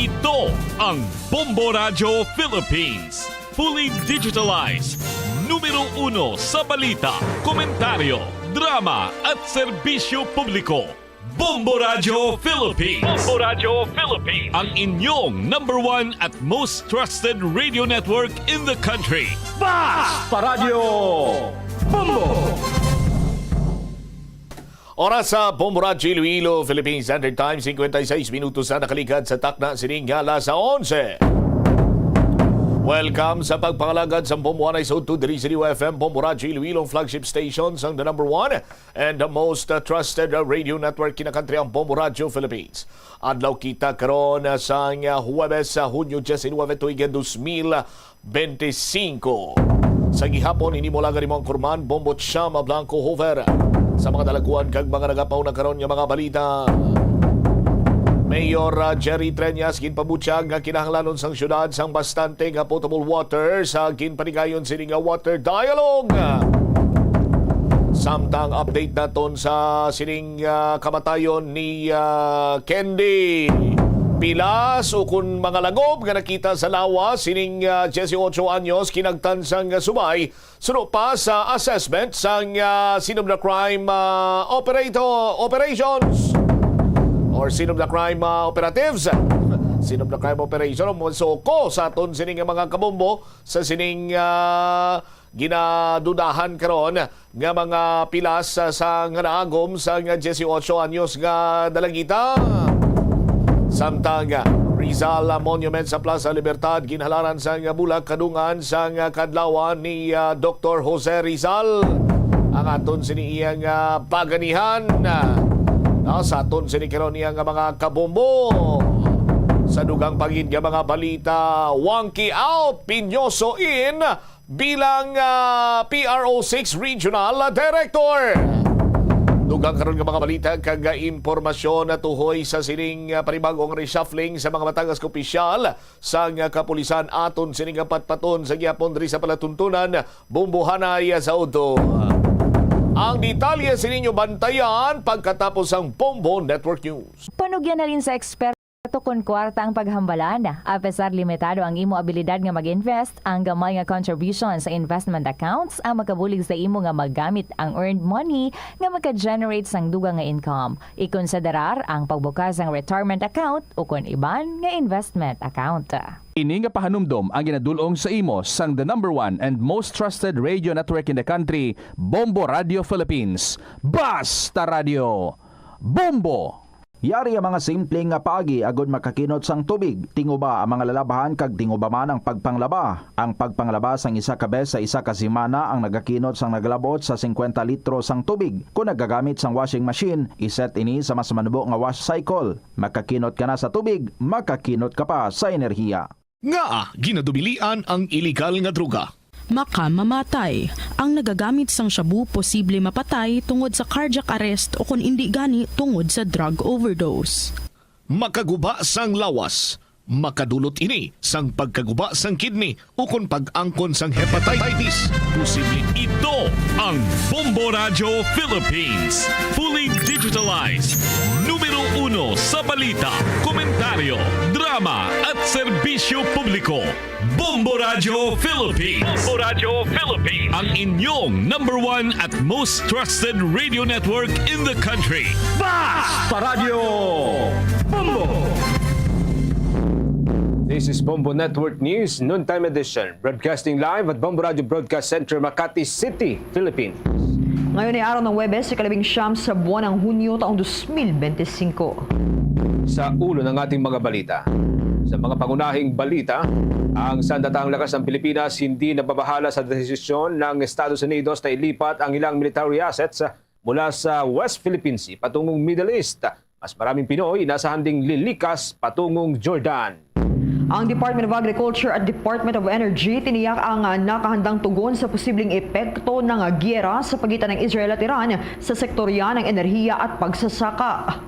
Ito ang Bombo Radio Philippines. Fully digitalized. Numero 1 sa balita, komentaryo, drama at serbisyo publiko. Bombo Radio Philippines. Bombo Radio Philippines. Ang inyong number 1 at most trusted radio network in the country. Basta Radio Bombo! Oras sa Bombo Radio Iloilo, Philippines Standard Time, 56 minutos na nakaligad sa takna sining alas 11. Welcome sa pagpangalagad sa Bombo 102 diri sa FM Bombo Radio Iloilo flagship stations ang the number 1 and the most trusted radio network kinakantri ang Bombo Radio Philippines. Adlaw kita karon sa Huwebes sa Hunyo 19 tuig 2025. Sa gihapon ini mo lang rimong kurman Bombo Chama Blanco Hover. Sa mga dalaguan kag mga nagapaw na karon nga mga balita. Mayor Jerry Treñas ginpabutyag nga kinahanglanon sang syudad sang bastante nga potable water sa ginpanigayon sini nga water dialogue. Samtang update naton sa sining kamatayon ni Candy Pilas o kung mga lagob nga nakita sa lawas sining 18 anyos kinagtansang subay suno pa sa assessment sang Scene of the Crime operations or Scene of the Crime operatives. Scene of the Crime operation so ko sa aton sining mga kabombo sa sining ginadudahan karon nga mga pilas sa nga naagom sa 18 anyos nga dalagita. Samtang Rizal Monument sa Plaza Libertad ginhalaran sa bulag kadungan sa kadlawan ni Dr. Jose Rizal ang aton siniyang paganihan sa aton sinikiron niyang mga kabombo sa dugang pagid nga mga balita. Wonky out Piñoso in bilang PRO6 Regional Director. Dugang karon nga mga balita kag impormasyon na tuhoy sa sining panibagong reshuffling sa mga matagas opisyal sa kapulisan aton sining patpaton sa gihapon diri sa palatuntunan Bumbuhanay sa Udo. Ang detalye sininyo bantayan pagkatapos ang Bombo Network News. Panugyan na rin sa eksperto kung kwarta ang paghambalan. Apesar limitado ang imo abilidad nga mag-invest, ang gamay nga contribution sa investment accounts ang makabulig sa imo nga maggamit ang earned money nga maka-generate sang dugang nga income. Ikonsiderar ang pagbukas ng retirement account o kung iban nga investment account. Ini nga pahanumdom ang ginadulong sa imo sang the number 1 and most trusted radio network in the country, Bombo Radio Philippines. Basta Radio Bombo! Yari ang mga simpleng nga paagi agod makakinot sang tubig. Tinguba ang mga lalabahan kag tinguba man ang pagpanglaba. Ang pagpanglaba sang isa ka bes sa isa ka semana ang nagakinot sang naglabot sa 50 litro sang tubig. Kung nagagamit sang washing machine, iset ini sa mas manubo nga wash cycle. Makakinot ka na sa tubig, makakinot ka pa sa enerhiya. Nga ginadubilian ang illegal nga droga. Makamamatay. Ang nagagamit sang shabu posible mapatay tungod sa cardiac arrest o kung hindi gani tungod sa drug overdose. Makaguba sang lawas. Makadulot ini sang pagkaguba sang kidney o kung pag-angkon sang hepatitis. Posible ito ang Bombo Radio Philippines. Fully digitalized. Numero 1 sa balita, komentaryo, drama at serbisyo publiko. Bombo Radio Philippines. Bombo Radio Philippines. Ang inyong number 1 at most trusted radio network in the country. Basta Radio Bombo! This is Bombo Network News, noontime edition, broadcasting live at Bombo Radio Broadcast Center, Makati City, Philippines. Ngayon ay araw ng Huwebes, ika-11 sa buwan ng Hunyo taong 2025. Sa ulo ng ating mga balita. Sa mga pangunahing balita, ang sandatahang lakas ng Pilipinas hindi nababahala sa desisyon ng Estados Unidos na ilipat ang ilang military assets mula sa West Philippine Sea patungong Middle East. Mas maraming Pinoy inasahan ding lilikas patungong Jordan. Ang Department of Agriculture at Department of Energy tiniyak ang nakahandang tugon sa posibleng epekto ng giyera sa pagitan ng Israel at Iran sa sektorya ng enerhiya at pagsasaka.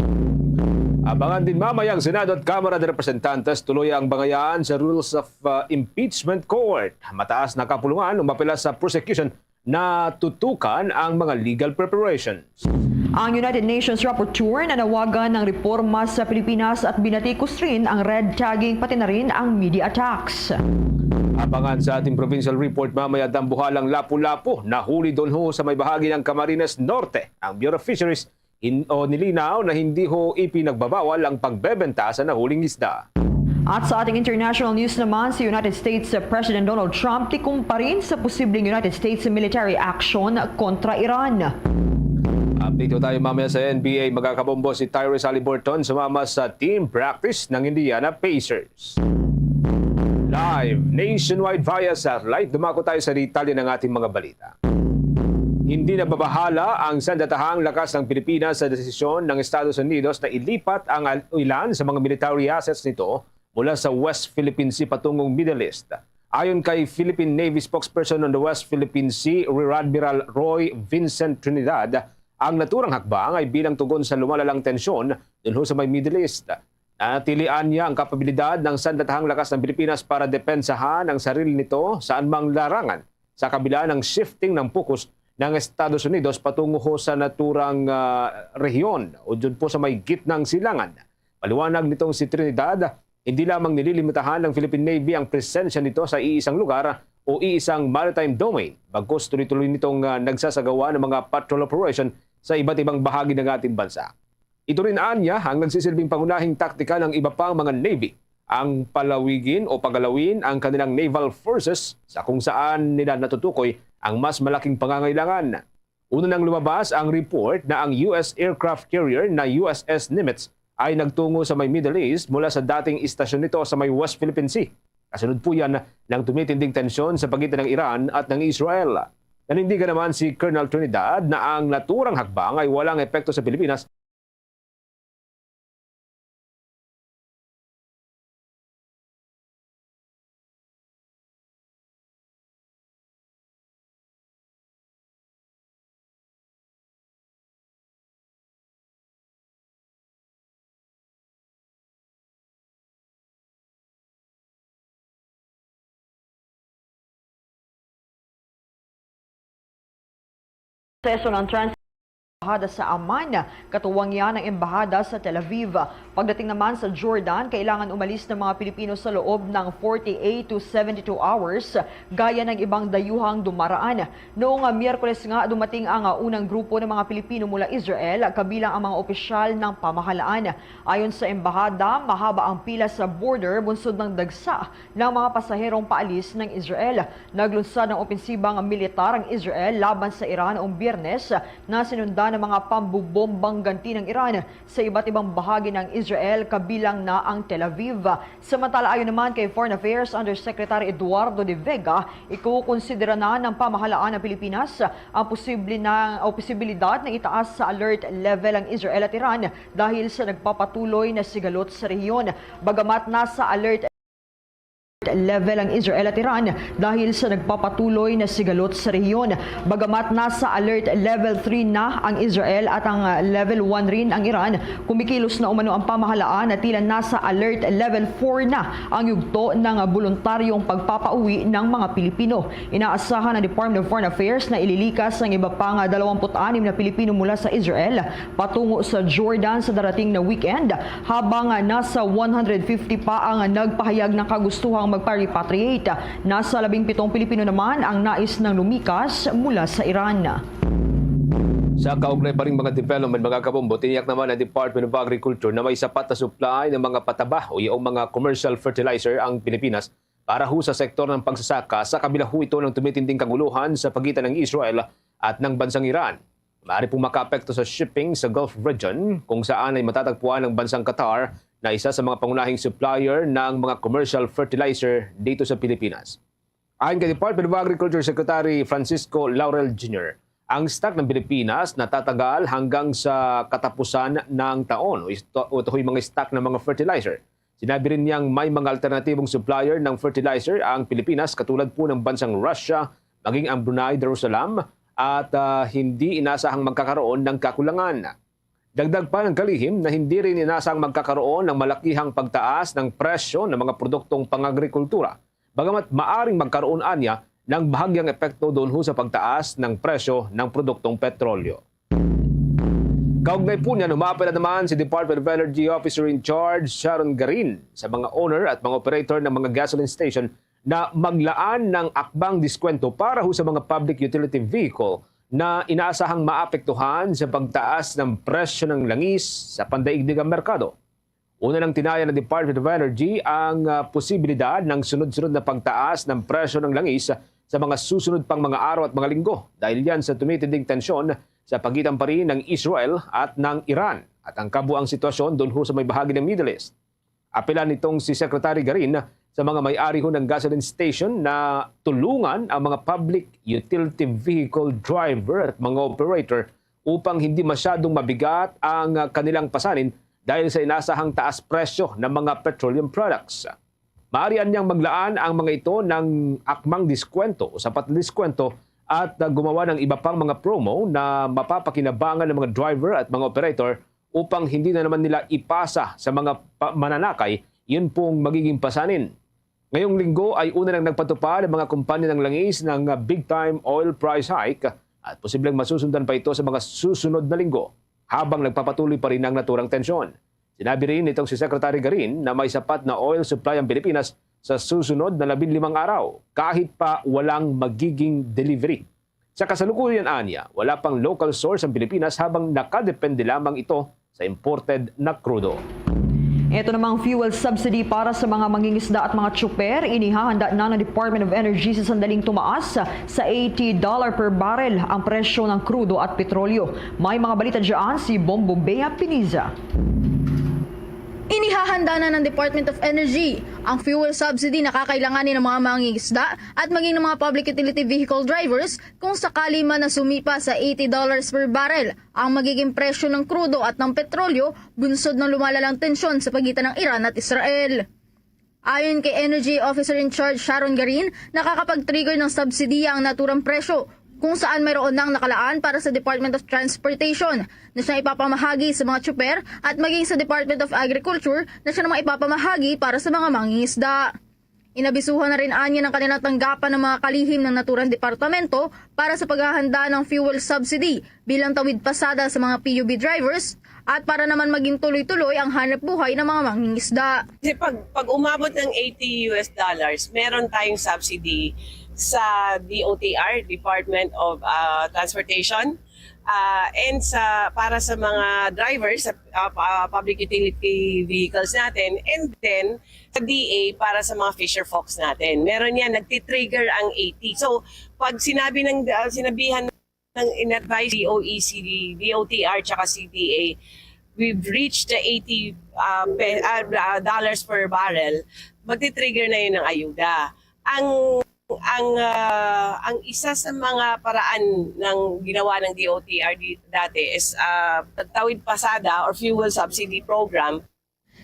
Abangan din mamaya ang Senado at Kamara de Representantes tuloy ang bangayaan sa Rules of Impeachment Court. Mataas na kapulungan umapela sa prosecution na tutukan ang mga legal preparations. Ang United Nations Rapporteur nanawagan ng reforma sa Pilipinas at binatikos rin ang red tagging pati na rin ang media attacks. Abangan sa ating provincial report mamaya dambuhalang Lapu-Lapu. Nahuli doon ho sa may bahagi ng Camarines Norte. Ang Bureau of Fisheries nilinaw na hindi ho ipinagbabawal ang pagbebenta sa nahuling isda. At sa ating international news naman, si United States President Donald Trump tikom pa rin sa posibleng United States military action kontra Iran. Update tayo mamaya sa NBA. Magkakabombo si Tyrese Haliburton sumama sa team practice ng Indiana Pacers. Live nationwide via satellite, dumako tayo sa detalye ng ating mga balita. Hindi nababahala ang sandatahang lakas ng Pilipinas sa desisyon ng Estados Unidos na ilipat ang ilan sa mga military assets nito mula sa West Philippine Sea patungong Middle East. Ayon kay Philippine Navy spokesperson on the West Philippine Sea, Rear Admiral Roy Vincent Trinidad, ang naturang hakbang ay bilang tugon sa lumalalang tensyon dun sa may Middle East. Natilian niya ang kapabilidad ng sandatahang lakas ng Pilipinas para depensahan ang sarili nito saan mang larangan sa kabila ng shifting ng focus ng Estados Unidos patungo sa naturang rehiyon o dun po sa may gitnang silangan. Paliwanag nitong si Trinidad, hindi lamang nililimitahan ng Philippine Navy ang presensya nito sa iisang lugar o iisang maritime domain, bagkus tuloy-tuloy nitong nagsasagawa ng mga patrol operation sa iba't ibang bahagi ng ating bansa. Ito rin anya ang nagsisilbing pangunahing taktika ng iba pang mga Navy ang palawigin o pagalawin ang kanilang naval forces sa kung saan nila natutukoy ang mas malaking pangangailangan. Una nang lumabas ang report na ang US aircraft carrier na USS Nimitz ay nagtungo sa may Middle East mula sa dating istasyon nito sa may West Philippine Sea. Kasunod po yan ng tumitinding tensyon sa pagitan ng Iran at ng Israel. Nanindigan naman si Colonel Trinidad na ang naturang hakbang ay walang epekto sa Pilipinas. Proseso ng embahada sa Amman, katuwang yan ng embahada sa Tel Aviv. Pagdating naman sa Jordan, kailangan umalis ng mga Pilipino sa loob ng 48 to 72 hours, gaya ng ibang dayuhang dumaraan. Noong Miyerkules nga, dumating ang unang grupo ng mga Pilipino mula Israel, kabilang ang mga opisyal ng pamahalaan. Ayon sa embahada, mahaba ang pila sa border bunsod ng dagsa ng mga pasaherong paalis ng Israel. Naglunsad ng opensibang militar ang Israel laban sa Iran noong Biyernes na sinundan ng mga pambubombang ganti ng Iran sa iba't ibang bahagi ng Israel, kabilang na ang Tel Aviv. Samantala, ayon naman kay Foreign Affairs Undersecretary Eduardo de Vega, ikukonsidera na ng pamahalaan ng Pilipinas ang posibilidad na itaas sa alert level ang Israel at Iran dahil sa nagpapatuloy na sigalot sa rehiyon. Bagamat nasa alert level ang Israel at Iran dahil sa nagpapatuloy na sigalot sa rehiyon. Bagamat nasa alert level 3 na ang Israel at ang level 1 rin ang Iran, kumikilos na umano ang pamahalaan na tila nasa alert level 4 na ang yugto ng voluntaryong pagpapauwi ng mga Pilipino. Inaasahan ng Department of Foreign Affairs na ililikas ang iba pang 26 na Pilipino mula sa Israel patungo sa Jordan sa darating na weekend, habang nasa 150 pa ang nagpahayag ng kagustuhang magpa-repatriate. Nasa 17 Pilipino naman ang nais ng lumikas mula sa Iran. Sa kaugnay pa rin mga development, mga kabombo, tiniyak naman ng Department of Agriculture na may sapat na supply ng mga pataba o yung mga commercial fertilizer ang Pilipinas para ho sa sektor ng pagsasaka sa kabila ho ito ng tumitinding kaguluhan sa pagitan ng Israel at ng bansang Iran. Maaari pong makaapekto sa shipping sa Gulf region kung saan ay matatagpuan ng bansang Qatar na isa sa mga pangunahing supplier ng mga commercial fertilizer dito sa Pilipinas. Ayon kay Department of Agriculture Secretary Francisco Laurel Jr., ang stock ng Pilipinas natatagal hanggang sa katapusan ng taon o ito yung mga stock ng mga fertilizer. Sinabi rin niyang may mga alternatibong supplier ng fertilizer ang Pilipinas katulad po ng bansang Russia, maging ang Brunei Darussalam at hindi inasahang magkakaroon ng kakulangan. Dagdag pa ng kalihim na hindi rin inasang magkakaroon ng malakihang pagtaas ng presyo ng mga produktong pang-agrikultura, bagamat maaring magkaroon anya ng bahagyang epekto doon sa pagtaas ng presyo ng produktong petrolyo. Kaugnay po niyan, umapela naman si Department of Energy Officer in Charge Sharon Garin sa mga owner at mga operator ng mga gasoline station na maglaan ng akbang diskwento para ho sa mga public utility vehicle na inaasahang maapektuhan sa pagtaas ng presyo ng langis sa pandaigdigang merkado. Una nang tinaya ng Department of Energy ang posibilidad ng sunod-sunod na pagtaas ng presyo ng langis sa mga susunod pang mga araw at mga linggo dahil yan sa tumitinding tensyon sa pagitan pa rin ng Israel at ng Iran at ang kabuang sitwasyon doon ho sa may bahagi ng Middle East. Apelan nitong si Secretary Garin sa mga may-ari ho ng gasoline station na tulungan ang mga public utility vehicle driver at mga operator upang hindi masyadong mabigat ang kanilang pasanin dahil sa inasahang taas presyo ng mga petroleum products. Maaarian niyang maglaan ang mga ito ng akmang diskwento o sapat na diskwento at gumawa ng iba pang mga promo na mapapakinabangan ng mga driver at mga operator upang hindi na naman nila ipasa sa mga mananakay yun pong magiging pasanin. Ngayong linggo ay una nang nagpatupad ang mga kumpanya ng langis ng big-time oil price hike at posibleng masusundan pa ito sa mga susunod na linggo habang nagpapatuloy pa rin ang naturang tensyon. Sinabi rin nitong si Secretary Garin na may sapat na oil supply ang Pilipinas sa susunod na 15 araw kahit pa walang magiging delivery. Sa kasalukuyan anya, wala pang local source ang Pilipinas habang nakadepende lamang ito sa imported na krudo. Ito namang fuel subsidy para sa mga mangingisda at mga tsuper, inihahanda na ng Department of Energy sa sandaling tumaas sa $80 per barrel ang presyo ng krudo at petrolyo. May mga balita dyan si Bombo Bea Piniza. Inihahanda na ng Department of Energy ang fuel subsidy na kakailanganin ng mga mangingisda at maging ng mga public utility vehicle drivers kung sakali man na sumipa sa $80 per barrel ang magiging presyo ng krudo at ng petrolyo bunsod ng lumalalang tensyon sa pagitan ng Iran at Israel. Ayon kay Energy Officer in Charge Sharon Garin, nakakapag-trigger ng subsidiya ang naturang presyo kung saan mayroon nang nakalaan para sa Department of Transportation na siya ipapamahagi sa mga tsuper at maging sa Department of Agriculture na siya namang ipapamahagi para sa mga mangingisda. Inabisuhan na rin anya ng kanilang tanggapan ng mga kalihim ng naturang departamento para sa paghahanda ng fuel subsidy bilang tawid pasada sa mga PUB drivers at para naman maging tuloy-tuloy ang hanap buhay ng mga mangingisda. Kasi pag umabot ng $80, meron tayong subsidy sa DOTR, Department of Transportation, and para sa mga drivers sa public utility vehicles natin, and then sa DA para sa mga fisher folks natin. Meron yan, nagtitrigger ang 80. So pag sinabihan ng in-advise DOECD, DOTR, tsaka CDA, we've reached the $80 per barrel, magti-trigger na yun ng ayuda. Ang isa sa mga paraan ng ginawa ng DOTR dati is tawid pasada or fuel subsidy program.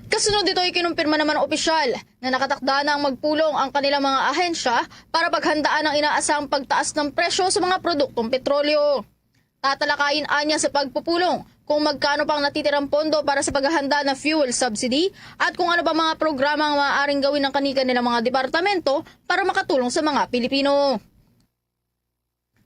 Kasunod dito ay kinumpirma naman ng opisyal na nakatakda na ang magpulong ang kanilang mga ahensya para paghandaan ang inaasahang pagtaas ng presyo sa mga produktong petrolyo. Tatalakayin anya sa pagpupulong kung magkano pang natitirang pondo para sa paghahanda ng fuel subsidy at kung ano pa mga programa ang maaaring gawin ng kanilang mga departamento para makatulong sa mga Pilipino.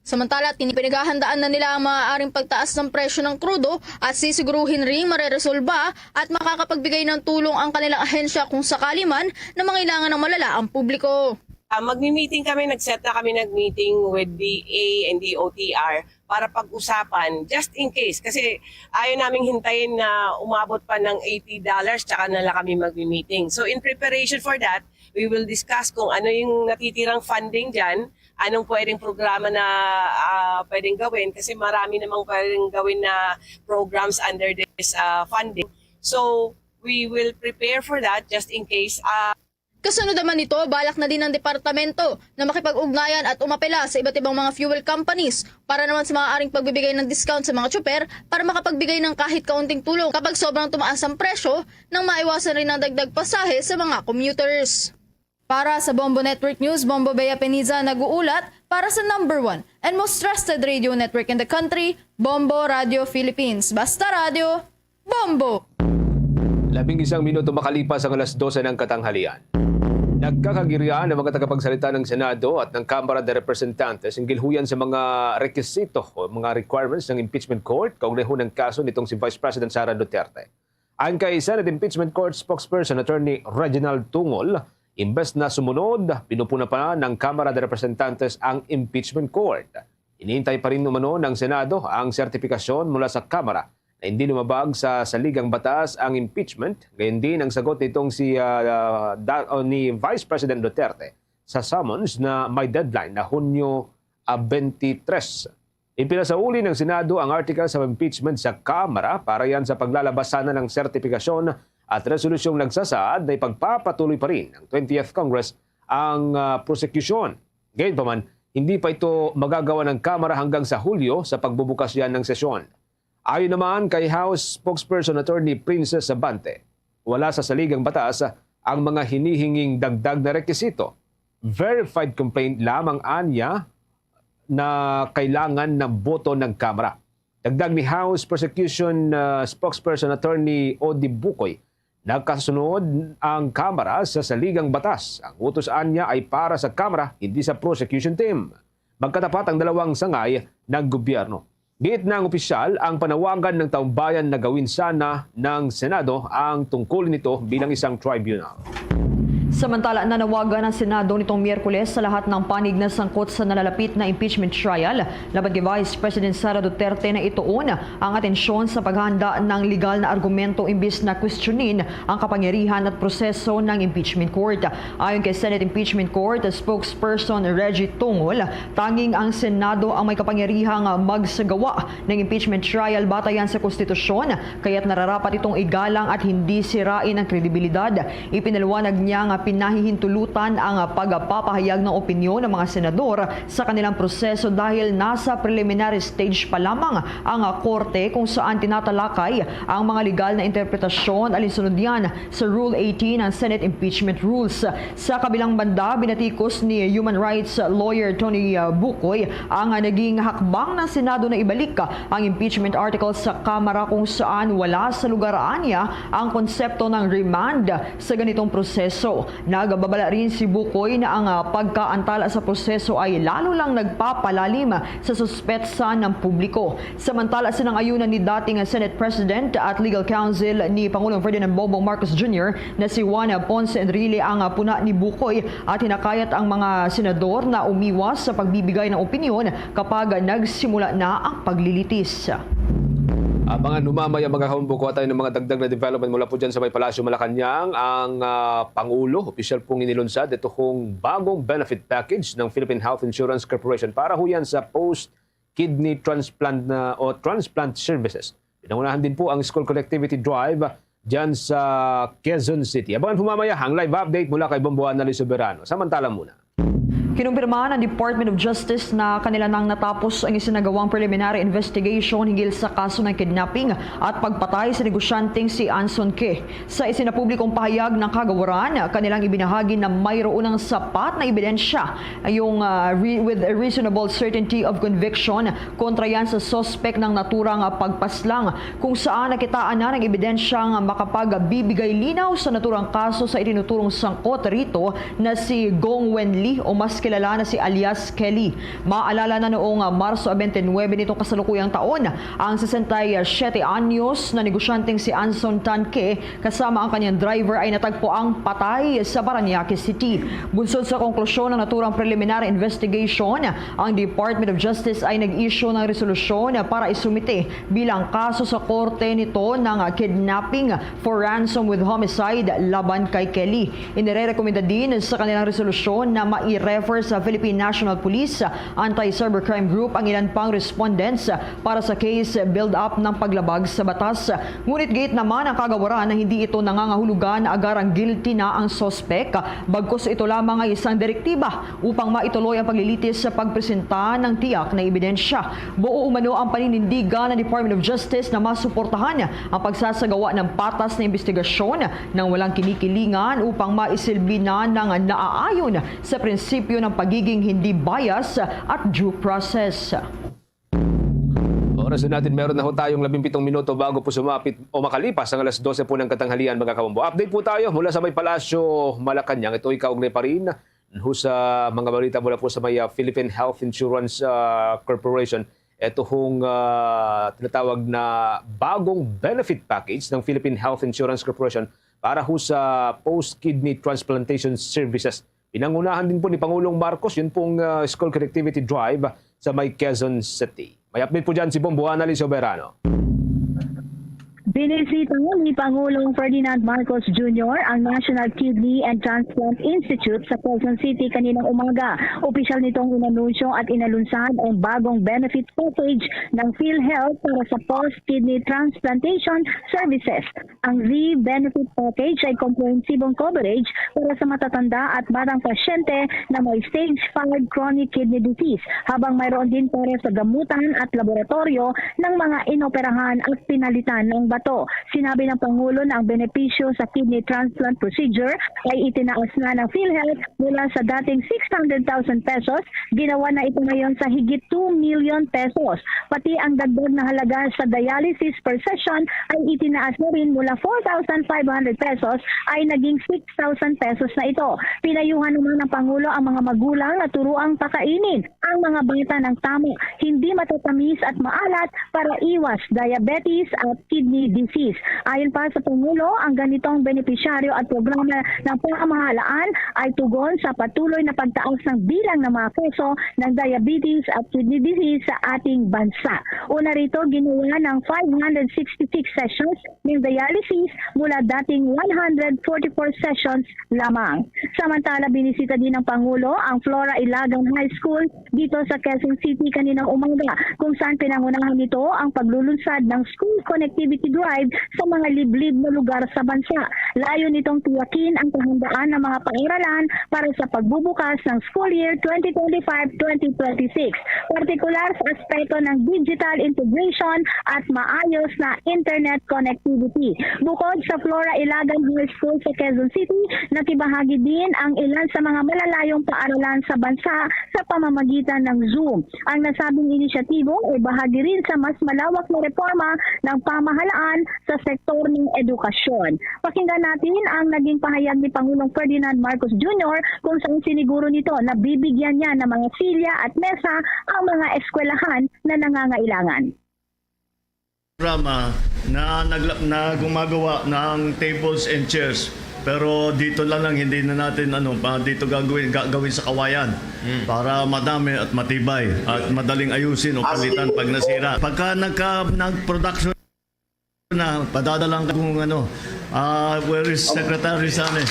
Samantala, pinaghahandaan na nila ang maaaring pagtaas ng presyo ng krudo at sisiguruhin ring mareresolba at makakapagbigay ng tulong ang kanilang ahensya kung sakali man na mangailangan ng malala ang publiko. Magmi-meeting kami, nag-set na kami nag-meeting with DA and DOTR para pag-usapan just in case. Kasi ayaw namin hintayin na umabot pa ng $80 tsaka na lang kami magmi-meeting. So in preparation for that, we will discuss kung ano yung natitirang funding dyan, anong pwedeng programa na pwedeng gawin kasi marami namang pwedeng gawin na programs under this funding. So we will prepare for that just in case. Kasunod naman nito, balak na din ng departamento na makipag-ugnayan at umapela sa iba't ibang mga fuel companies para naman sa maaaring pagbibigay ng discount sa mga tsuper para makapagbigay ng kahit kaunting tulong kapag sobrang tumaas ang presyo nang maiwasan rin ang dagdag pasahe sa mga commuters. Para sa Bombo Network News, Bombo Bea Peniza nag-uulat para sa #1 and most trusted radio network in the country, Bombo Radio Philippines. Basta Radio, Bombo! 11 minuto makalipas ang 12 ng katanghalian. Nagkakagirian ng mga tagapagsalita ng Senado at ng Kamara de Representantes hinggil huyan sa mga rekisito o mga requirements ng impeachment court kaugnay ho ng kaso nitong si Vice President Sara Duterte. Ayon kay Senate Impeachment Court spokesperson Attorney Reginald Tungol, imbes na sumunod, pinupuna pa ng Kamara de Representantes ang impeachment court. Inihintay pa rin umano ng Senado ang sertifikasyon mula sa Kamara na hindi lumabag sa saligang batas ang impeachment. Gayon din ang sagot nitong ni Vice President Duterte sa summons na may deadline na Hunyo 23. Ipinasauli ng Senado ang articles of impeachment sa Kamara para yan sa paglalabas sana ng sertifikasyon at resolusyong nagsasaad na ipagpapatuloy pa rin ng 20th Congress ang prosecution. Gayunpaman, hindi pa ito magagawa ng Kamara hanggang sa Hulyo sa pagbubukas yan ng sesyon. Ayon naman kay House Spokesperson Attorney Princess Abante, wala sa saligang batas ang mga hinihinging dagdag na rekisito. Verified complaint lamang anya na kailangan ng boto ng Kamara. Dagdag ni House Prosecution Spokesperson Attorney Odi Bukoy, nagkasunod ang Kamara sa saligang batas. Ang utos-an niya ay para sa Kamara, hindi sa prosecution team. Magkatapat ang dalawang sangay ng gobyerno. Giit ng opisyal ang panawagan ng taong bayan na gawin sana ng Senado ang tungkulin nito bilang isang tribunal. Samantala, nanawagan ng Senado nitong Miyerkules sa lahat ng panig na sangkot sa nalalapit na impeachment trial laban kay Vice President Sara Duterte na ituon ang atensyon sa paghahanda ng legal na argumento imbis na questionin ang kapangyarihan at proseso ng impeachment court. Ayon kay Senate Impeachment Court spokesperson Reggie Tungol, tanging ang Senado ang may kapangyarihang magsagawa ng impeachment trial batayan sa konstitusyon, kaya't nararapat itong igalang at hindi sirain ang kredibilidad. Ipinaliwanag niya nga pinahihintulutan ang pagpapahayag ng opinyon ng mga senador sa kanilang proseso dahil nasa preliminary stage pa lamang ang korte kung saan tinatalakay ang mga legal na interpretasyon alinsunod yan sa Rule 18 ng Senate Impeachment Rules. Sa kabilang banda, binatikos ni human rights lawyer Tony Bukoy ang naging hakbang ng Senado na ibalik ang impeachment article sa Kamara kung saan wala sa lugaraan niya ang konsepto ng remand sa ganitong proseso. Nagbabala rin si Bukoy na ang pagkaantala sa proseso ay lalo lang nagpapalalim sa suspetsa ng publiko. Samantala, sinang-ayunan ni dating Senate President at Legal Counsel ni Pangulong Ferdinand Bongbong Marcos Jr. na si Juan Ponce Enrile ang puna ni Bukoy at hinakayat ang mga senador na umiwas sa pagbibigay ng opinyon kapag nagsimula na ang paglilitis. Mga numamaya mga kaumbuko tayo ng mga dagdag na development mula po dyan sa may Palasyo Malacanang. Ang Pangulo, opisyal pong inilunsad ito kong bagong benefit package ng Philippine Health Insurance Corporation para huyan sa post-kidney transplant o transplant services. Pinangunahan din po ang School Connectivity Drive dyan sa Quezon City. Abangan po mamaya ang live update mula kay Bombo Annalyn Soberano. Samantala muna. Kinumpirma ng Department of Justice na kanila nang natapos ang isinagawang preliminary investigation hinggil sa kaso ng kidnapping at pagpatay sa negosyanteng si Anson Ke. Sa isinapublikong pahayag ng kagawaran, kanilang ibinahagi na mayroon ng sapat na ebidensya yung with a reasonable certainty of conviction kontra yan sa suspect ng naturang pagpaslang kung saan nakitaan na ng ebidensyang makapagbibigay linaw sa naturang kaso sa itinuturong sangkot rito na si Gong Wenli o mas kilala na si alias Kelly. Maalala na noong Marso 29 nitong kasalukuyang taon, ang 67 anyos na negosyanteng si Anson Tan Ke kasama ang kanyang driver ay natagpuang patay sa Parañaque City. Bunsod sa konklusyon ng naturang preliminary investigation, ang Department of Justice ay nag-issue ng resolusyon para isumite bilang kaso sa korte nito ng kidnapping for ransom with homicide laban kay Kelly. Inirekomenda din sa kanilang resolusyon na mai-refer sa Philippine National Police Anti-Cybercrime Group ang ilan pang respondents para sa case build-up ng paglabag sa batas. Ngunit gate naman ang kagawaran na hindi ito nangangahulugan na agarang guilty na ang sospek, bagkus ito lamang ay isang direktiba upang maituloy ang paglilitis sa pagpresenta ng tiyak na ebidensya. Buo umano ang paninindigan ng Department of Justice na masuportahan ang pagsasagawa ng patas na investigasyon nang walang kinikilingan upang maisilbi na ng naaayon sa prinsipyo ng pagiging hindi bias at due process. oras na natin, meron na ho tayong 17 minuto bago po sumapit o makalipas ang alas 12 po ng katanghalian, mga kabombo. Update po tayo mula sa may Palasyo, Malacanang. Ito ay kaugnay pa rin ho sa mga balita mula po sa may Philippine Health Insurance Corporation. Ito hong tinatawag na bagong benefit package ng Philippine Health Insurance Corporation para ho sa post-kidney transplantation services. Pinangunahan din po ni Pangulong Marcos yun pong school connectivity drive sa may Quezon City. May update po dyan si Bombo Annalyn Soberano. Binisita ni Pangulong Ferdinand Marcos Jr. ang National Kidney and Transplant Institute sa Quezon City kaninang umaga. Opisyal nitong inanunsyo at inalunsad ang bagong benefit package ng PhilHealth para sa post-kidney transplantation services. Ang Z-Benefit Package ay komprehensibong coverage para sa matatanda at batang pasyente na may stage 5 chronic kidney disease, habang mayroon din para sa gamutan at laboratorio ng mga inoperahan at pinalitan ng bato. Sinabi ng Pangulo na ang benepisyo sa kidney transplant procedure ay itinaas na ng PhilHealth mula sa dating 600,000 pesos, ginawa na ito ngayon sa higit 2 million pesos. Pati ang dagdag na halaga sa dialysis per session ay itinaas na rin mula 4,500 pesos ay naging 6,000 pesos na ito. Pinayuhan naman ng Pangulo ang mga magulang na turuang pakainin ang mga bata ng tama, hindi matatamis at maalat para iwas diabetes at kidney disease. Ayon pa sa Pangulo, ang ganitong benepisyaryo at programa ng pamahalaan ay tugon sa patuloy na pagtaas ng bilang ng mga kaso ng diabetes at kidney disease sa ating bansa. Una rito, ginawa ng 566 sessions ng dialysis mula dating 144 sessions lamang. Samantala, binisita din ng Pangulo ang Flora Ilagan High School dito sa Quezon City kaninang umaga, kung saan pinangunahan nito ang paglulunsad ng school connectivity drive sa mga liblib na lugar sa bansa. Layo nitong tiyakin ang kahandaan ng mga paaralan para sa pagbubukas ng school year 2025-2026, partikular sa aspeto ng digital integration at maayos na internet connectivity. Bukod sa Flora Ilagan High School sa Quezon City, nakibahagi din ang ilan sa mga malalayong paaralan sa bansa sa pamamagitan ng Zoom. Ang nasabing inisyatibo ay bahagi rin sa mas malawak na reforma ng pamahalaan sa sektor ng edukasyon. Pakinggan natin ang naging pahayag ni Pangulong Ferdinand Marcos Jr. kung saan siniguro nito na bibigyan niya ng mga silya at mesa ang mga eskwelahan na nangangailangan. Programa na gumagawa ng tables and chairs, pero dito lang hindi na natin dito gagawin sa kawayan para madami at matibay at madaling ayusin o palitan pag nasira. Pagka nag-production na padadalang kung where is Secretary Sane?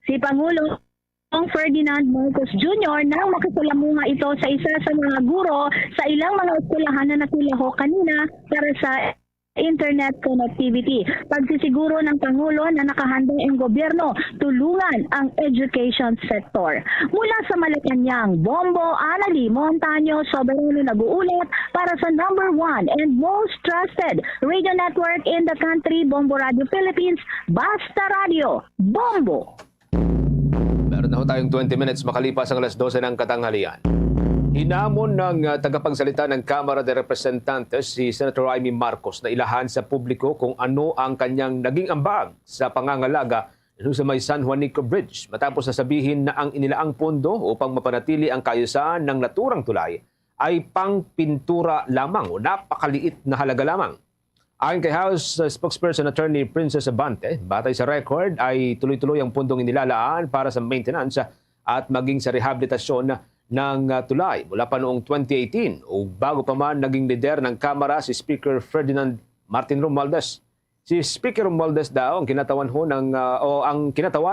Si Pangulong Ferdinand Marcos Jr. nang makasalamuha ito sa isa sa mga guro sa ilang mga eskwelahan na nakilaho kanina para sa internet connectivity. Pagsisiguro ng Pangulo na nakahanda ang gobyerno tulungan ang education sector. Mula sa Malacanang, Bombo Annalyn Montaño Soberano nag-uulat para sa number 1 and most trusted radio network in the country, Bombo Radio Philippines, Basta Radio, Bombo! Meron na ho tayong 20 minutes makalipas ang alas 12 ng katanghalian. Hinamon ng tagapagsalita ng Kamara de Representantes si Senator Amy Marcos na ilahan sa publiko kung ano ang kanyang naging ambag sa pangangalaga sa may San Juanico Bridge matapos sasabihin na ang inilaang pondo upang mapanatili ang kaayusan ng naturang tulay ay pangpintura lamang o napakaliit na halaga lamang. Ayon kay House Spokesperson Attorney Princess Abante, batay sa record ay tuloy-tuloy ang pundong inilalaan para sa maintenance at maging sa rehabilitasyon ng tulay mula pa noong 2018 o bago pa man naging lider ng Kamara si Speaker Ferdinand Martin Romualdez. Si Speaker Romualdez daw ang kinatawan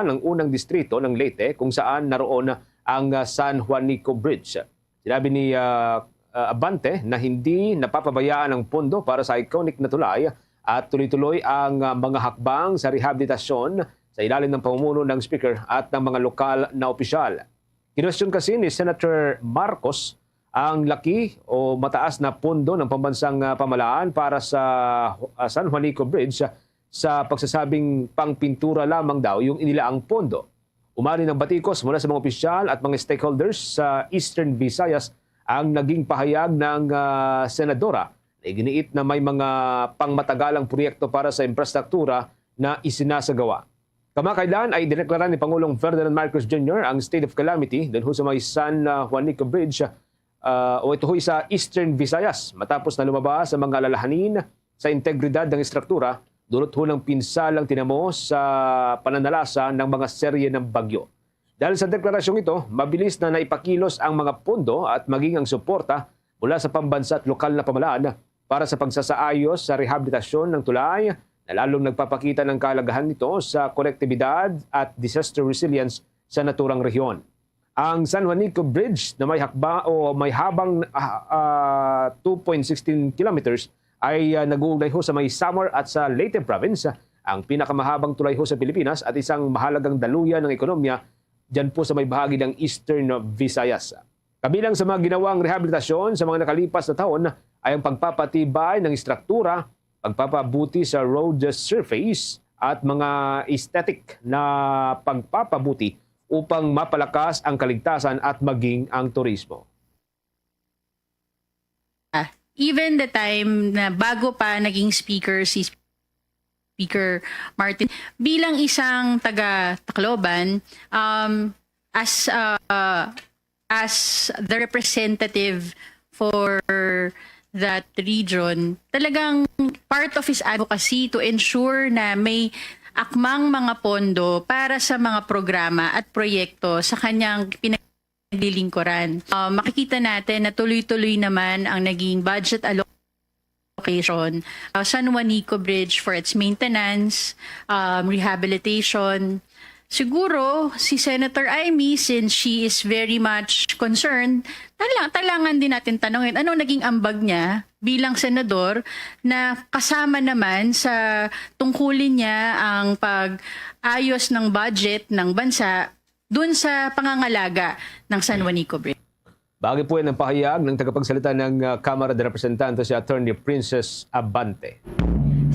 ng unang distrito ng Leyte kung saan naroon ang San Juanico Bridge. Sinabi ni Abante na hindi napapabayaan ang pondo para sa iconic na tulay at tuloy-tuloy ang mga hakbang sa rehabilitasyon sa ilalim ng pamumuno ng Speaker at ng mga lokal na opisyal. Kinwestiyon kasi ni Senator Marcos ang laki o mataas na pondo ng pambansang pamahalaan para sa San Juanico Bridge sa pagsasabing pangpintura lamang daw yung inilaang pondo. Umani ng batikos mula sa mga opisyal at mga stakeholders sa Eastern Visayas ang naging pahayag ng senadora na iginiit na may mga pangmatagalang proyekto para sa infrastruktura na isinasagawa. Kamakailan ay dineklara ni Pangulong Ferdinand Marcos Jr. ang state of calamity dahil sa may San Juanico Bridge o ito sa Eastern Visayas matapos na lumabas ang mga alalahanin sa integridad ng istruktura dulot ng pinsalang tinamo sa pananalasa ng mga serye ng bagyo. Dahil sa deklarasyong ito, mabilis na naipakilos ang mga pondo at maging ang suporta mula sa pambansa at lokal na pamahalaan para sa pagsasaayos sa rehabilitasyon ng tulay na lalong nagpapakita ng kahalagahan nito sa konektibidad at disaster resilience sa naturang rehiyon. Ang San Juanico Bridge na may habang 2.16 kilometers ay nag-uugnay ho sa may Samar at sa Leyte Province, ang pinakamahabang tulay ho sa Pilipinas at isang mahalagang daluyan ng ekonomiya dyan po sa may bahagi ng Eastern Visayas. Kabilang sa mga ginawang rehabilitasyon sa mga nakalipas na taon ay ang pagpapatibay ng istruktura, pagpapabuti sa road surface at mga aesthetic na pagpapabuti upang mapalakas ang kaligtasan at maging ang turismo. Even the time na bago pa naging speaker si Speaker Martin, bilang isang taga Tacloban, as the representative for that region, talagang part of his advocacy to ensure na may akmang mga pondo para sa mga programa at proyekto sa kanyang pinaglilingkuran. Makikita natin na tuloy-tuloy naman ang naging budget allocation. San Juanico Bridge for its maintenance, rehabilitation. Siguro si Senator Amy, since she is very much concerned, talangan din natin tanongin ano naging ambag niya bilang senador na kasama naman sa tungkulin niya ang pag-ayos ng budget ng bansa dun sa pangangalaga ng San Juanico Bridge. Bagay po yan ang pahayag ng tagapagsalita ng Kamara de Representantes si Attorney Princess Abante.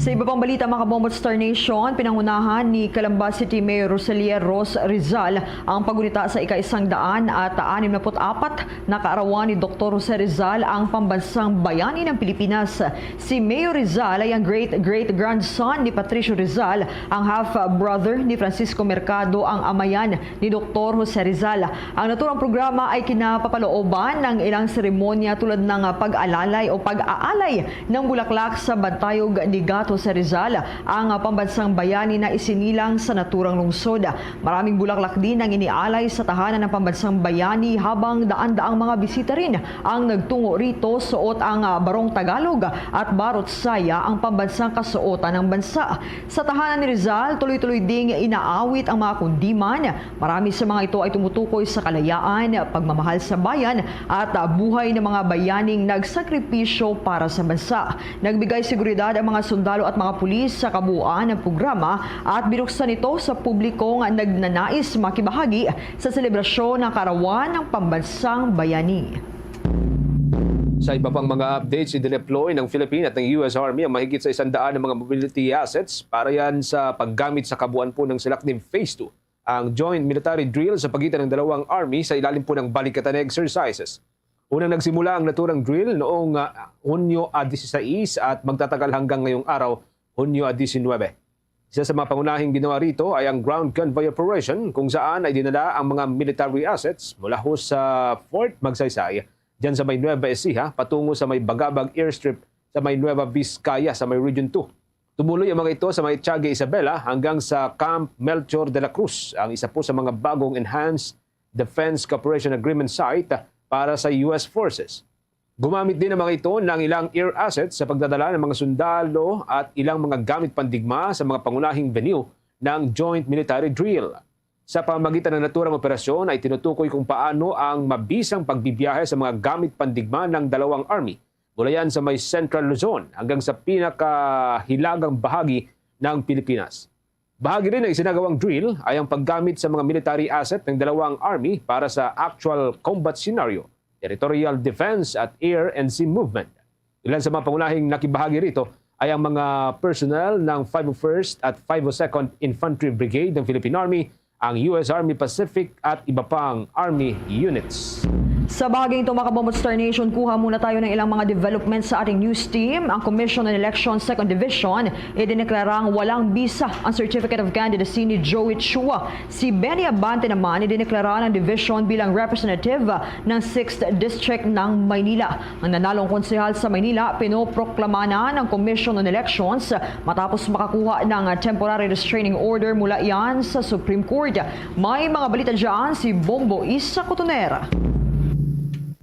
Sa iba pang balita, mga kabomot Star Nation, pinangunahan ni Calamba City Mayor Rosalia Ros Rizal ang pagunita sa ika-164 na kaarawan ni Dr. Jose Rizal ang pambansang bayani ng Pilipinas. Si Mayor Rizal ay ang great-great-grandson ni Patricio Rizal, ang half-brother ni Francisco Mercado, ang amayan ni Dr. Jose Rizal. Ang naturang programa ay kinapapalooban ng ilang seremonya tulad ng pag-alalay o pag-aalay ng bulaklak sa bantayog ni Gato sa Rizal, ang pambansang bayani na isinilang sa naturang lungsod. Maraming bulaklak din ang inialay sa tahanan ng pambansang bayani habang daan-daang mga bisita rin ang nagtungo rito. Suot ang barong Tagalog at barot saya ang pambansang kasuotan ng bansa. Sa tahanan ni Rizal, tuloy-tuloy ding inaawit ang mga kundiman. Marami sa mga ito ay tumutukoy sa kalayaan, pagmamahal sa bayan at buhay ng mga bayaning nagsakripisyo para sa bansa. Nagbigay seguridad ang mga sundalo at mga pulis sa kabuuan ng programa at binuksan ito sa publikong nagnanais makibahagi sa selebrasyon ng kaarawan ng pambansang bayani. Sa iba pang mga updates, i-deploy ng Philippine at ng US Army ang mahigit sa 100 ng mga mobility assets para yan sa paggamit sa kabuuan po ng Silaknim Phase 2, ang joint military drill sa pagitan ng dalawang army sa ilalim po ng balikatan exercises. Unang nagsimula ang naturang drill noong Hunyo 16 at magtatagal hanggang ngayong araw, Hunyo 19. Isa sa mga pangunahing ginawa rito ay ang ground convoy operation kung saan ay dinala ang mga military assets mula ho sa Fort Magsaysay dyan sa may Nueva Ecija patungo sa may Bagabag Airstrip sa may Nueva Vizcaya sa may Region 2. Tumuloy ang mga ito sa may Tiaga Isabela hanggang sa Camp Melchor de la Cruz, ang isa po sa mga bagong Enhanced Defense Cooperation Agreement site para sa US Forces. Gumamit din ang mga ito ng ilang air assets sa pagdadala ng mga sundalo at ilang mga gamit pandigma sa mga pangunahing venue ng joint military drill. Sa pamamagitan ng naturang operasyon ay tinutukoy kung paano ang mabisang pagbibiyahe sa mga gamit pandigma ng dalawang army mula yan sa may Central Luzon hanggang sa pinakahilagang bahagi ng Pilipinas. Bahagi rin ng isinagawang drill ay ang paggamit sa mga military asset ng dalawang army para sa actual combat scenario, territorial defense at air and sea movement. Ilan sa mga pangunahing nakibahagi rito ay ang mga personnel ng 501st at 502nd Infantry Brigade ng Philippine Army, ang US Army Pacific at iba pang Army units. Sa bahaging ito, mga Kabombo Star Nation, kuha muna tayo ng ilang mga developments sa ating news team. Ang Commission on Elections 2nd Division, idineklarang walang bisa ang Certificate of Candidacy ni Joey Chua. Si Benny Abante naman, idineklara ng division bilang representative ng 6th District ng Maynila. Ang nanalong konsehal sa Maynila, pinoproklama na ng Commission on Elections matapos makakuha ng temporary restraining order mula iyan sa Supreme Court. May mga balita dyan si Bombo Isa Cotonera.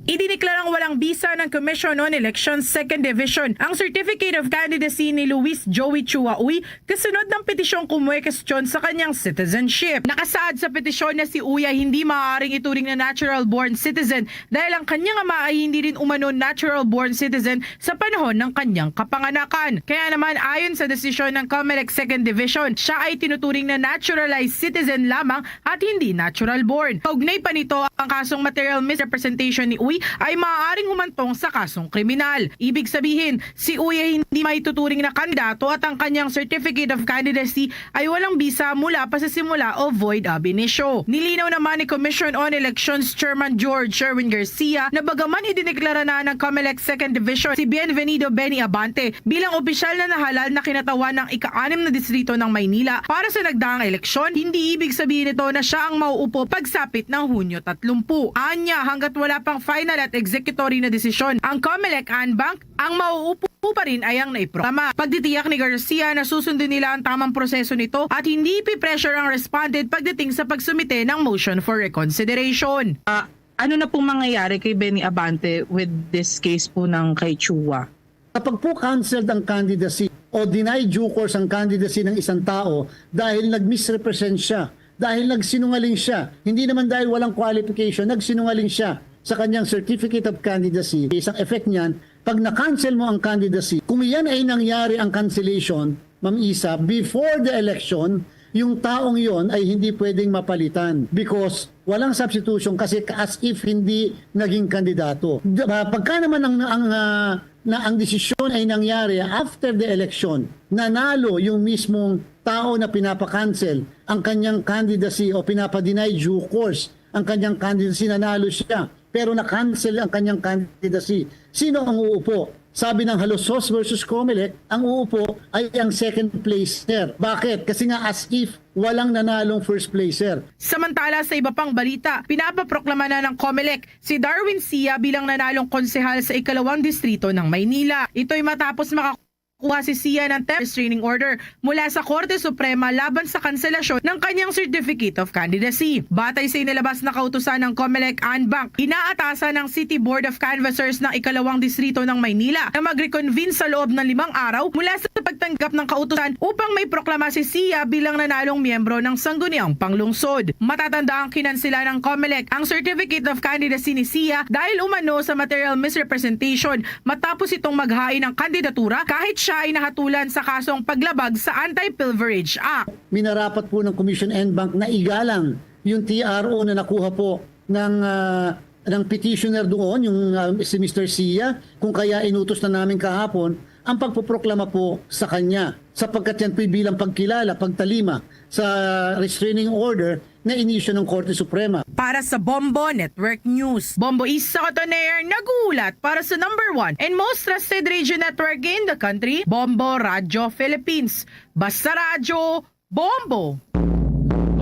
Idineklarang walang bisa ng Commission on Elections 2nd Division ang Certificate of Candidacy ni Luis Joey Chua Uy kasunod ng petisyong kumuwestiyon sa kanyang citizenship. Nakasaad sa petisyon na si Uy ay hindi maaaring ituring na natural-born citizen dahil ang kanyang ama ay hindi rin umano natural-born citizen sa panahon ng kanyang kapanganakan. Kaya naman ayon sa desisyon ng COMELEC 2nd Division, siya ay tinuturing na naturalized citizen lamang at hindi natural-born. Kaugnay pa nito, ang kasong material misrepresentation ni Uy ay maaaring humantong sa kasong kriminal. Ibig sabihin, si Uy ay hindi maituturing na kandidato at ang kanyang Certificate of Candidacy ay walang bisa mula pa sa simula o void ab initio. Nilinaw naman ni Commission on Elections Chairman George Sherwin Garcia na bagaman idineklara na ng COMELEC 2nd Division si Bienvenido Benny Abante bilang opisyal na nahalal na kinatawan ng ika-6 na distrito ng Maynila para sa nagdaang eleksyon, hindi ibig sabihin nito na siya ang mauupo pagsapit ng Hunyo 30. Anya, hanggat wala pang final at executory na desisyon ang COMELEC Anbank, ang mauupo pa rin ay ang naiproklama. Pagditiyak ni Garcia na susundin nila ang tamang proseso nito at hindi ipipressure ang respondent pagdating sa pagsumite ng motion for reconsideration. Ano na pong mangyayari kay Benny Abante with this case po ng kay Chua? Kapag po canceled ang candidacy o denied due course ang candidacy ng isang tao dahil nag-misrepresent siya, dahil nagsinungaling siya, hindi naman dahil walang qualification, nagsinungaling siya sa kanyang Certificate of Candidacy, isang effect niyan, pag na-cancel mo ang candidacy, kung iyan ay nangyari ang cancellation, Ma'am Isa, before the election, yung taong yon ay hindi pwedeng mapalitan because walang substitution kasi as if hindi naging kandidato. Pagka naman ang desisyon ay nangyari after the election, nanalo yung mismong tao na pinapa-cancel ang kanyang candidacy o pinapa-deny due course ang kanyang candidacy, nanalo siya pero na-cancel ang kanyang candidacy. Sino ang uupo? Sabi ng Halosos versus COMELEC, ang uupo ay ang second placer. Bakit? Kasi nga as if walang nanalong first placer. Samantala sa iba pang balita, pinapaproklama na ng COMELEC si Darwin Sia bilang nanalong konsehal sa ika-2 distrito ng Maynila. Ito'y matapos makakuha si Sia ng temporary restraining order mula sa Korte Suprema laban sa kanselasyon ng kanyang Certificate of Candidacy. Batay sa inilabas na kautusan ng COMELEC Anbank, inaatasan ng City Board of Canvassers ng ika-2 distrito ng Maynila na mag-reconvene sa loob ng 5 araw mula sa pagtanggap ng kautusan upang may proklama si Sia bilang nanalong miyembro ng Sangguniang Panglungsod. Matatanda ang kinansela ng COMELEC ang Certificate of Candidacy ni Sia dahil umano sa material misrepresentation matapos itong maghain ng kandidatura kahit siya ay nahatulan sa kasong paglabag sa Anti-Pilferage Act. Minarapat po ng Commission Bank na igalang yung TRO na nakuha po ng petitioner doon, yung si Mr. Sia, kung kaya inutos na namin kahapon ang pagpoproklama po sa kanya sapagkat yan po'y bilang pagkilala, pagtalima sa restraining order na inisyo ng Korte Suprema. Para sa Bombo Network News, Bombo Isa Cotoner nagulat para sa #1 and most trusted radio network in the country, Bombo Radio Philippines. Basta radyo, Bombo!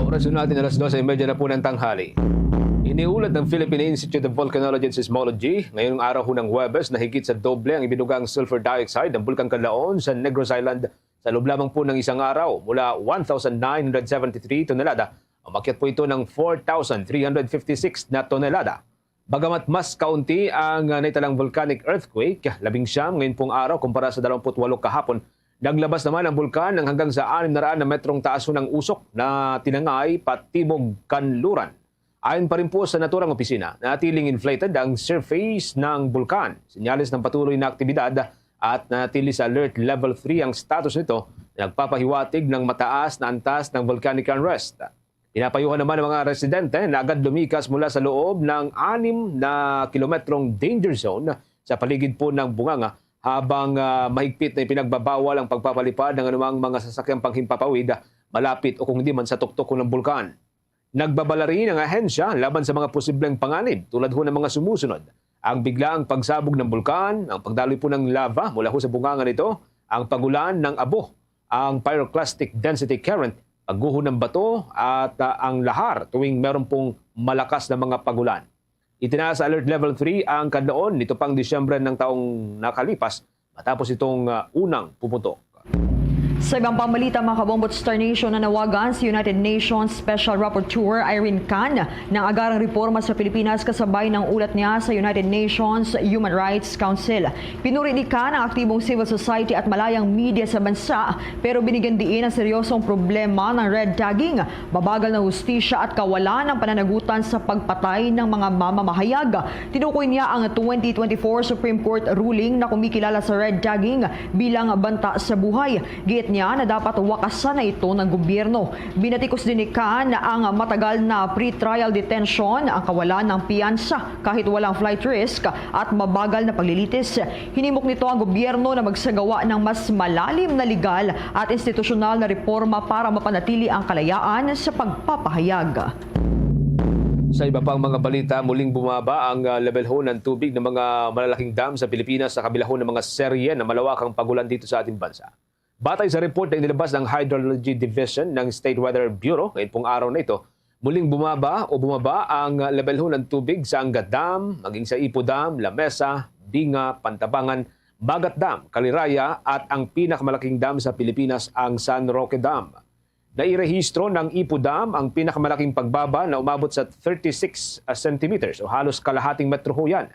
Oras natin alas 12:30 na po ng tanghali. Iniulat ng Philippine Institute of Volcanology and Seismology ngayong araw ng Huwebes na higit sa doble ang ibinugang sulfur dioxide ng Bulkang Canlaon sa Negros Island sa loob lamang po ng isang araw mula 1,973 tonelada. Umakyat po ito ng 4,356 na tonelada. Bagamat mas kaunti ang naitalang volcanic earthquake, 19 ngayon pong araw kumpara sa 28 kahapon, naglabas naman ang bulkan ng hanggang sa 600 na metrong taas ng usok na tinangay patibog kanluran. Ayon pa rin po sa naturang opisina, natiling inflated ang surface ng bulkan. Sinyalis ng patuloy na aktibidad at natili sa alert level 3 ang status nito na nagpapahiwatig ng mataas na antas ng volcanic unrest. Pinapayuhan naman ng mga residente na agad lumikas mula sa loob ng 6 na kilometrong danger zone sa paligid po ng bunganga habang mahigpit na ipinagbabawal ang pagpapalipad ng anumang mga sasakyang panghimpapawid malapit o kung hindi man sa tuktok ng bulkan. Nagbabala rin ang ahensya laban sa mga posibleng panganib tulad ho ng mga sumusunod. Ang biglaang pagsabog ng bulkan, ang pagdaloy po ng lava mula ho sa bunganga nito, ang pagulan ng abo, ang pyroclastic density current, pagguho ng bato at ang lahar tuwing meron pong malakas na mga pagulan. Itinaas sa Alert Level 3 ang kadlaon nito pang Disyembre ng taong nakalipas matapos itong unang pumutok. Sa ibang pamalita, mga kabombot Star Nation, nanawagan si United Nations Special Rapporteur Irene Khan ng agarang reforma sa Pilipinas kasabay ng ulat niya sa United Nations Human Rights Council. Pinuri ni Khan ang aktibong civil society at malayang media sa bansa pero binigyan diin ang seryosong problema ng red tagging, babagal na hustisya at kawalan ng pananagutan sa pagpatay ng mga mamamahayag. Tinukoy niya ang 2024 Supreme Court ruling na kumikilala sa red tagging bilang banta sa buhay. Giit niya na dapat wakasan na ito ng gobyerno. Binatikos din ni Khan na ang matagal na pre-trial detention, ang kawalan ng piyansa kahit walang flight risk at mabagal na paglilitis. Hinimok nito ang gobyerno na magsagawa ng mas malalim na legal at institusyonal na reforma para mapanatili ang kalayaan sa pagpapahayag. Sa iba pang mga balita, muling bumaba ang level ho ng tubig ng mga malalaking dam sa Pilipinas sa kabila ho ng mga serye na malawakang pagulan dito sa ating bansa. Batay sa report na inilabas ng Hydrology Division ng State Weather Bureau ngayong pong araw na ito, muling bumaba ang level ho ng tubig sa Angat Dam, maging sa Ipo Dam, Lamesa, Binga, Pantabangan, Bagat Dam, Kaliraya at ang pinakamalaking dam sa Pilipinas, ang San Roque Dam. Nairehistro ng Ipo Dam ang pinakamalaking pagbaba na umabot sa 36 centimeters o halos kalahating metro ho yan.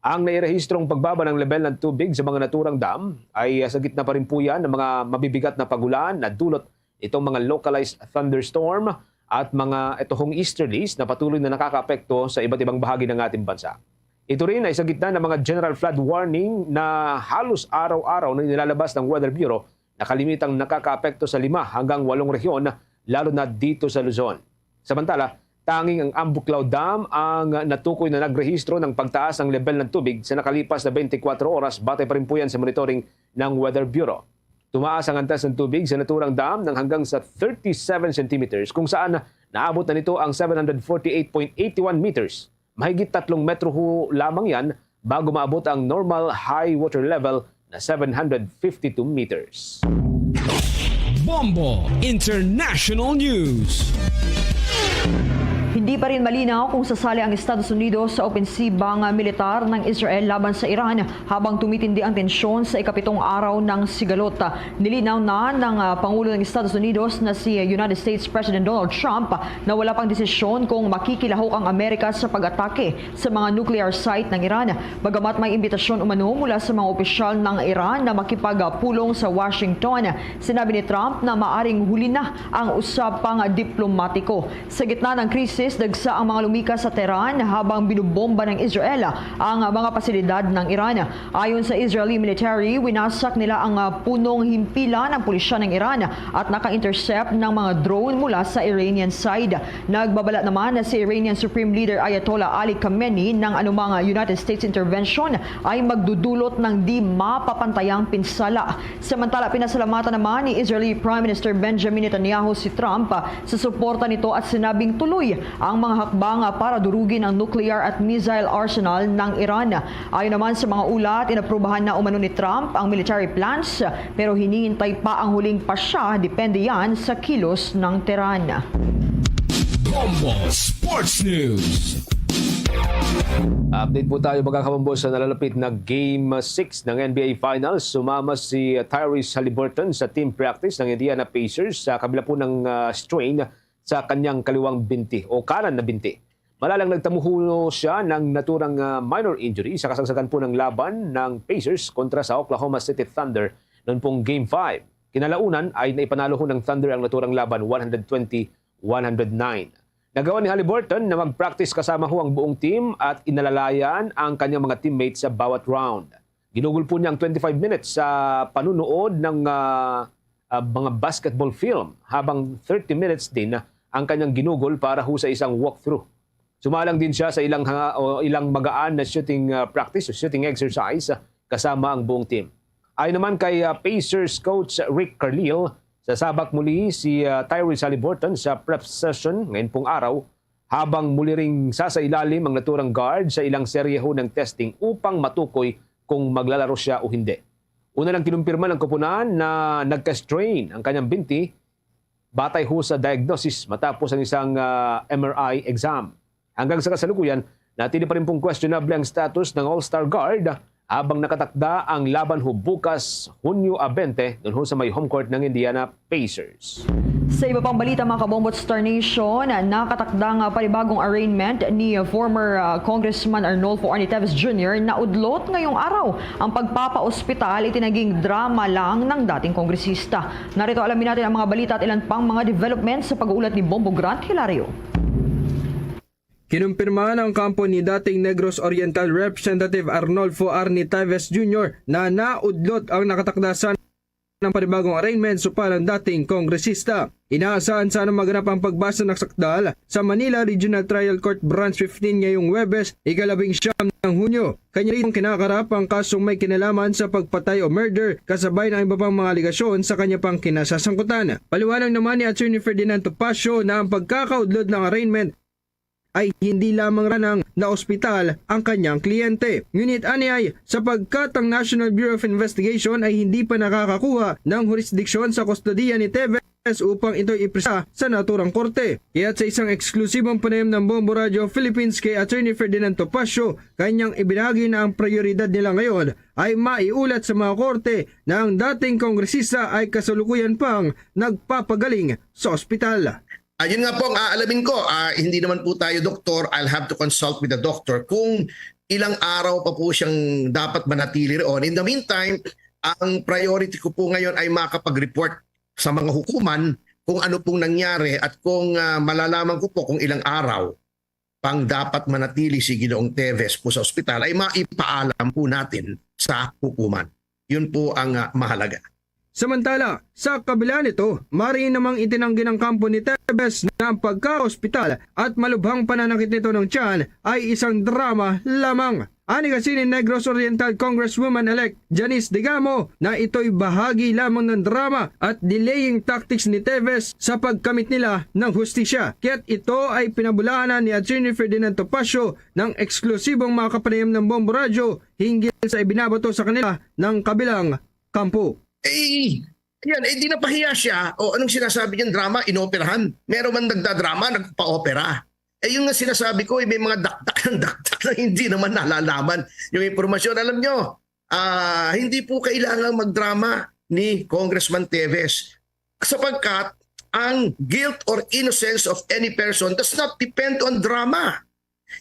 Ang nairehistrong pagbaba ng level ng tubig sa mga naturang dam ay sa gitna pa rin po yan ng mga mabibigat na pagulan na dulot itong mga localized thunderstorm at mga itohong easterlies na patuloy na nakakaapekto sa iba't ibang bahagi ng ating bansa. Ito rin ay sa gitna ng mga general flood warning na halos araw-araw na nilalabas ng Weather Bureau na kalimitang nakakaapekto sa 5 hanggang 8 rehiyon, lalo na dito sa Luzon. Samantala, tanging ang Ambuclao Dam ang natukoy na nagrehistro ng pagtaas ng level ng tubig sa nakalipas na 24 oras, batay pa rin po yan sa monitoring ng Weather Bureau. Tumaas ang antas ng tubig sa naturang dam ng hanggang sa 37 centimeters kung saan naabot na nito ang 748.81 meters. Mahigit 3 metro ho lamang yan bago maabot ang normal high water level na 752 meters. Bombo International News. Hindi pa rin malinaw kung sasali ang Estados Unidos sa opensibang militar ng Israel laban sa Iran habang tumitindi ang tensyon sa ikapitong araw ng sigalot. Nilinaw na ng Pangulo ng Estados Unidos na si United States President Donald Trump na wala pang desisyon kung makikilahok ang Amerika sa pag-atake sa mga nuclear site ng Iran. Bagamat may imbitasyon umano mula sa mga opisyal ng Iran na makipagpulong sa Washington, sinabi ni Trump na maaring huli na ang usapang diplomatiko. Sa gitna ng krisis, dagsa ang mga lumikas sa Tehran habang binubomba ng Israel ang mga pasilidad ng Iran. Ayon sa Israeli military, winasak nila ang punong himpilan ng pulisya ng Iran at naka-intercept ng mga drone mula sa Iranian side. Nagbabala naman na si Iranian Supreme Leader Ayatollah Ali Khamenei ng anumang United States intervention ay magdudulot ng di mapapantayang pinsala. Samantala, pinasalamatan naman ni Israeli Prime Minister Benjamin Netanyahu si Trump sa suporta nito at sinabing tuloy ang mga hakbang para durugin ang nuclear at missile arsenal ng Iran. Ayon naman sa mga ulat, inaprubahan na umano ni Trump ang military plans pero hinihintay pa ang huling pasya, depende yan sa kilos ng Tehran. Bombo Sports News. Update po tayo mga kabombo sa nalalapit na Game 6 ng NBA Finals. Sumama si Tyrese Haliburton sa team practice ng Indiana Pacers sa kabila po ng strain sa kanyang kaliwang binti o kanan na binti. Malalang nagtamuho siya ng naturang minor injury sa kasagsagan po ng laban ng Pacers kontra sa Oklahoma City Thunder noong pong Game 5. Kinalaunan ay naipanalo ho ng Thunder ang naturang laban 120-109. Nagawa ni Haliburton na mag-practice kasama ho ang buong team at inalalayan ang kanyang mga teammates sa bawat round. Ginugol po niya ang 25 minutes sa panunood ng mga basketball film habang 30 minutes din ang kanyang ginugol para ho sa isang walkthrough. Sumalang din siya sa ilang magaan na shooting practice o shooting exercise kasama ang buong team. Ayon naman kay Pacers coach Rick Carlisle, Sasabak muli si Tyrese Haliburton sa prep session ngayon pong araw habang muli ring sasailalim ang naturang guard sa ilang seryeho ng testing upang matukoy kung maglalaro siya o hindi. Una lang kinumpirma ng koponan na nagka-strain ang kanyang binti batay ho sa diagnosis matapos ang isang MRI exam. Hanggang sa kasalukuyan, natili pa rin pong questionable ang status ng All-Star Guard habang nakatakda ang laban ho bukas Hunyo 20 doon ho sa may home court ng Indiana Pacers. Sa iba pang balita mga kabombo at Star Nation, nakatakdang panibagong arraignment ni former Congressman Arnolfo Arnie Teves Jr. na udlot ngayong araw. Ang pagpapa-ospital itinaging drama lang ng dating kongresista. Narito alamin natin ang mga balita at ilan pang mga developments sa pag-uulat ni Bombo Grant Hilario. Kinumpirma ng kampo ni dating Negros Oriental Representative Arnolfo Arnie Teves Jr. na naudlot ang nakatakdasan ng panibagong arraignment supalang dating kongresista. Inaasahan sana maganap ang pagbasa ng sakdal sa Manila Regional Trial Court Branch 15 ngayong Huwebes, ika-19 ng Hunyo. Kanya rin kinakarap ang kasong may kinalaman sa pagpatay o murder kasabay ng iba pang mga aligasyon sa kanya pang kinasasangkutan. Paliwanag naman ni Attorney Ferdinand Topacio na ang pagkakaudlot ng arraignment ay hindi lamang ranang na ospital ang kanyang kliyente. Ngunit aniyay, sapagkat ang National Bureau of Investigation ay hindi pa nakakakuha ng jurisdiksyon sa kustodiya ni Teves upang ito ipresa sa naturang korte. Kaya sa isang eksklusibong panayam ng Bombo Radio Philippines kay Attorney Ferdinand Topacio, kanyang ibinahagi na ang prioridad nila ngayon ay maiulat sa mga korte na ang dating kongresista ay kasalukuyan pang nagpapagaling sa ospital. Ayun nga po ang aalamin ko. Hindi naman po tayo doktor. I'll have to consult with the doctor kung ilang araw pa po siyang dapat manatili roon. In the meantime, ang priority ko po ngayon ay makapag-report sa mga hukuman kung ano pong nangyari at kung malalaman ko po kung ilang araw pang dapat manatili si Ginoong Teves po sa ospital ay maipaalam po natin sa hukuman. Yun po ang mahalaga. Samantala, sa kabila nito, mariin namang itinanggi ng kampo ni Teves na ang pagka-ospital at malubhang pananakit nito ng tiyan ay isang drama lamang. Ani kasi ni Negros Oriental Congresswoman-elect Janice Digamo na ito'y bahagi lamang ng drama at delaying tactics ni Teves sa pagkamit nila ng hustisya. Kaya't ito ay pinabulaanan ni Attorney Ferdinand Topacio ng eksklusibong mga kapanayam ng Bombo Radio hinggil sa ibinabato sa kanila ng kabilang kampo. Di napahiya siya. O anong sinasabi niyang drama? Inoperahan. Meron man nagdadrama, nagpa-opera. Yung nga sinasabi ko, may mga daktak na hindi naman nalalaman yung impormasyon. Alam nyo, hindi po kailangan magdrama ni Congressman Teves sapagkat ang guilt or innocence of any person does not depend on drama.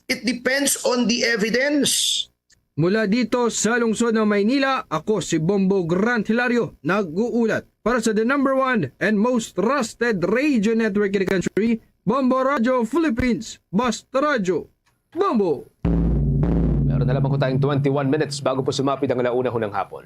It depends on the evidence. Mula dito sa lungsod ng Maynila, ako si Bombo Grant Hilario, nag-uulat para sa the number one and most trusted radio network in the country, Bombo Radio Philippines, Basta Radio, Bombo! Meron na lamang ko tayong 21 minutes bago po sumapit ang alauna ng hapon.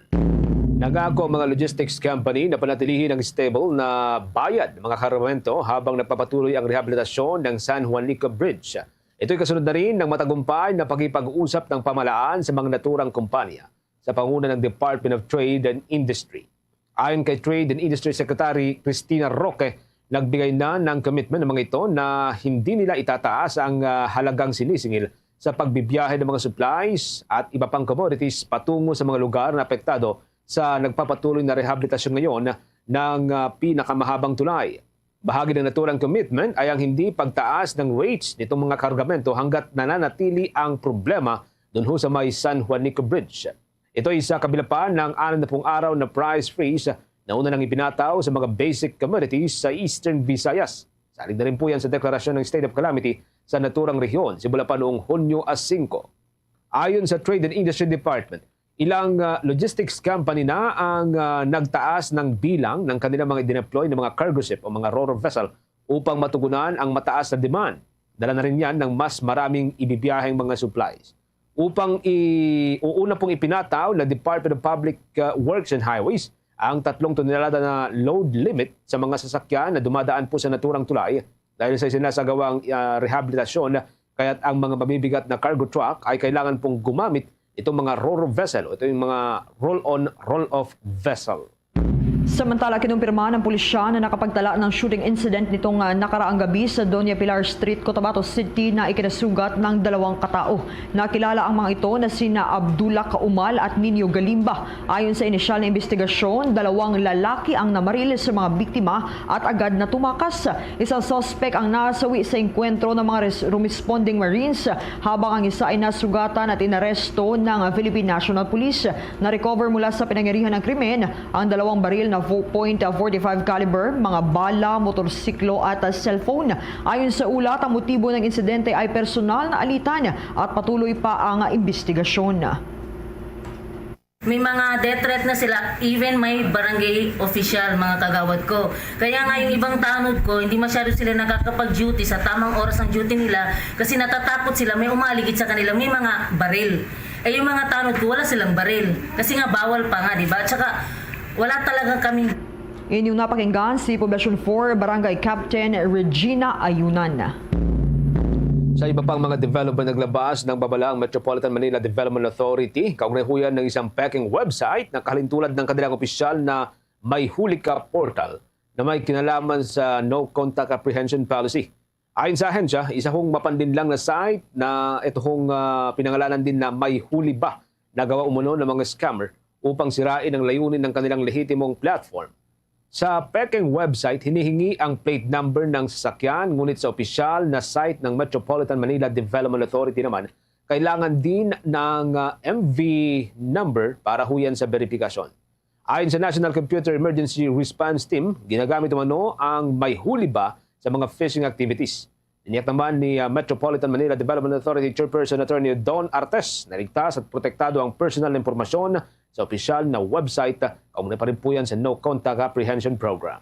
Nangako ang mga logistics company na panatilihin ang stable na bayad ng mga kargamento habang nagpapatuloy ang rehabilitasyon ng San Juanico Bridge. Ito'y kasunod na rin ng matagumpay na pagkipag-usap ng pamahalaan sa mga naturang kumpanya sa panguna ng Department of Trade and Industry. Ayon kay Trade and Industry Secretary Cristina Roque, nagbigay na ng commitment ng mga ito na hindi nila itataas ang halagang sinisingil sa pagbibiyahe ng mga supplies at iba pang commodities patungo sa mga lugar na apektado sa nagpapatuloy na rehabilitasyon ngayon ng pinakamahabang tulay. Bahagi ng naturang commitment ay ang hindi pagtaas ng rates nitong mga kargamento hanggat nananatili ang problema doon sa may San Juanico Bridge. Ito ay sa kabila pa ng 60 araw na price freeze na una nang ipinataw sa mga basic commodities sa Eastern Visayas. Salig na rin po yan sa deklarasyon ng State of Calamity sa naturang rehiyon simula pa noong Hunyo 5. Ayon sa Trade and Industry Department, ilang logistics company na ang nagtaas ng bilang ng kanilang mga dineploy ng mga cargo ship o mga ro-ro vessel upang matugunan ang mataas na demand. Dala na rin yan ng mas maraming ibibiyaheng mga supplies. Una pong ipinataw ng Department of Public Works and Highways ang 3 tonelada na load limit sa mga sasakyan na dumadaan po sa naturang tulay dahil sa sinasagawang rehabilitasyon, kaya't ang mga mabibigat na cargo truck ay kailangan pong gumamit itong mga ro-ro vessel o ito yung mga roll-on, roll-off vessel. Samantala, kinumpirma ng pulisya na nakapagtala ng shooting incident nitong nakaraang gabi sa Doña Pilar Street, Cotabato City na ikinasugat ng 2 katao. Nakilala ang mga ito na sina Abdullah Kaumal at Nino Galimba. Ayon sa inisyal na investigasyon, 2 lalaki ang namaril sa mga biktima at agad na tumakas. Isang suspect ang nasawi sa engkwentro ng mga responding Marines, habang ang isa ay nasugatan at inaresto ng Philippine National Police. Na-recover mula sa pinangyarihan ng krimen ang 2 baril na .45 caliber, mga bala, motorsiklo at cellphone. Ayon sa ulat, ang motibo ng insidente ay personal na alitan at patuloy pa ang investigasyon. May mga death threat na sila, even may barangay official, mga kagawad ko. Kaya nga yung ibang tanod ko, hindi masyado sila nakakapag-duty sa tamang oras ng duty nila kasi natatakot sila, may umaligid sa kanila, may mga baril. Yung mga tanod ko, wala silang baril. Kasi nga bawal pa nga, diba? Tsaka wala talaga kaming... Inyong napakinggan si Poblacion 4 Barangay Captain Regina Ayunan. Sa iba pang mga development, naglabas ng babala ang Metropolitan Manila Development Authority kaugnay huyan ng isang peking website na kahalintulad ng kanilang opisyal na May Huli Ka portal na may kinalaman sa No Contact Apprehension Policy. Ayon sa ahensya, isa hong mapandinlang na site na ito hong pinangalanan din na May Huli Ba, na gawa umano ng mga scammer upang sirain ang layunin ng kanilang lehitimong platform. Sa peking website, hinihingi ang plate number ng sasakyan, ngunit sa opisyal na site ng Metropolitan Manila Development Authority naman, kailangan din ng MV number para huyan sa verifikasyon. Ayon sa National Computer Emergency Response Team, ginagamit umano ang May Huli Ba sa mga phishing activities. Tiniyak naman ni Metropolitan Manila Development Authority Chairperson Attorney Don Artes na ligtas at protektado ang personal na impormasyon sa opisyal na website, kaugnay pa rin po yan sa No Contact Apprehension Program.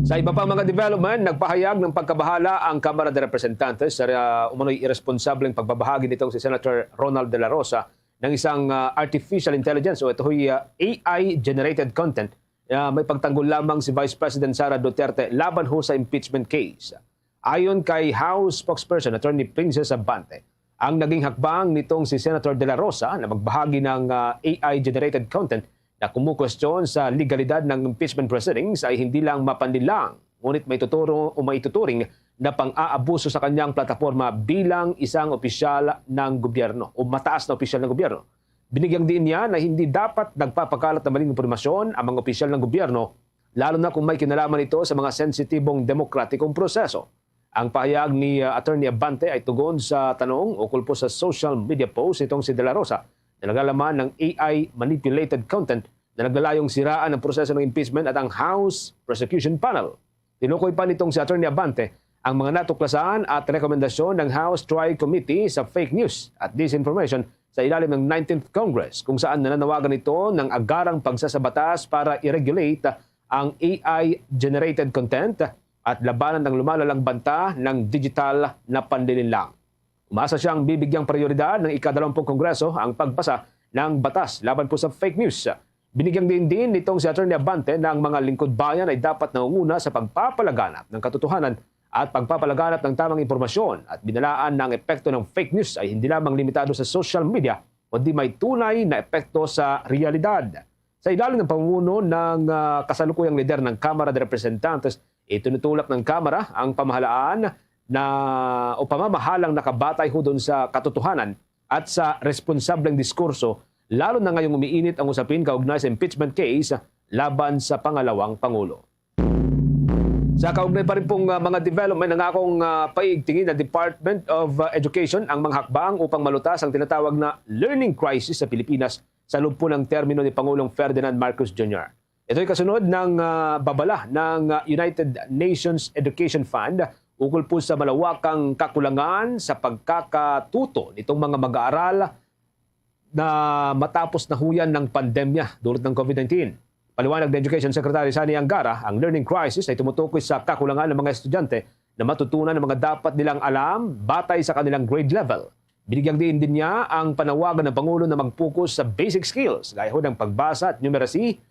Sa iba pang mga development, nagpahayag ng pagkabahala ang Kamara de Representantes sa umano'y irresponsableng pagbabahagi nitong si Senator Ronald De La Rosa ng isang artificial intelligence o ito'y AI-generated content. May pagtanggol lamang si Vice President Sara Duterte laban ho sa impeachment case. Ayon kay House spokesperson Attorney Princess Abante, ang naging hakbang nitong si Senator De La Rosa na magbahagi ng AI-generated content na kumukwestiyon sa legalidad ng impeachment proceedings ay hindi lang mapanlinlang, ngunit may tuturo o maituturing na pang-aabuso sa kanyang plataforma bilang isang opisyal ng gobyerno o mataas na opisyal ng gobyerno. Binigyang din niya na hindi dapat nagpapakalat ng maling impormasyon ang mga opisyal ng gobyerno, lalo na kung may kinalaman ito sa mga sensitibong demokratikong proseso. Ang pahayag ni Attorney Abante ay tugon sa tanong ukol po sa social media post itong si De La Rosa na naglalaman ng AI-manipulated content na naglalayong siraan ang proseso ng impeachment at ang House Prosecution Panel. Tinukoy pa nitong si Attorney Abante ang mga natuklasan at rekomendasyon ng House Tri Committee sa fake news at disinformation sa ilalim ng 19th Congress, kung saan nananawagan ito ng agarang pagsasabatas para i-regulate ang AI-generated content at labanan ng lumalalang banta ng digital na panlilinlang. Umasa siyang bibigyang prioridad ng ika-20 Kongreso ang pagpasa ng batas laban po sa fake news. Binigyang din nitong si Attorney Abante na ang mga lingkod bayan ay dapat nangunguna sa pagpapalaganap ng katotohanan at pagpapalaganap ng tamang impormasyon at binalaan ng epekto ng fake news ay hindi lamang limitado sa social media, kundi may tunay na epekto sa realidad. Sa ilalim ng pamumuno ng kasalukuyang lider ng Kamara de Representantes, itinutulak ng Kamara ang pamahalaan o pamamahalang nakabatay ho doon sa katotohanan at sa responsableng diskurso, lalo na ngayong umiinit ang usapin kaugnay sa impeachment case laban sa pangalawang Pangulo. Sa kaugnay pa rin pong mga development, nangakong paigtingin ng Department of Education ang mga hakbang upang malutas ang tinatawag na learning crisis sa Pilipinas sa loob po ng termino ni Pangulong Ferdinand Marcos Jr. Ito'y kasunod ng babala ng United Nations Education Fund ukol po sa malawakang kakulangan sa pagkakatuto nitong mga mag-aaral na matapos na huyan ng pandemya dulot ng COVID-19. Paliwanag ng Education Secretary Sani Angara, ang learning crisis ay tumutukoy sa kakulangan ng mga estudyante na matutunan ng mga dapat nilang alam batay sa kanilang grade level. Binigyang din niya ang panawagan ng Pangulo na mag-focus sa basic skills gaya ng pagbasa at numeracy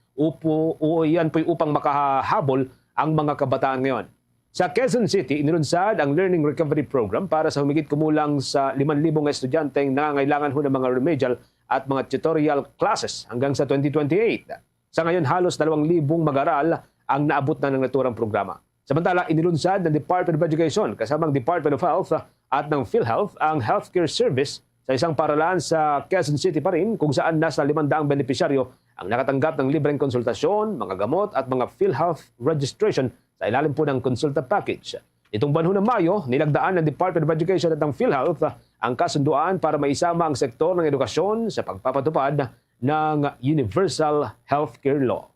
yan po'y upang makahabol ang mga kabataan ngayon. Sa Quezon City, inilunsad ang Learning Recovery Program para sa humigit kumulang sa 5,000 estudyanteng nangangailangan ng mga remedial at mga tutorial classes hanggang sa 2028. Sa ngayon, halos 2,000 mag-aaral ang naabot na ng naturang programa. Samantala, inilunsad ng Department of Education kasamang Department of Health at ng PhilHealth ang healthcare service sa isang paralan sa Quezon City pa rin kung saan nasa 500 benepisyaryo ang nakatanggap ng libreng konsultasyon, mga gamot at mga PhilHealth registration sa ilalim po ng konsulta package. Itong buwan ng Mayo, nilagdaan ng Department of Education at ng PhilHealth ang kasunduan para maisama ang sektor ng edukasyon sa pagpapatupad ng Universal Healthcare Law.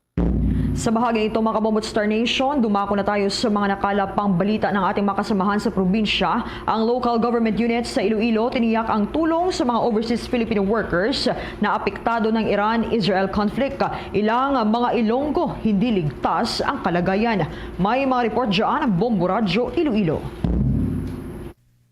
Sa bahagi ito mga kabombo Star Nation, dumako na tayo sa mga nakalapang balita ng ating makasamahan sa probinsya. Ang local government units sa Iloilo tiniyak ang tulong sa mga overseas Filipino workers na apektado ng Iran-Israel conflict. Ilang mga Ilonggo hindi ligtas ang kalagayan. May mga report dyan ang Bombo Radyo Iloilo.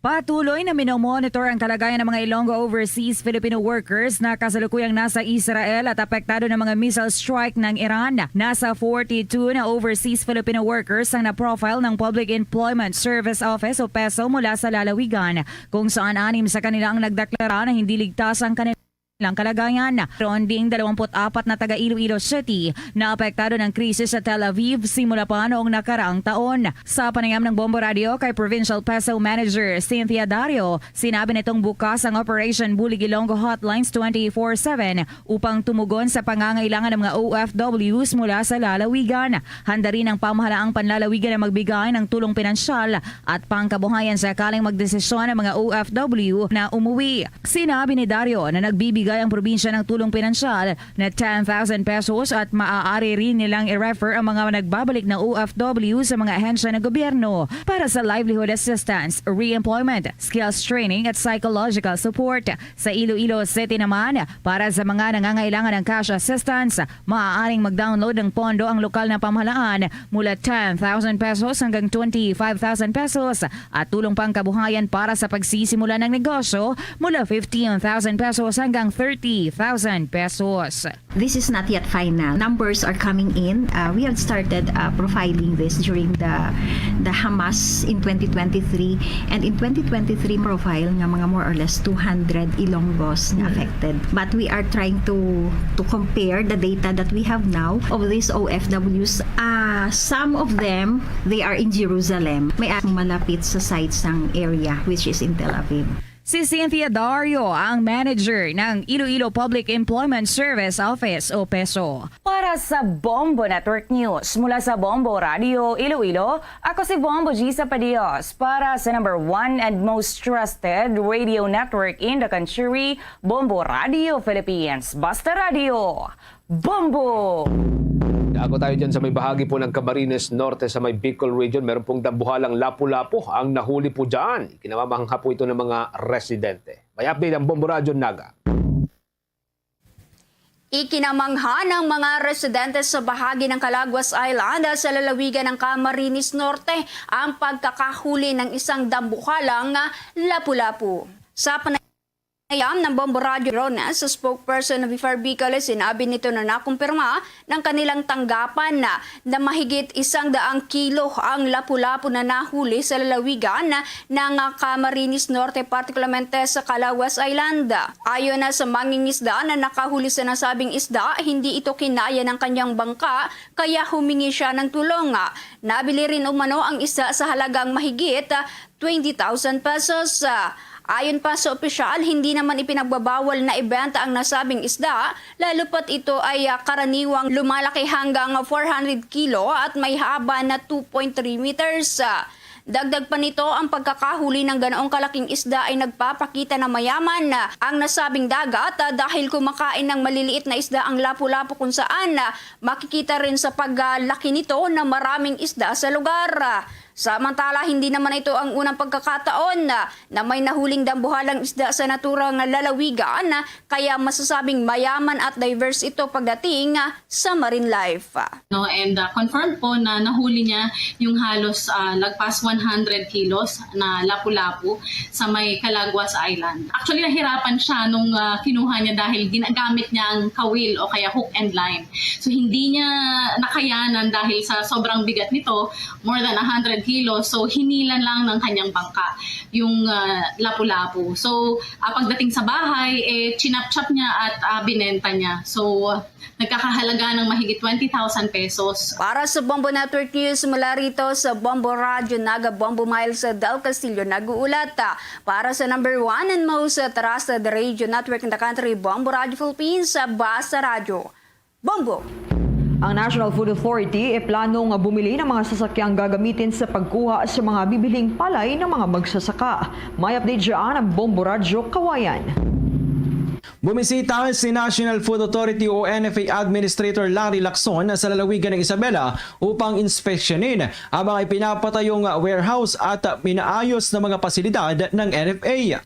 Patuloy na minomonitor ang kalagayan ng mga Ilonggo overseas Filipino workers na kasalukuyang nasa Israel at apektado ng mga missile strike ng Iran. Nasa 42 na overseas Filipino workers ang na-profile ng Public Employment Service Office o PESO mula sa lalawigan, kung saan 6 sa kanila ang nagdeklara na hindi ligtas ang kanilang kalagayan. Meron ding 24 na taga Iloilo City na apektado ng krisis sa Tel Aviv simula pa noong nakaraang taon. Sa panayam ng Bombo Radio kay Provincial PESO Manager Cynthia Dario, sinabi nitong bukas ang Operation Bulig Ilonggo Hotlines 24/7 upang tumugon sa pangangailangan ng mga OFWs mula sa lalawigan. Handa rin ang pamahalaang panlalawigan na magbigay ng tulong pinansyal at pangkabuhayan sakaling magdesisyon ng mga OFW na umuwi. Sinabi ni Dario na nagbibigay ang probinsya ng tulong pinansyal na 10,000 pesos at maaari rin nilang i-refer ang mga nagbabalik na OFW sa mga ahensya ng gobyerno para sa livelihood assistance, re-employment, skills training at psychological support. Sa Iloilo City naman, para sa mga nangangailangan ng cash assistance, maaaring mag-download ng pondo ang lokal na pamahalaan mula 10,000 pesos hanggang 25,000 pesos at tulong pangkabuhayan para sa pagsisimula ng negosyo mula 15,000 pesos hanggang 30,000 pesos. This is not yet final. Numbers are coming in. We have started profiling this during the Hamas in 2023, and in 2023 profile nga mga more or less 200 Ilonggos na affected. But we are trying to compare the data that we have now of these OFWs. Some of them, they are in Jerusalem. May malapit sa sites ng area which is in Tel Aviv. Si Cynthia Dario, ang manager ng Iloilo Public Employment Service Office o PESO. Para sa Bombo Network News, mula sa Bombo Radio Iloilo, ako si Bombo Gisa Padios para sa number 1 and most trusted radio network in the country, Bombo Radio Philippines. Basta Radio, Bombo! Ako tayo dyan sa may bahagi po ng Camarines Norte sa may Bicol Region. Meron pong dambuhalang lapu-lapu ang nahuli po dyan. Kinamamangha po ito ng mga residente. May update ang Bombo Radio Naga. Ikinamangha ng mga residente sa bahagi ng Calaguas Island sa lalawigan ng Camarines Norte ang pagkakahuli ng isang dambuhalang lapu-lapu. Sa panayam ng Bombo Radio Ronas, sa spokesperson ng BIFAR Bicol, sinabi nito na nakumpirma ng kanilang tanggapan na mahigit 100 kilo ang lapu-lapu na nahuli sa lalawigan ng Camarines Norte, particularmente sa Calaguas Island. Ayon na sa mangingisda na nakahuli sa nasabing isda, hindi ito kinaya ng kanyang bangka kaya humingi siya ng tulong. Nabili rin umano ang isa sa halagang mahigit 20,000 pesos. Ayon pa sa opisyal, hindi naman ipinagbabawal na ibenta ang nasabing isda, lalo pat ito ay karaniwang lumalaki hanggang 400 kilo at may haba na 2.3 meters. Dagdag pa nito, ang pagkakahuli ng ganoong kalaking isda ay nagpapakita na mayaman ang nasabing dagat dahil kumakain ng maliliit na isda ang lapu-lapu, kung saan makikita rin sa paglaki nito na maraming isda sa lugar. Samantala, hindi naman ito ang unang pagkakataon na may nahuling dambuhalang isda sa naturang lalawigan, kaya masasabing mayaman at diverse ito pagdating sa marine life. And confirmed po na nahuli niya yung halos lagpas 100 kilos na lapu-lapu sa may Calaguas Island. Actually, nahirapan siya nung kinuha niya dahil ginagamit niya ang kawil o kaya hook and line. So hindi niya nakayanan dahil sa sobrang bigat nito, more than 100 kilos. So hinilan lang ng kanyang bangka yung lapu-lapu. So pagdating sa bahay, chinap-chap niya at binenta niya. So nagkakahalaga ng mahigit 20,000 pesos. Para sa Bombo Network News mula rito sa Bombo Radio Naga Bombo Miles Del Castillo, nag-uulat para sa number 1 and most trusted radio network in the country, Bombo Radio Philippines, sa Basta Radio. Bombo! Ang National Food Authority planong bumili ng mga sasakyang gagamitin sa pagkuha sa mga bibiling palay ng mga magsasaka. May update dyan ang Bombo Radio Kawayan. Bumisita si National Food Authority o NFA Administrator Larry Lacson sa lalawigan ng Isabela upang inspeksyonin ang mga ipinapatayong warehouse at minaayos na mga pasilidad ng NFA.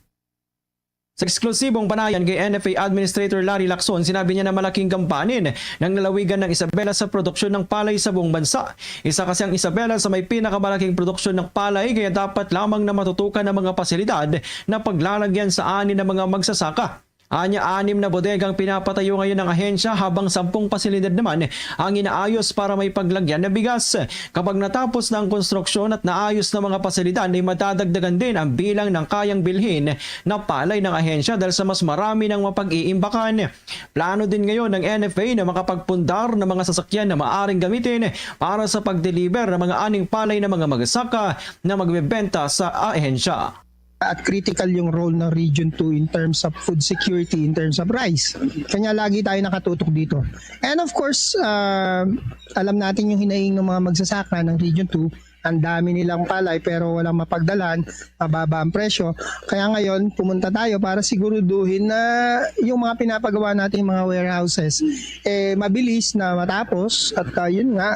Sa eksklusibong panayan kay NFA Administrator Larry Lacson, sinabi niya na malaking gampanin ng lalawigan ng Isabela sa produksyon ng palay sa buong bansa. Isa kasi ang Isabela sa may pinakamalaking produksyon ng palay, kaya dapat lamang na matutukan ng mga pasilidad na paglalagyan sa ani ng mga magsasaka. Anya 6 na bodegang pinapatayo ngayon ng ahensya, habang 10 pasilidad naman ang inaayos para may paglagyan ng bigas. Kapag natapos na ang konstruksyon at naayos na mga pasilidad, ay madadagdagan din ang bilang ng kayang bilhin na palay ng ahensya dahil sa mas marami ng mapag-iimbakan. Plano din ngayon ng NFA na makapagpundar ng mga sasakyan na maaring gamitin para sa pag-deliver ng mga aning palay ng mga magsasaka na magbebenta sa ahensya. At critical yung role ng Region 2 in terms of food security, in terms of rice. Kanya lagi tayo nakatutok dito. And of course, alam natin yung hinaing ng mga magsasaka ng Region 2. Ang dami nilang palay pero walang mapagdalan, mababa ang presyo. Kaya ngayon, pumunta tayo para siguruduhin na yung mga pinapagawa natin mga warehouses, mabilis na matapos at yun nga,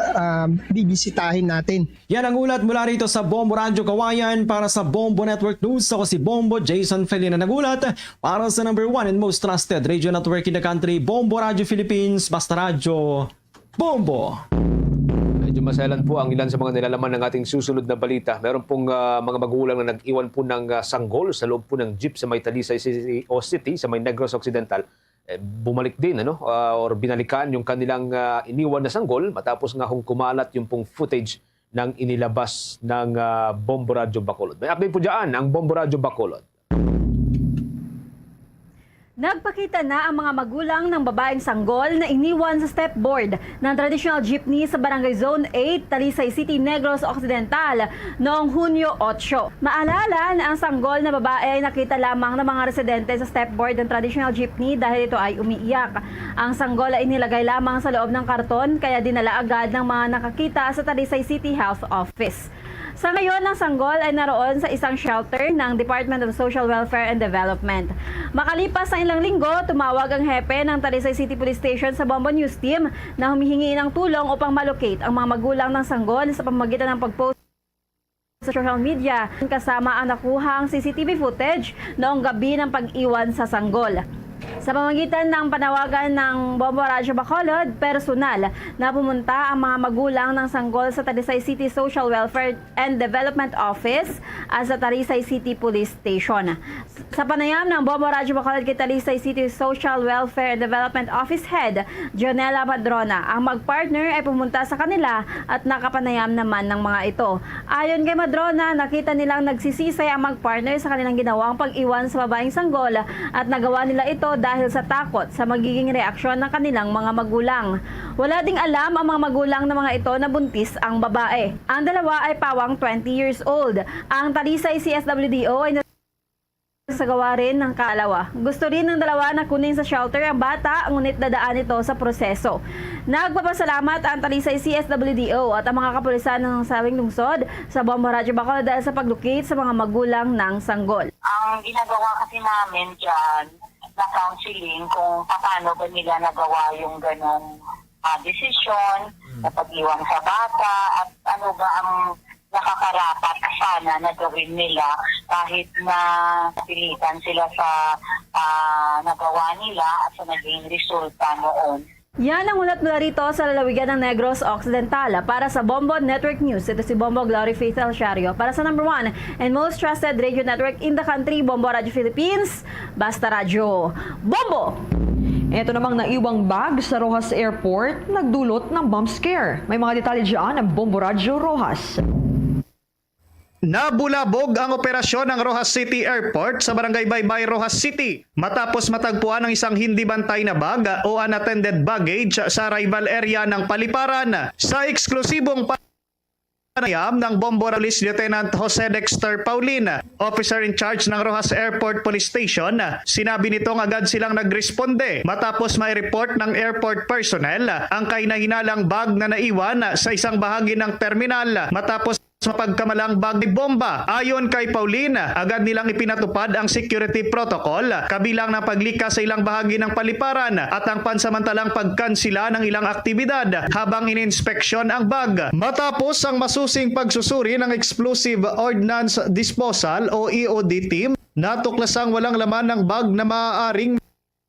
bibisitahin natin. Yan ang ulat mula rito sa Bombo Radio Kawayan. Para sa Bombo Network News, ako si Bombo Jason Felina nagulat para sa number 1 and most trusted radio network in the country, Bombo Radio Philippines, Basta Radio, Bombo! Medyo maselan po ang ilan sa mga nilalaman ng ating susunod na balita. Meron pong mga magulang na nag-iwan po ng sanggol sa loob po ng jeep sa may Talisay City sa may Negros Occidental. Bumalik din or binalikan yung kanilang iniwan na sanggol matapos nga kung kumalat yung pong footage ng inilabas ng Bombo Radio Bacolod. May update po dyan ang Bombo Radio Bacolod. Nagpakita na ang mga magulang ng babaeng sanggol na iniwan sa stepboard ng traditional jeepney sa Barangay Zone 8, Talisay City, Negros Occidental noong Hunyo 8. Maalala na ang sanggol na babae ay nakita lamang ng mga residente sa stepboard ng traditional jeepney dahil ito ay umiiyak. Ang sanggol ay inilagay lamang sa loob ng karton kaya dinala agad ng mga nakakita sa Talisay City Health Office. Sa ngayon, ang sanggol ay naroon sa isang shelter ng Department of Social Welfare and Development. Makalipas ng ilang linggo, tumawag ang hepe ng Talisay City Police Station sa Bombo News Team na humihingi ng tulong upang malocate ang mga magulang ng sanggol sa pamamagitan ng pag-post sa social media kasama ang nakuhang CCTV footage noong gabi ng pag-iwan sa sanggol. Sa pamamagitan ng panawagan ng Bombo Radio Bacolod, personal na pumunta ang mga magulang ng sanggol sa Talisay City Social Welfare and Development Office at sa Talisay City Police Station. Sa panayam ng Bombo Radio Bacolod kay Talisay City Social Welfare and Development Office Head, Jonella Madrona, ang mag-partner ay pumunta sa kanila at nakapanayam naman ng mga ito. Ayon kay Madrona, nakita nilang nagsisisay ang mag-partner sa kanilang ginawang pag-iwan sa babaeng sanggol at nagawa nila ito dahil sa takot sa magiging reaksyon ng kanilang mga magulang. Wala ding alam ang mga magulang ng mga ito na buntis ang babae. Ang dalawa ay pawang 20 years old. Ang Talisay CSWDO ay nasagawa rin ng kaalawa. Gusto rin ng dalawa na kunin sa shelter ang bata, ngunit dadaan ito sa proseso. Nagpapasalamat ang Talisay CSWDO at ang mga kapulisan ng sabing lungsod sa Bombo Radio Bacolod dahil sa paglukit sa mga magulang ng sanggol. Ang ginagawa kasi namin dyan na counseling kung paano ba nila nagawa yung ganong desisyon na pag-iwan sa bata at ano ba ang nakakarapat sana na gawin nila kahit na pilitan sila sa nagawa nila at sa naging resulta noon. Yan ang ulat mula rito sa lalawigan ng Negros Occidental. Para sa Bombo Network News, ito si Bombo Glory Faith Alciario. Para sa number 1 and most trusted radio network in the country, Bombo Radio Philippines, Basta Radio, Bombo! Ito namang naiwang bag sa Rojas Airport, nagdulot ng bomb scare. May mga detalye dyan ng Bombo Radio Rojas. Nabulabog ang operasyon ng Rojas City Airport sa Barangay Baybay, Rojas City matapos matagpuan ng isang hindi bantay na bag o unattended baggage sa arrival area ng paliparan. Sa eksklusibong panayam ng Bombo Police Lieutenant Jose Dexter Paulin, officer in charge ng Rojas Airport Police Station, sinabi nitong agad silang nagresponde matapos may report ng airport personnel ang kahinahinalang bag na naiwan sa isang bahagi ng terminal matapos mapagkamalang bag ni bomba. Ayon kay Paulina, agad nilang ipinatupad ang security protocol kabilang ng paglikas sa ilang bahagi ng paliparan at ang pansamantalang pagkansila ng ilang aktibidad habang ininspeksyon ang bag. Matapos ang masusing pagsusuri ng Explosive Ordnance Disposal o EOD team, natuklasang walang laman ng bag na maaaring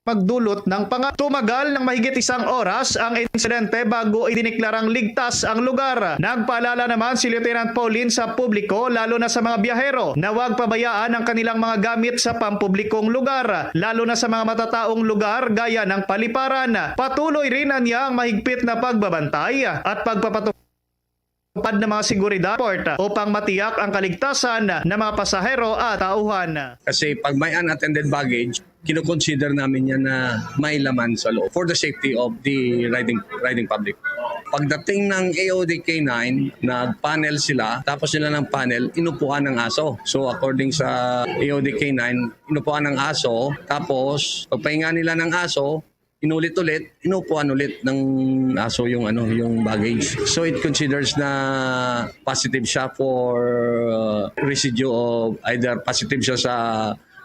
magdulot ng Tumagal ng mahigit 1 oras ang insidente bago idineklarang ligtas ang lugar. Nagpaalala naman si Lieutenant Paulin sa publiko, lalo na sa mga biyahero, na huwag pabayaan ang kanilang mga gamit sa pampublikong lugar, lalo na sa mga matataong lugar gaya ng paliparan. Patuloy rin niya ang mahigpit na pagbabantay at pagpapatupad ng mga seguridad upang matiyak ang kaligtasan ng mga pasahero at tauhan. Kasi pag may unattended baggage, kino-consider namin yan na may laman sa loob for the safety of the riding public. Pagdating ng AOD K9, nag-panel sila, tapos sila ng panel, inupuan ng aso. So according sa AOD K9, inupuan ng aso, tapos pagpahinga nila ng aso, inulit-ulit, inupuan ulit ng aso yung baggage. So it considers na positive siya for residue of either positive siya sa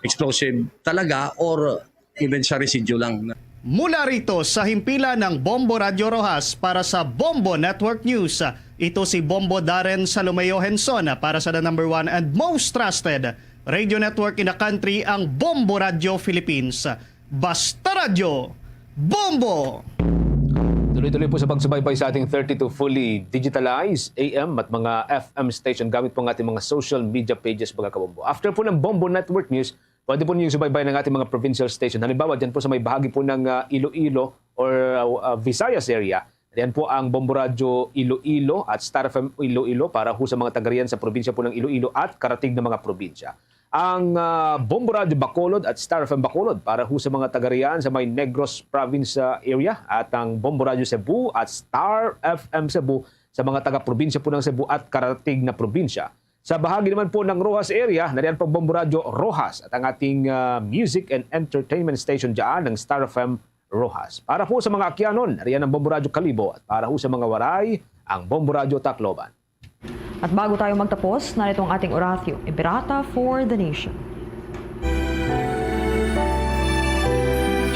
explosive talaga or even sa residue lang. Mula rito sa himpilan ng Bombo Radio Rojas para sa Bombo Network News, ito si Bombo Darren Salomeo Henson para sa the #1 and most trusted radio network in the country, ang Bombo Radio Philippines. Basta Radio, Bombo! Tuloy-tuloy po sa pagsubaybay sa ating 32 fully digitalized AM at mga FM station gamit po ng ating mga social media pages, mga kabombo. After po ng Bombo Network News, pwede po niyo subaybay ng ating mga provincial station. Halimbawa, dyan po sa may bahagi po ng Iloilo or Visayas area. Yan po ang Bombo Radio Iloilo at Star FM Iloilo para po sa mga taga-riyan sa probinsya po ng Iloilo at karating na mga probinsya. Ang Bombo Radio Bacolod at Star FM Bacolod para ho sa mga taga-riyan sa may Negros Province area, at ang Bombo Radio Cebu at Star FM Cebu sa mga taga-probinsya po ng Cebu at karating na probinsya. Sa bahagi naman po ng Rojas area, nariyan po Bombo Radio Rojas at ang ating music and entertainment station dyan ng Star FM Rojas. Para po sa mga Akyanon, nariyan ang Bombo Radio Kalibo, at para po sa mga Waray, ang Bombo Radio Tacloban. At bago tayo magtapos, narito ang ating oratio, Iberata for the Nation.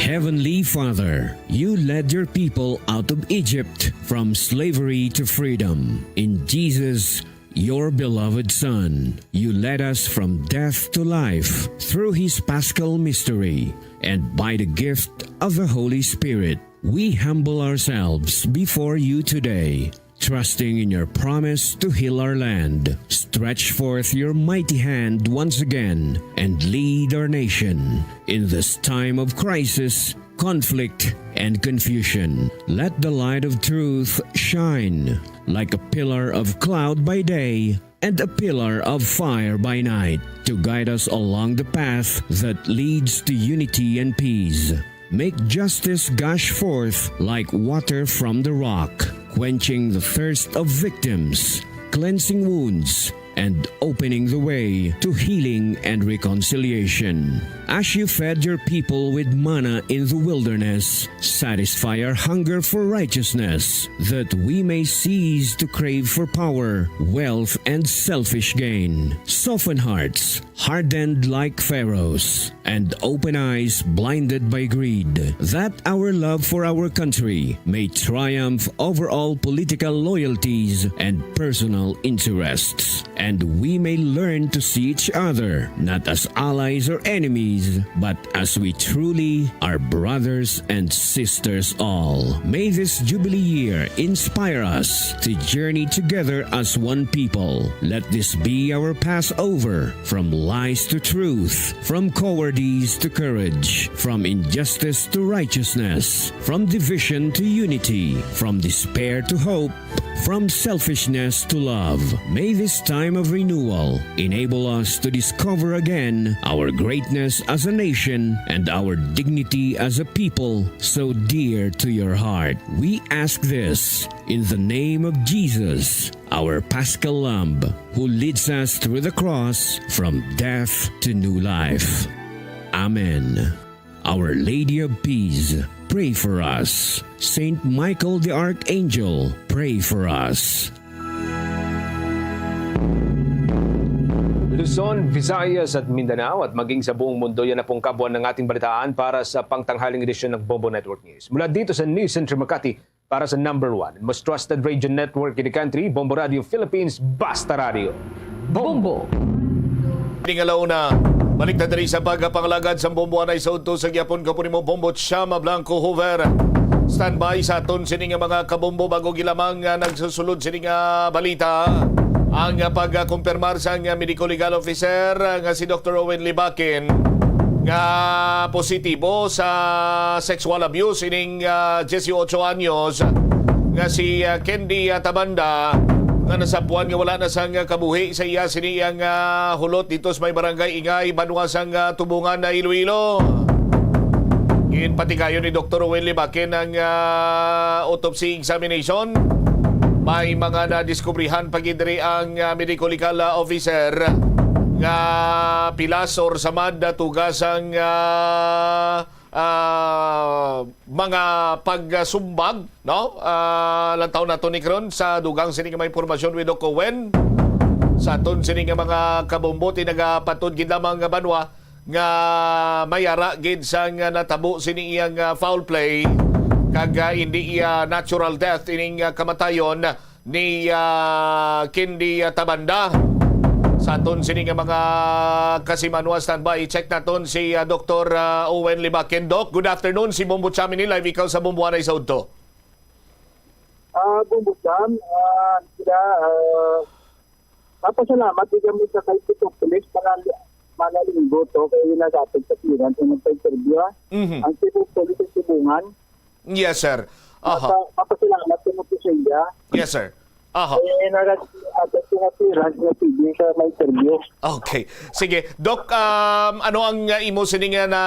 Heavenly Father, you led your people out of Egypt from slavery to freedom. In Jesus, your beloved Son, you led us from death to life through His Paschal mystery, and by the gift of the Holy Spirit, we humble ourselves before you today, trusting in your promise to heal our land. Stretch forth your mighty hand once again and lead our nation in this time of crisis, conflict, and confusion. Let the light of truth shine like a pillar of cloud by day and a pillar of fire by night to guide us along the path that leads to unity and peace. Make justice gush forth like water from the rock, quenching the thirst of victims, cleansing wounds, and opening the way to healing and reconciliation. As you fed your people with manna in the wilderness, satisfy our hunger for righteousness, that we may cease to crave for power, wealth, and selfish gain. Soften hearts, hardened like Pharaoh's, and open eyes blinded by greed, that our love for our country may triumph over all political loyalties and personal interests, and we may learn to see each other not as allies or enemies, but as we truly are brothers and sisters all. May this Jubilee year inspire us to journey together as one people. Let this be our Passover, from lies to truth, from cowardice to courage, from injustice to righteousness, from division to unity, from despair to hope, from selfishness to love. May this time time of renewal. Enable us to discover again our greatness as a nation and our dignity as a people so dear to your heart. We ask this in the name of Jesus, our Paschal Lamb, who leads us through the cross from death to new life. Amen. Our Lady of Peace, pray for us. Saint Michael the Archangel, pray for us. Luzon, Visayas at Mindanao at maging sa buong mundo, yan na pong kabuuan ng ating balitaan para sa pangtanghaling edisyon ng Bombo Network News. Mula dito sa News Center Makati para sa number 1 most trusted radio network in the country, Bombo Radio Philippines, Basta Radio. Bombo! Tingalaw na, balik na dali sa pagkapangalagad sa Bombo Anay sa udto sa Gyapon kapuni mo Bombo Chama Blanco Hoover. Standby sa aton sining mga kabombo bago gilamang nagsusulod sining balita. Ang pagkumpirmar sa medical legal officer nga si Dr. Owen Libakin nga positibo sa sexual abuse ining 18 anyos nga si Candy Tabanda nga nasapuan nga wala na sang kabuhi sa iya siniyang hulot dito sa may barangay Ingay, Banuasang Tubungan na Iloilo. Ginpatikayo ni Dr. Owen Libakin ang autopsy examination. May mga nadiskubrihan pagidiri ang medical legal officer nga pilas or samad na tugas ang mga pagsumbag, no? Lantaw na to ni Kron sa dugang sining may impormasyon with Doc Owen. Sa aton sining mga kabombo tinagapatod gid lamang nga banwa nga mayara gid sang natabo sining iyang foul play kag hindi iya natural death ining kamatayon ni Candy Tabanda. Sa aton sining mga kasimanwa standby, check naton si Dr. Owen Libakin. Doc, good afternoon. Si Bombo Cham ni live ikaw sa Bombo Anay sa udto. Bombo Cham, papasalamat din kami sa kay Pitong Police mga linggo to kaya nagatag sa kiran at nagpa-interview. Ang Pitong Police sa Sibungan. Yes, sir. Papasalamat din mo sa iya. Yes, sir. Nagatag sa kiran na TV sa may interview. Okay. Sige. Doc, ano ang imo sining na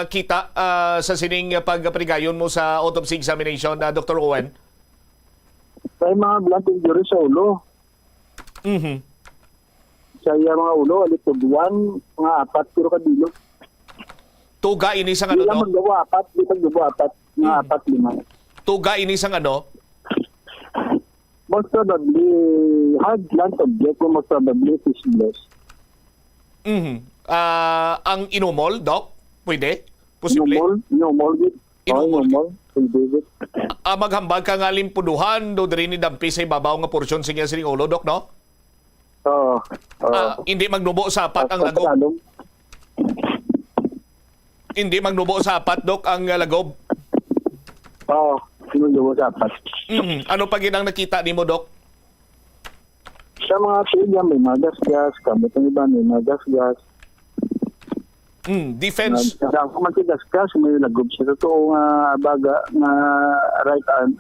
kita sa sining pagparigayon mo sa autopsy examination na Dr. Owen? May mga blunt injury sa ulo. Sa iya mga ulo, alipod-1, mga 4, pero kadilo. Tuga ini sang ano, Doc? Hindi lang maggawa 4, mga 4-5. Tuga ini sang ano? Most probably, hard blunt object o most probably fishless. Ang inomol, Doc? Pwede? Posible? Inomol. Pwede. Maghambag ka nga limpuduhan do diri ni dampi sa ibabaw nga porsyon sa sining ulo, Doc, no? Oo. Hindi magnubo sa apat ang lagob. Hindi magnubo sa apat, Doc, ang lagob. Oo. Magnubo sa apat. Ano pa ginang nakita nimo, Doc? Sa mga tiga, may mga gas-gas. Kamot ang iba, may mga gas-gas. Defense. Kung mag-gas-gas, may lagob sa totoo nga baga na right arm.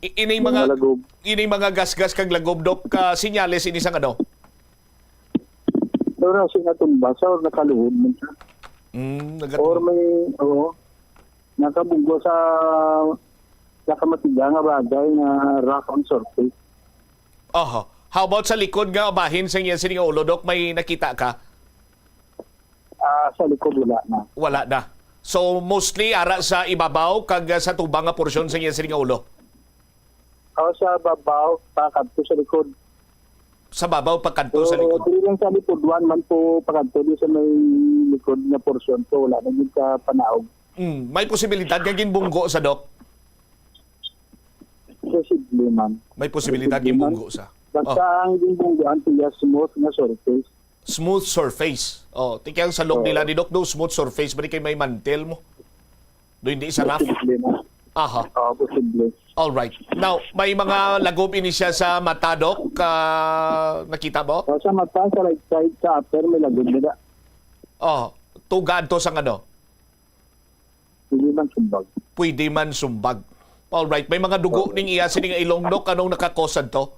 Ini mga gas-gas kag lagob, Doc, sinyales ini sang ano? Pero kasi natumba sa or nakaluhod man siya. Or may, nakabunggo sa nakamatiga nga bagay na rock on surface. How about sa likod nga bahin sa iyan sining ulo, Doc? May nakita ka? Sa likod wala na. Wala na. So mostly ara sa ibabaw kag sa tubang nga porsyon sa iyan sining ulo? Sa babaw, pakadto sa likod. Sa babaw, pakadto sa likod? Dili lang sa likod, one man po pakadto di sa may likod na porsyon. So wala na yun sa panaog. May posibilidad nga ginbunggo sa, Doc? Posible man. May posibilidad ginbunggo sa? Basta ang ginbunggoan tiya smooth na surface. Smooth surface. Tikang sa loob nila ni Doc, do smooth surface, bali kay may mantel mo. Do hindi isa rough. Posible na. Posible. Alright. Now, may mga lagob ini siya sa mata, Doc? Nakita mo? Sa mata, sa right side, sa upper, may lagob nila. Tugad to sa ano? Pwede man sumbag. Alright. May mga dugo ning iya sining ilong, Doc. Anong nakakosad to?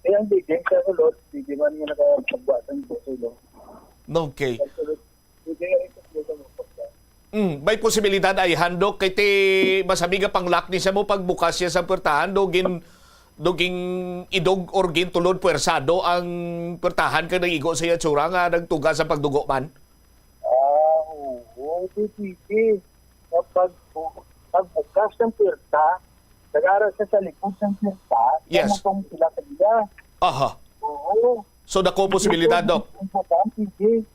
Kaya ang biging sa sulod, biging man nga nakapagbuatan sa sulod. Okay. Biging nga rin sa sulod mo. May posibilidad ay handog kay ti masabi nga panglak ni siya mo pagbukas siya sa puwertahan doging idog or gintulod puwersado ang puwertahan kay nagigo sa iya tsura nga nagtuga sa pagdugo man. Oo, pipili. Pagbukas ng puwerta, nag-aral siya sa likod ng puwerta, Yes. kung sila sa iya. Aha. Oo. So dako posibilidad, Dok. Sige.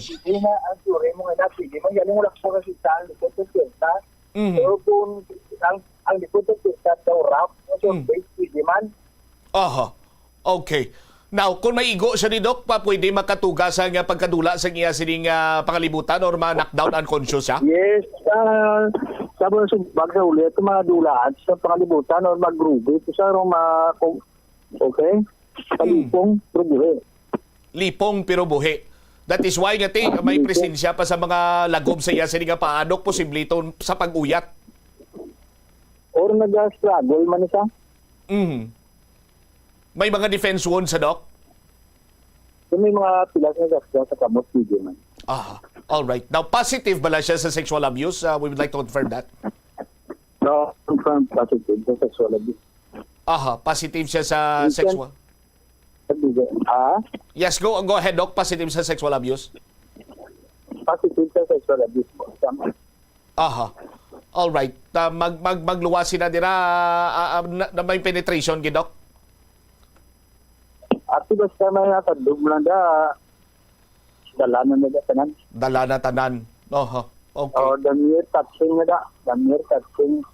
Sige na, ang sure mo nga na, sige mo, yan yung wala ko kasi sa likod ng puwerta. Pero kung ang likod ng puwerta daw rap, so sige man. Aha. Okay. Now, kung may igo siya ni Doc, pa pwede makatuga sa nga pagkadula sa iya sining pangalibutan or ma-knockdown unconscious siya? Yes, sabi sa bag sa ulit, mga dulaan sa pangalibutan or mag-grubi, sa okay? Palipong, pero buhi. Lipong pero buhi. That is why nga ti, may presensya pa sa mga lagob sa iya sining paanok, posible ito sa pag-uyat. Or nag-struggle man siya. May mga defense wounds sa Doc? So, may mga pilas na gasgas sa kamot, sige man. All right. Now, positive ba lang siya sa sexual abuse? We would like to confirm that. No, confirm positive sa sexual abuse. Positive siya sa sexual. Yes, go ahead, Doc. Positive sa sexual abuse. Positive sa sexual abuse po. All right. Magluwasin na dira na may penetration, Doc? At basta may nakadug lang dalanan na tanan. Dala na tanan. Okay. Damir touching na damir touching.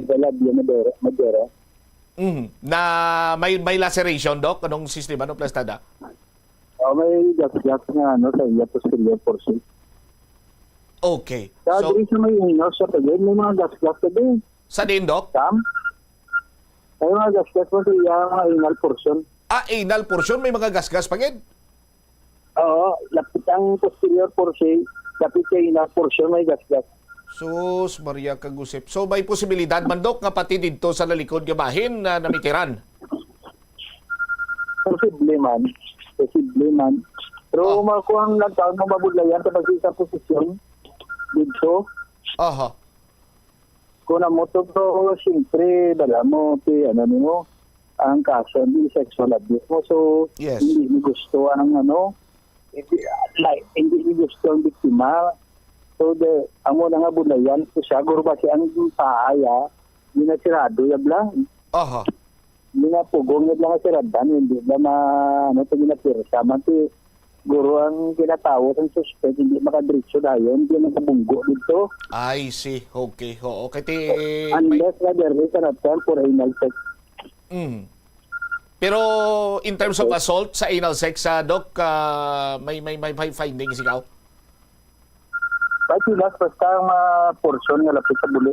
Dala biya madera. Na may laceration, Doc? Anong sistema? Anong plastada? May gas na sa iya posterior portion. Okay. So, sa may inaw sa pagin, may mga gas sa din. Sa din, Doc? May mga gas po sa iya mga inal portion. Anal portion? May mga gas-gas pa gid? Oo, lapit ang posterior portion, lapit sa inal portion, may gas. Sus, Maria Kagusip. So, may posibilidad man, Doc, nga pati dito sa lalikod gabahin na namitiran? Posible man. Pero kung nagtaon ng mabudlayan sa sa posisyon, dito, kung namutog to, siyempre, dala mo, ang kaso, hindi sexual abuse mo. So, yes. Hindi ni gusto ang hindi ni gusto ang biktima. So, amo na nga bulayan, so siya, guro ba siya ang paaya, hindi na sirado, yabla. Hindi na pugong, yabla nga siradan, hindi na pinapirsa. Manti, guro ang kinatawag ang suspect, hindi makadritso dayon, hindi nakabunggo dito. I see. Okay. Unless na there is an attempt for anal sex. Pero in terms of assault sa anal sex, Doc, may findings ikaw? May pilas, basta ang portion nga lapit sa buli.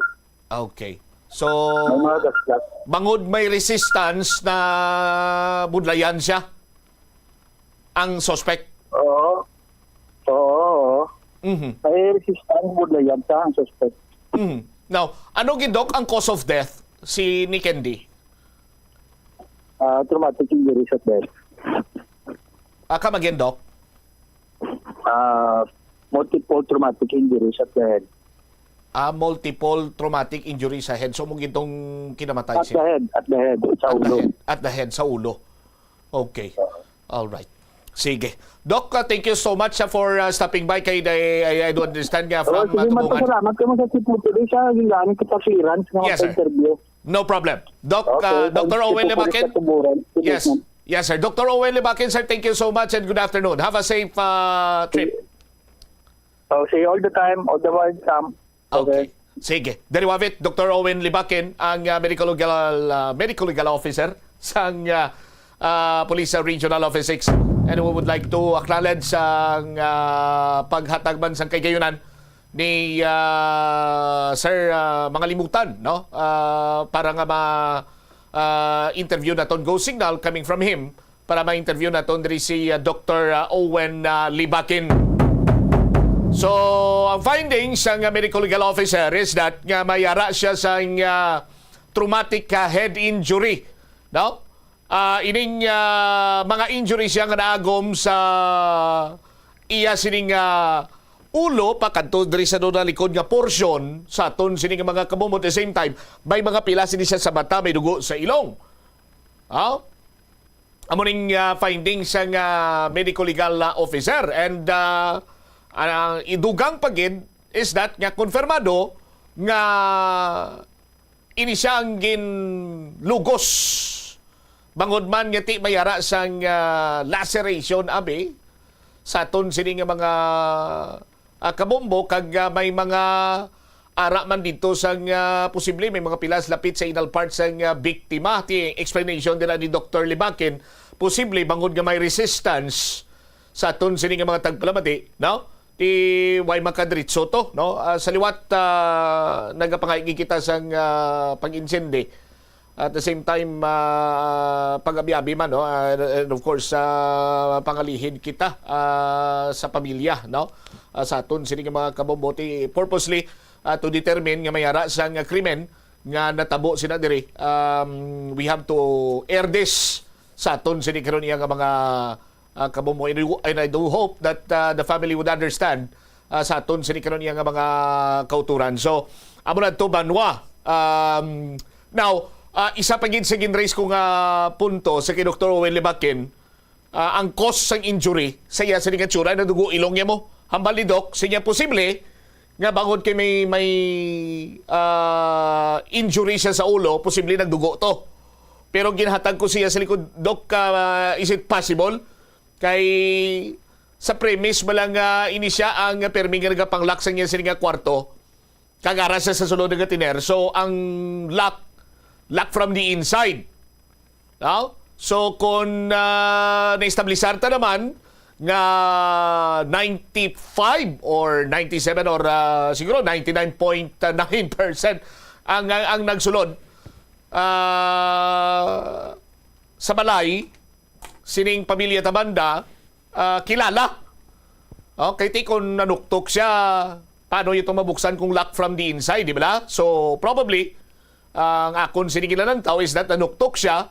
Okay. So, may mga gas. bangod may resistance na budlayan siya ang suspect? Oo. May resistance budlayan siya ang suspect. Now, ano Doc ang cause of death si ni Candy? Traumatic injury sa death. Come again, Doc? Multiple traumatic injury sa head. Multiple traumatic injury sa head. So, mong itong kinamatay siya? At the head, sa ulo. At the head, sa ulo. Okay. All right. Sige. Doc, thank you so much for stopping by. Kay I do understand nga from Tubungan. Salamat ka mo sa tiputuloy sa gilangan kita Yes, sir. interview. No problem. Dr. Owen Libakin? Yes. Yes, sir. Dr. Owen Libakin, sir, thank you so much and good afternoon. Have a safe trip. See you all the time, all the while, Sam. Okay. Sige. Deriwavit, Dr. Owen Libakin, ang medical legal officer sa Police Regional Office 6. And we would like to acknowledge ang paghatag man sa kagayunan ni Sir Mangalimutan, no? Para nga ma-interview naton go signal coming from him para ma-interview naton diri si Dr. Owen Libakin. So, ang findings ng medical legal officer is that nga mayara siya sa traumatic head injury, no? ining mga injuries siya nga naagom sa iya sining ulo pakadto diri sa doon likod nga portion sa aton sining mga kabumot. At the same time, may mga pila sini siya sa mata, may dugo sa ilong. Amo ning findings sa medical legal officer, and ang idugang pagid is that nga konfirmado nga ini siya ang ginlugos bangod man nga ti mayara sang laceration abi sa aton sini nga mga kabombo, kag may mga ara man dito sang posible may mga pilas lapit sa inal part sang biktima. Ti explanation nila ni Dr. Libakin, posible bangod nga may resistance sa aton sini nga mga tagpalamati, no? Ti way makadiritso to, no? Sa liwat nagapangaigi kita sang pag-insindi. At the same time, pag-abi-abi man, no? And of course, pangalihid kita sa pamilya, no? Sa aton sini nga mga kabombote purposely to determine nga mayara sang krimen nga natabo sina diri. We have to air this sa aton sini karon nga mga kabombo, and I do hope that the family would understand sa aton sini karon nga mga kauturan. So amo na to banwa. Now isa pa gid sa ginraise ko nga punto sa kay Dr. Owen Libakin, ang cause sang injury sa iya sa nga tsura na dugo ilong niya mo. Hambal ni Doc, siya posible nga bangod kay may injury siya sa ulo, posible nagdugo to. Pero ginhatag ko siya sa likod, Doc, is it possible? Kay sa premise malang ini siya ang permi nga nagapanglaksan niya sa nga kwarto, kagara siya sa sulod nga tiner. So ang lock from the inside. No? So kung na-establisar ta naman nga 95 or 97 or siguro 99.9% ang nagsulod sa balay sining pamilya Tabanda, kilala. Okay, kung nanuktok siya, paano ito mabuksan kung lock from the inside, di ba? So probably ang akon sinigilanan tao is that nanuktok siya,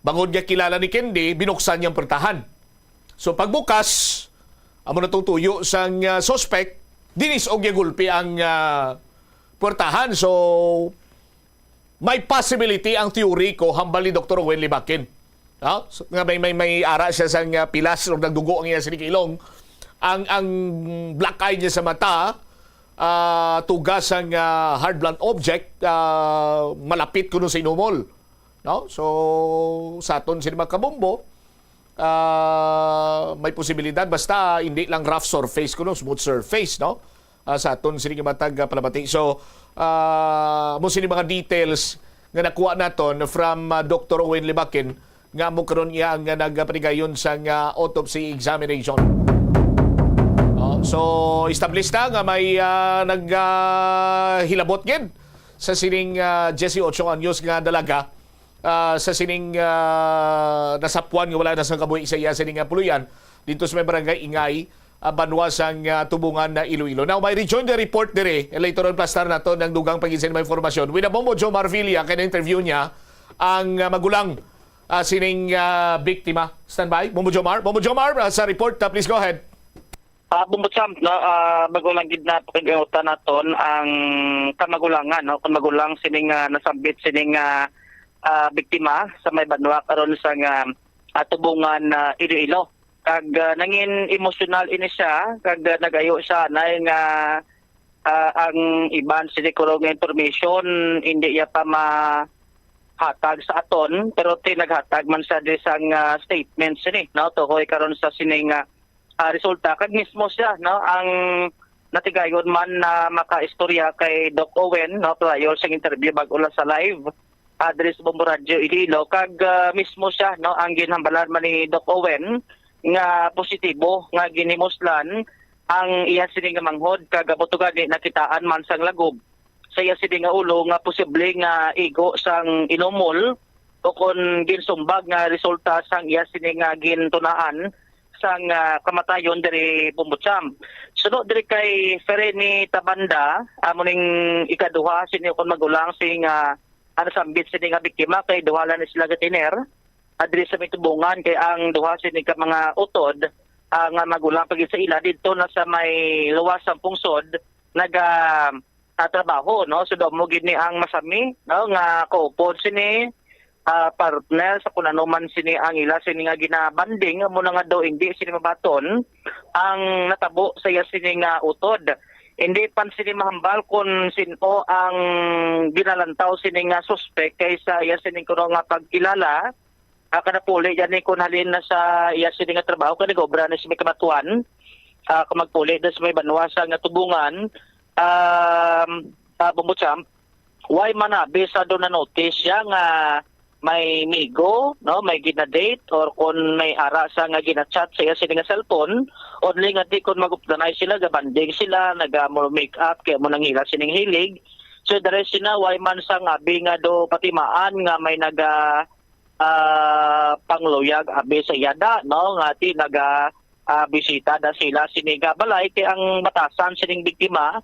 bangod niya kilala ni Kendi, binuksan niyang pertahan. So pagbukas, amo na tutuyo sang suspect, dinis og gulpi ang puwertahan. So may possibility ang teori ko hambal ni Dr. Owen Libakin. So, nga may ara siya sang pilas o nagdugo ang iya sa ilong. Ang black eye niya sa mata, tugas ang hard blunt object, malapit kuno sa inumol. No? So sa aton sila kabombo, may posibilidad basta hindi lang rough surface kuno, smooth surface, no? Sa aton sini matag palabati. So mo sini mga details nga nakuha naton from Dr. Owen Libakin nga mo karon iya nga nagpanigayon sa autopsy examination. So established na nga may naghilabot gid sa sining 18 anyos nga dalaga. Sa sining nasapuan nga wala na sa kabuhi sa iya sining puluyan dito sa may barangay Ingay, banwa sang tubungan na Iloilo. Now may rejoin the report dire later on pastar nato ng dugang pagisin may informasyon with Bombo Jomar Villa kay interview niya ang magulang sining biktima. Standby Bombo Jomar sa report, please go ahead. Bumbutsam, no, magulang gid na pakigayotan naton ang kamagulangan, no, kung magulang sining nasambit sining biktima sa may banwa karon sa tubungan Iloilo. Kag nangin emotional ini siya, kag nagayo siya na nga ang iban sinikuro nga information hindi ya pa mahatag sa aton, pero tinaghatag man sa disang statements ni, no, tuhoy karon sa sining resulta. Kag mismo siya, no, ang natigayon man na makaistorya kay Doc Owen, no, prior sa interview bago la sa live address Bombo Radio Iloilo. Kag mismo siya, no, ang ginhambalan man ni Doc Owen nga positibo nga ginimuslan ang iya sining manghod, kag butugan ni nakitaan man sang lagob sa iya sining ulo nga posible nga igo sang inumol o kon ginsumbag nga resulta sang iya sining gintunaan sang kamatayon diri Bumbutsam. Sunod diri kay Fereni Tabanda, amo ning ikaduha sini kon magulang sing nasambit sini nga biktima kay duhala ni sila gatiner. adres sa may tubungan kay ang duha sini ka mga utod ang magulang pag sa ila dito na sa may luwasang pungsod trabaho, no? So mo gid ni ang masami, no, nga kaupod sini partner sa kunanuman sini ang ila sini nga ginabanding mo na nga daw hindi sini mabaton ang natabo sa iya sini nga utod. Hindi pan sini mahambal kung sino ang ginalantaw sini nga suspect kaysa iya sini kuno nga pagkilala kada puli yan ni kun halin na sa iya sini nga trabaho kada gobra na sini kamatuan magpuli na sa may banwasa nga tubungan Bumbutsam, why manabi sa doon na notice siya nga may migo, no, may gina-date or kung may ara sa nga gina-chat sa iya sila nga cellphone, only nga di kung mag-updanay sila, gabanding sila, nag-make up, kaya mo nangila sining hilig. So the rest na, why man sa nga abi nga do patimaan nga may pangluyag abi sa iyada, no, nga ti bisita da sila siniga balay kay ang batasan sining biktima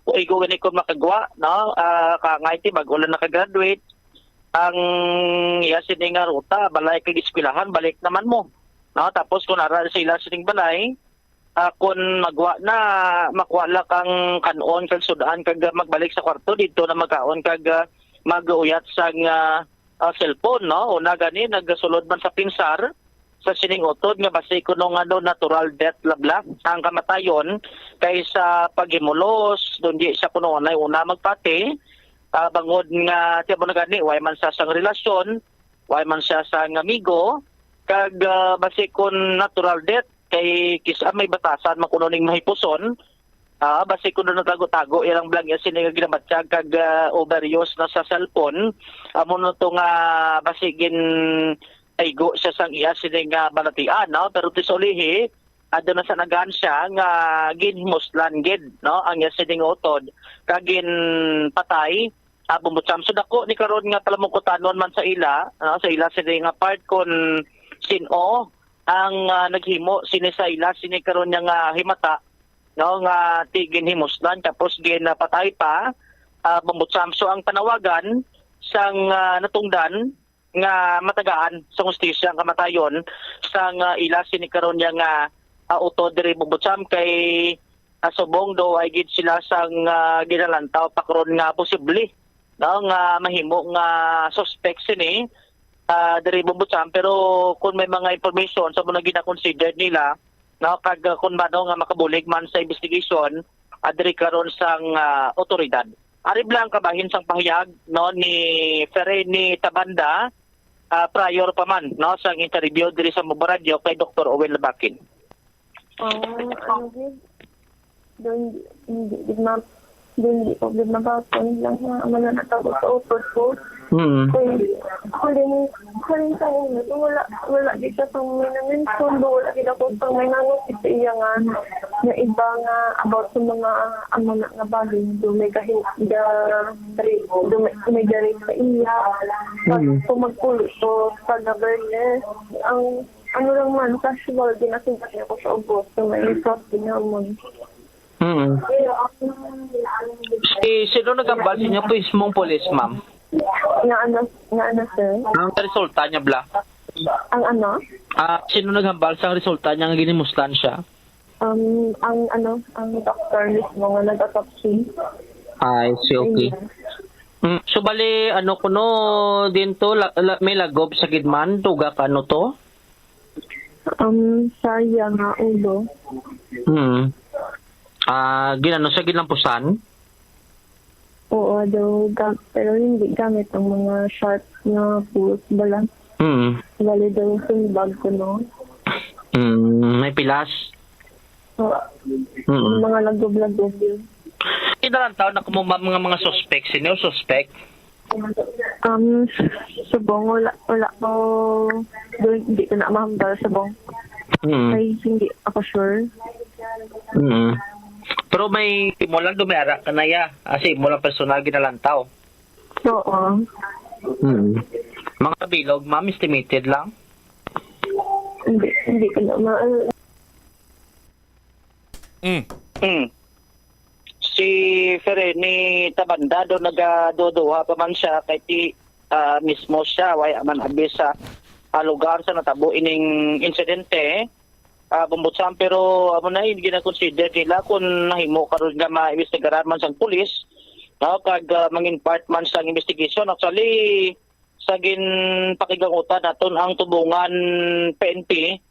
o igawin ko makagwa, no, kangay ti mag-ulan nakagraduate ang iya sining nga ruta balay kay eskwelahan balik naman mo, no, tapos kung ara sila sining balay kung magwa na makwala kang kanon kag sudan kag magbalik sa kwarto dito na magkaon kag mag-uyat sa cellphone, no, una gani nagsulod man sa pinsar sa sining utod nga basi kuno nga do natural death labla ang kamatayon kaysa paghimulos don di siya kuno na una magpati bangod nga tiya mo na gani way man sa sang relasyon way man siya sa amigo kag basi kun natural death kay kisa may batasan makuno ning mahipuson basi kuno natago-tago ilang blang yan sining ginabatsyag kag overuse na sa cellphone amo no to nga basi gin aygo siya sang iya sining balatian, no, pero tisolihi adto na sa nagan siya nga ginmuslan gid, no, ang iya sining utod kagin patay bumutsam so dako ni karon nga talamukutanon man sa ila, no, sa ila sining part kon sino ang naghimo sini sa ila sini karon nga himata, no, nga tigin himuslan tapos gin patay pa bumutsam so ang panawagan sang natungdan nga matagaan sa hustisya ang kamatayon sang ila sini karon nga utod diri Bumbutsam kay subong do ay gid sila sang ginalantaw pakron nga posible, no, nga mahimo nga suspect sini diri Bumbutsam pero kung may mga information sa mga gina-consider nila, no, kag kung mano nga makabulig man sa investigation diri karon sang otoridad. Ari blang kabahin sang pahayag, no, ni Fereni Tabanda prior pa man, no, sang interview diri sa Mubo Radio kay Dr. Owen Labakin. Hindi problema ba po lang na mananatawag sa upod ko. Huling sa inyo, wala di siya pang may na-mention, wala di ako pang may nanotis sa iya nga na iba nga about sa mga amana nga bagay, may garing sa iya. Pag magpulo to sa governance, ang ano lang man, casual din nasintas niya ko sa ubos, so may resort din naman. Sino nag-ambal sa inyo po ismong polis, ma'am? Nga ano, sir? Ang resulta niya, bla? Ang ano? Sino naghambal sa resulta niya nga ginimuslan siya? Ang doctor mismo nga nag-autopsy. Ay, okay. So, bali, kuno din to, may lagob sa gidman, tuga ka to? Saya nga ulo. Ginano sa ginampusan? Oo, pero hindi gamit ang mga sharp na pulse bala. Bali daw sumbag ko, no? May pilas? Mga lagob-lagob yun. Idalang taon na mga suspect, sino suspect? Subong, wala ko, hindi ko na mahambal subong. Ay, hindi ako sure. Pero may mo lang dumera ka na ya. Kasi mo lang personal ginalantaw. Oo. Mga bilog, ma'am, estimated lang? Hindi ko na Si Fereni Tabanda do nagadodoha pa man siya kay ti mismo siya way man abi sa lugar sa natabo ining insidente. Bumbutsam, pero amo na hindi gina-consider nila kung nahimo karon nga maimbestigaran man sang pulis, no, kag mangin part man sang investigation. Actually, sa ginpakigangutan naton ang tubungan PNP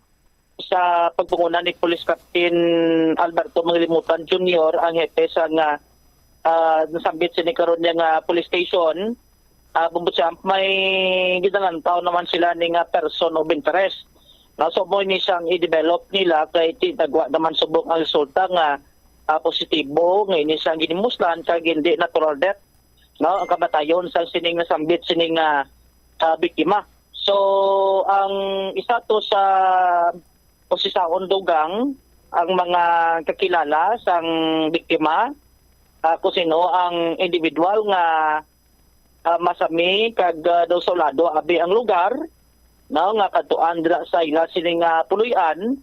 sa pagpungunan ni Police Captain Alberto Manglimutan Jr., ang hepe sa nga nasambit sini karon nga police station. Bumbutsam, may gidalantaw naman sila ning person of interest. So mo ni siyang i-develop nila kay tinagwa naman subok ang resulta nga positibo nga ini siyang ginimuslan kag hindi natural death, no, ang kamatayon sa sining nasambit sining biktima. So ang isa to sa posisaon dugang ang mga kakilala sang biktima, kung sino ang individual nga masami kag daw solado abi ang lugar, no, nga katuan dira sa ila sining tuluyan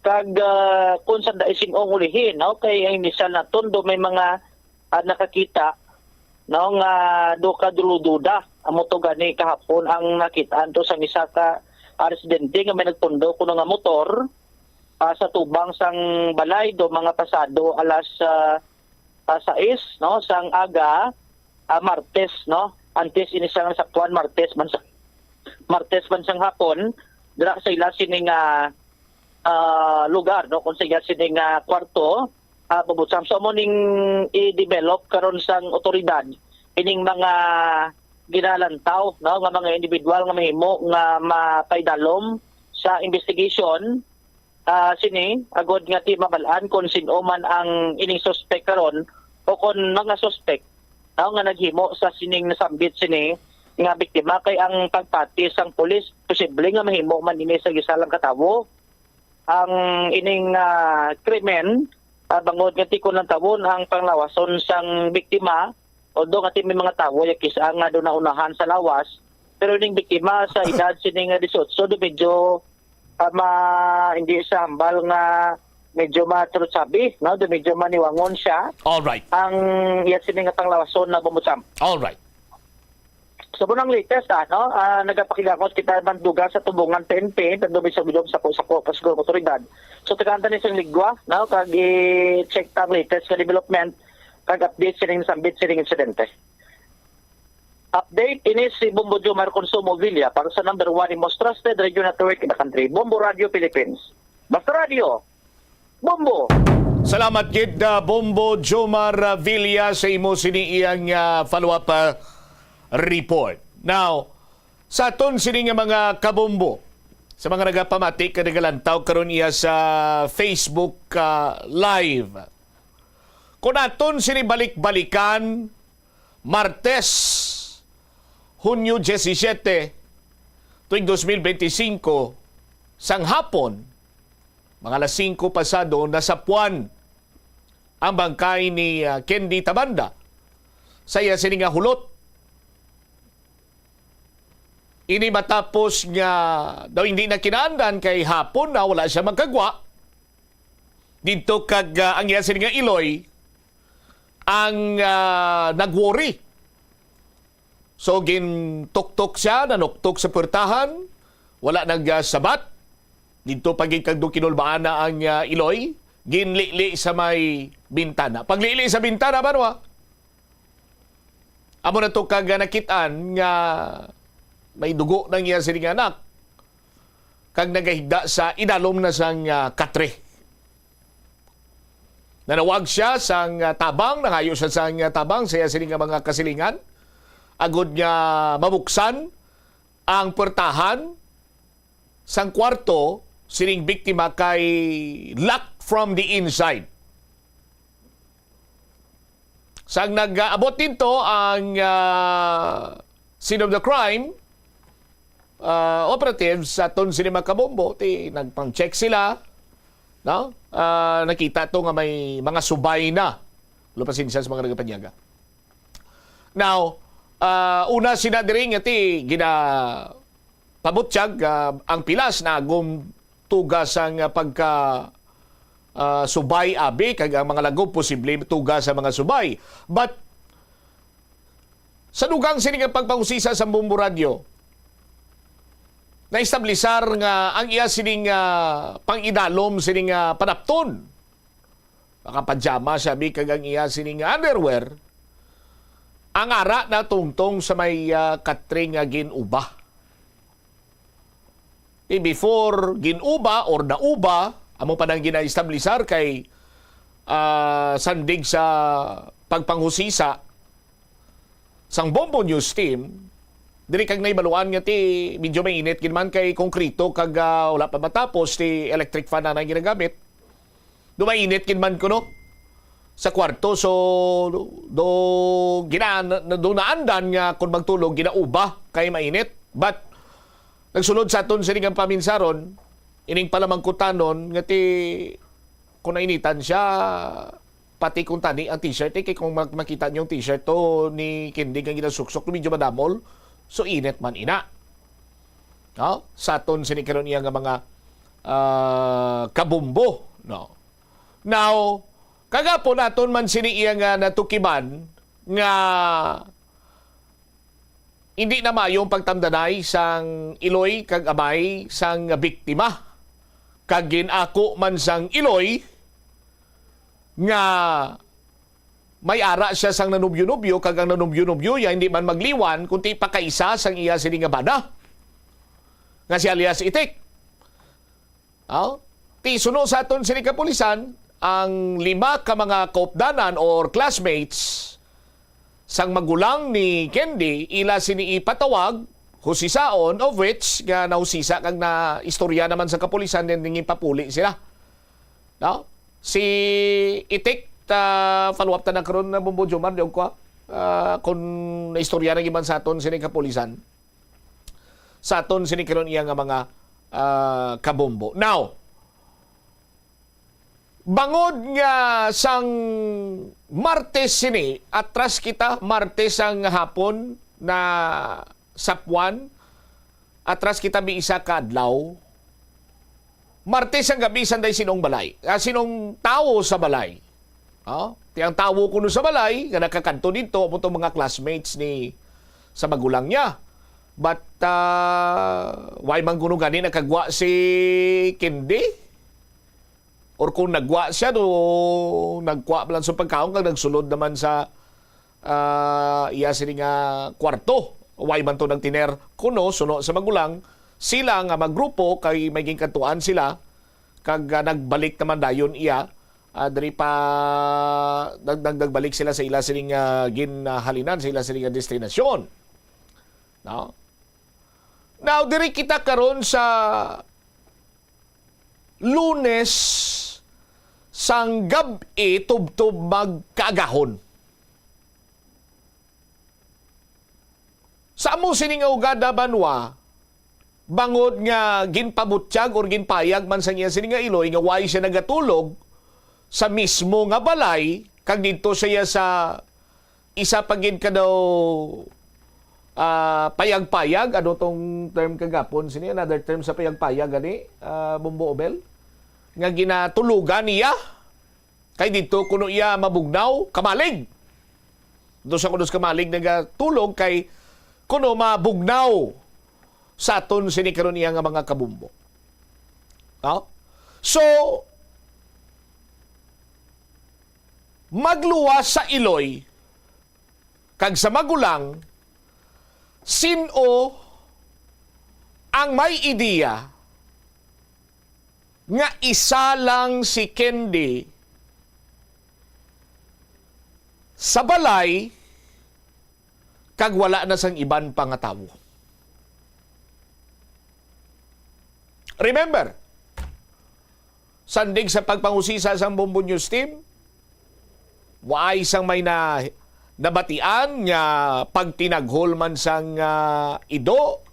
kag kung saan da isinong ulihin, no, kay ang initial naton do may mga nakakita, no, nga do ka dulududa amo to gani kahapon ang nakitaan to sa isa ka residente nga may nagpundo kuno nga motor sa tubang sang balay do mga pasado alas 6, no, sang aga Martes, no, antes ini sang saktuan Martes man sang hapon dira sa ila sining lugar, no, kung sa ila sining kwarto. Pabutsam so mo ning i-develop karon sang otoridad ining mga ginalantaw, no, nga mga individual nga mahimo nga mapaydalom sa investigation. Sini agod nga ti mabalaan kung sino man ang ining suspect karon o kung mga suspect, no, nga naghimo sa sining nasambit sini nga biktima. Kay ang pagpati sang pulis posible nga mahimo man ini sa gisalang katawo ang ining krimen, bangod nga tikon ng tawon ang panglawason sang biktima. Although nga may mga tawo yakis ang do naunahan sa lawas, pero ining biktima sa edad sining 18 do medyo hindi sa hambal nga medyo matrutsabi, no, do medyo maniwangon siya. All right. Ang iya sining nga panglawason na bumutsam. All right. So bunang latest no, nagapakilangos kita banduga sa tubungan PNP tagdumi sa bilog sa pasgol otoridad. So tagaanta ni sing ligwa, no, kag i-check ang latest nga development kag update sining sambit sining insidente. Update ini si Bombo Jomar Consumo Villa para sa number 1 most trusted radio network in the country, Bombo Radio Philippines. Basta Radio, Bombo. Salamat gid Bombo Jomar Villa sa imo siniiyang follow-up report. Now, sa aton sini nga mga kabombo, sa mga nagapamati kadagalantaw karon iya sa Facebook live. Kung aton sini balik-balikan Martes, Hunyo 17, tuwing 2025, sang hapon, mga alas 5 pasado, nasa Puan ang bangkay ni Kendi Tabanda sa iya sining hulot. Ini matapos nga daw hindi na kinaandan kay hapon na wala siya magkagwa. Dito kag ang iya sining Iloy ang nagworry. So gintuktok siya, nanuktok sa puertahan, wala nagsabat. Dito paging kag kinulbaan na ang Iloy, ginlili sa may bintana. Paglili sa bintana ba no? Amo na to kag nakitaan nga may dugo ng iya sining anak kag nagahigda sa idalom na sang katre. Nanawag siya sang tabang, nangayo siya sang tabang sa iya sining mga kasilingan. Agod nga mabuksan ang puertahan sang kwarto sining biktima kay locked from the inside. Sang nag-abot dito ang scene of the crime, operatives sa aton sini makabombo, nagpang-check sila, no? Nakita to nga may mga subay na lupasin siya sa mga nagapanyaga. Now, una sinadiring iti gina pabutsyag ang pilas na tugas ang pagka subay abi kag ang mga lagob posible tugas sa mga subay. But sa dugang sini nga pagpangusisa sa Bombo Radio, naestablisar nga ang iya sining pang-idalom sining panapton. Makapajama sabi kag ang iya sining underwear. Ang ara na tungtong sa may katring ginuba. Before ginuba or nauba, amo pa nang gina-establisar kay sandig sa pagpanghusisa sang Bombo News team, diri kag naibaluan nga ti medyo mainit kinman kay konkrito kag wala pa matapos ti electric fan na ginagamit. Dumainit kinman kuno sa kwarto, so do naandan nga kung magtulog ginauba kay mainit. But nagsulod sa aton sining ang paminsaron, ining palamangkutanon nga ti kung nainitan siya pati kung tani ang t-shirt kay kung makita niyo yung t-shirt to ni Kindig ang ginasuksok medyo madamol, so init man ina. No? Sa aton sining karon iya nga mga kabumbo, no. Now, kagapon naton man sini iya nga natukiman nga hindi na mayong pagtamdanay sang iloy kag amay sang biktima. Kag ginako man sang iloy nga may ara siya sang nanubyo-nubyo kag ang nanubyo-nubyo ya hindi man magliwan kundi pakaisa sang iya sini nga bada nga si alias Itik. Ti suno sa aton sini kapulisan ang 5 ka mga kaupdanan or classmates sang magulang ni Kendi ila sini ipatawag husisaon, of which nga nahusisa kag na istorya naman sa kapulisan din ningin papuli sila. No? Si Itik follow up ta na karon na Bombo Jomar diog ko kung na istorya na giman sa aton sini kapulisan. Sa aton sini karon iya nga mga kabombo. Now, bangod nga sang Martes sini, atras kita Martes ang hapon na sapwan, atras kita bi isa ka adlaw. Martes ang gabi sanday sinong balay. Sinong tao sa balay. Tiyang tao kuno sa balay, nga nakakanto dito, mo mga classmates ni sa magulang niya. But, why man kuno gani nakagwa si Kendi? Or kung nagwa siya, nagwa lang sa pagkaon, kag nagsulod naman sa iya sini nga kwarto. Why man to nagtiner kuno, suno sa magulang, sila nga maggrupo, kay may ginkantuan sila, kag nagbalik naman dayon iya, dari pa nagbalik sila sa ila sining ginhalinan, sa ila sining destinasyon. No? Now, diri kita karon sa Lunes sang gabi tubtob magkaagahon. Sa amo sining ugada banwa, bangod nga ginpabutyag or ginpayag man sa iya sining nga iloy nga way siya nagatulog sa mismo nga balay, kag dito siya sa isa pagin ka daw payag-payag, ano tong term kagapon sini, another term sa payag-payag ani, Bombo Obel, nga ginatulugan niya kay dito kuno iya mabugnaw kamalig. Do sa kuno kamalig nagatulog kay kuno mabugnaw sa aton sini karon iya nga mga kabumbo. So magluwas sa iloy kag sa magulang, sino ang may ideya nga isa lang si Kendi sa balay kag wala na sang iban pa nga tawo. Remember, sandig sa pagpangusisa sa Bombo News team, waay sang may nabatian nga pag tinaghol man sang ido,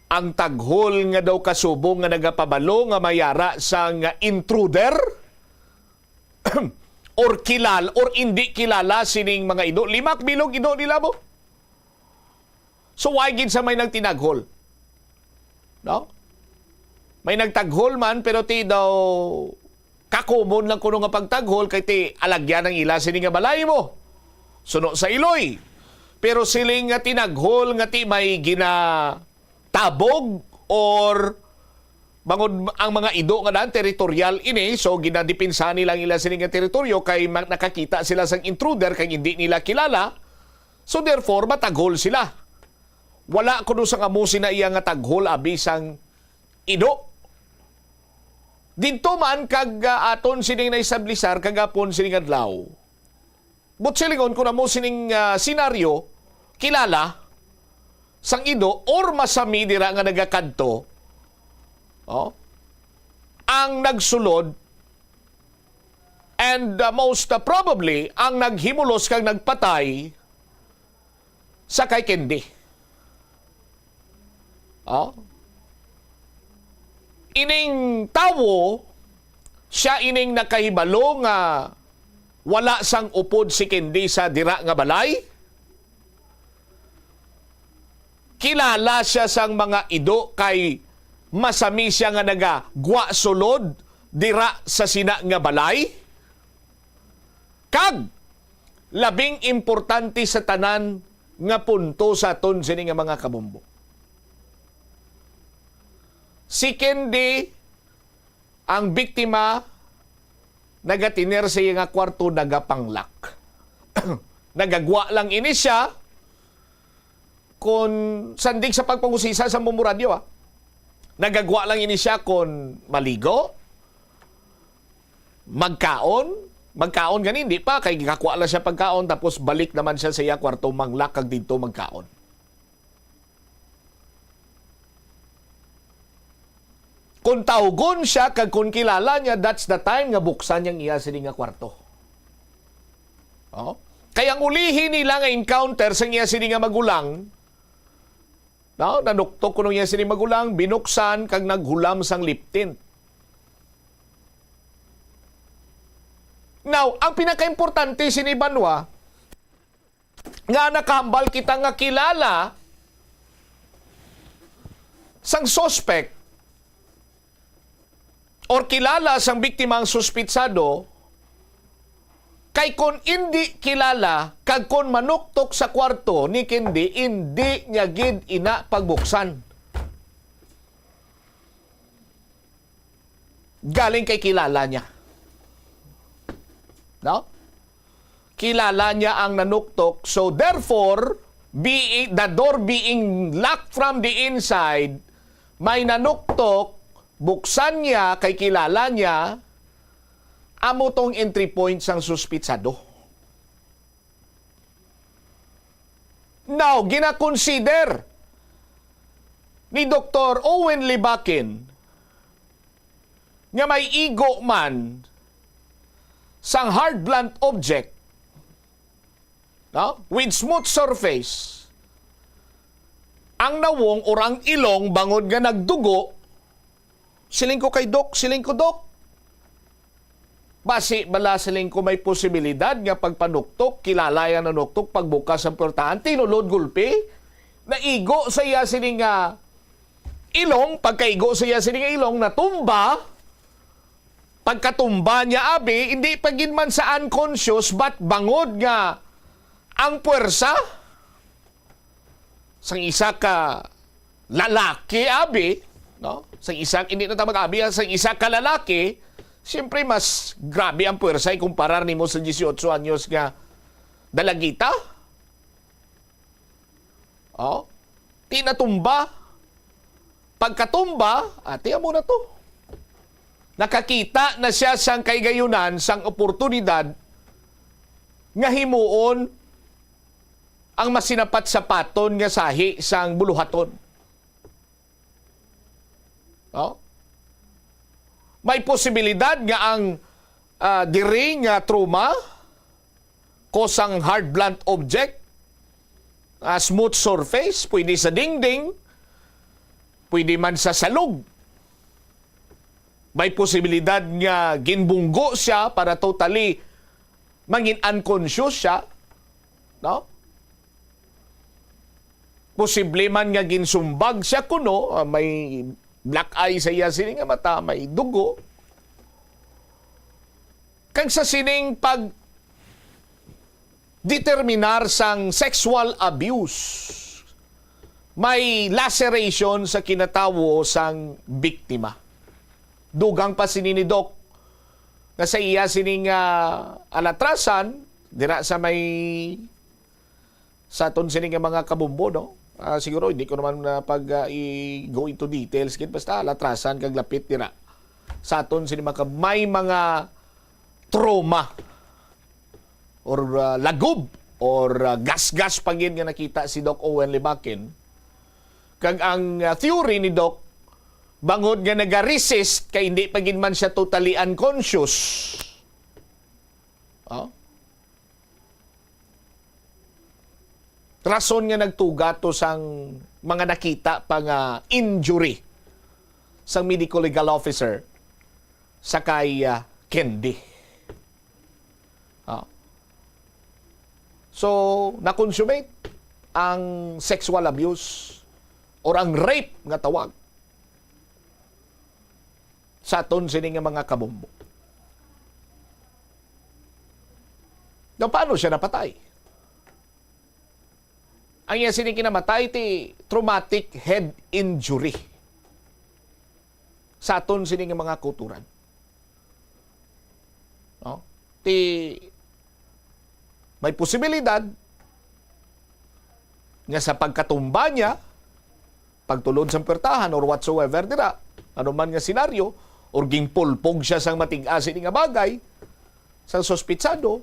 ang taghol nga daw kasubong nga nagapabalo nga mayara sang intruder or kilala or hindi kilala sining mga ido. 5 bilog ido nila mo. So why gid sa may nagtinaghol? No? May nagtaghol man pero ti daw kakumon lang kuno nga pagtaghol kay ti alagyan ng ila sining nga balay mo. Suno sa iloy. Pero siling nga tinaghol nga ti may tabog or bangod ang mga ido nga dan teritorial ini, so ginadipinsa nilang ila sila nga teritoryo kay nakakita sila sang intruder kay hindi nila kilala, so therefore mataghol sila. Wala kuno sa amusin na iya nga taghol abi sang ido. Dito man kag aton sining naisablisar kagapon sining adlaw. But silingon ko na mo sining senaryo kilala sang ido or masami dira nga nagakadto. Ang nagsulod and most probably ang naghimulos kag nagpatay sa kay Kendi. Ining tawo, siya ining nakahibalo nga wala sang upod si Kendi sa dira nga balay. Kilala siya sang mga ido kay masami siya nga nagagwa sulod dira sa sina nga balay. Kag labing importante sa tanan nga punto sa aton sini nga mga kabumbo. Si Kendi, ang biktima, nagatiner sa iya nga kwarto, nagapanglak. Nagagwa lang ini siya kung sandig sa pagpangusisa sa mumuradyo. Nagagwa lang ini siya kung maligo, magkaon ganin, hindi pa, kay kakwa lang siya pagkaon, tapos balik naman siya sa iya kwarto, manglak kag dito magkaon. Kung tawgon siya, kag kung kilala niya, that's the time nga buksan niyang iya sini nga kwarto. Kaya ang ulihin nila nga encounter sa iya sini nga magulang, nanuktok ko nung iya sini magulang, binuksan, kag naghulam sang liptin. Now, ang pinaka-importante sini Banwa, nga nakahambal kita nga kilala sang suspect or kilala sang biktima ang suspitsado, kay kon hindi kilala, kag kon manuktok sa kwarto ni Kendi, hindi niya gid ina pagbuksan. Galing kay kilala niya. Kilala niya ang nanuktok, so therefore, the door being locked from the inside, may nanuktok, buksan niya kay kilala niya, amo tong entry point sang suspitsado. Now, gina-consider ni Dr. Owen Libakin nga may igo man sang hard blunt object with smooth surface, ang nawong or ang ilong bangod nga nagdugo, siling ko kay Dok, siling ko Dok. Basi bala siling ko may posibilidad nga pagpanuktok, kilala yan na nuktok, pagbukas ang portahan, tinulod gulpi, naigo sa iya siling ilong, pagkaigo sa iya siling ilong, natumba, pagkatumba niya abi, hindi pagin man sa unconscious, but bangod nga ang puwersa, sang isa ka lalaki abi, sa isang, hindi na mag-abi, sa isa ka lalaki, siyempre mas grabe ang puwersa kumparar ni mo sa 18 anyos nga dalagita. Tinatumba. Pagkatumba, tiyan mo na to. Nakakita na siya sang kaygayunan, sang oportunidad nga himuon ang masinapat sa paton nga sahi sang buluhaton. May posibilidad nga ang diri nga trauma kosang hard blunt object, smooth surface, pwede sa dingding, pwede man sa salog. May posibilidad nga ginbunggo siya para totally mangin unconscious siya. Posible man nga ginsumbag siya kuno, may black eye sa iya sining nga mata, may dugo. Kag sa sining pag determinar sang sexual abuse may laceration sa kinatawo sang biktima. Dugang pa sininidok na sa iya sining alatrasan dira sa may sa aton sining mga kabumbo, no? Siguro hindi ko naman go into details kit basta alatrasan kag lapit dira sa aton sining may mga trauma or lagob or gas-gas pagin nga nakita si Doc Owen Libakin. Kag ang theory ni Doc bangod nga nag-resist kay hindi pagin man siya totally unconscious. Rason nga nagtuga to sang mga nakita pa nga injury sang medical legal officer sa kay Kendi. So, na-consummate ang sexual abuse or ang rape nga tawag sa aton sining nga mga kabombo. Na paano siya napatay? Ang iya sining kinamatay ti traumatic head injury sa aton sining nga mga kuturan. No? May posibilidad nga sa pagkatumba niya, pagtulod sa pertahan or whatsoever dira, ano man nga senaryo, or gingpulpog siya sang matig-asin nga bagay, sang sospitsado,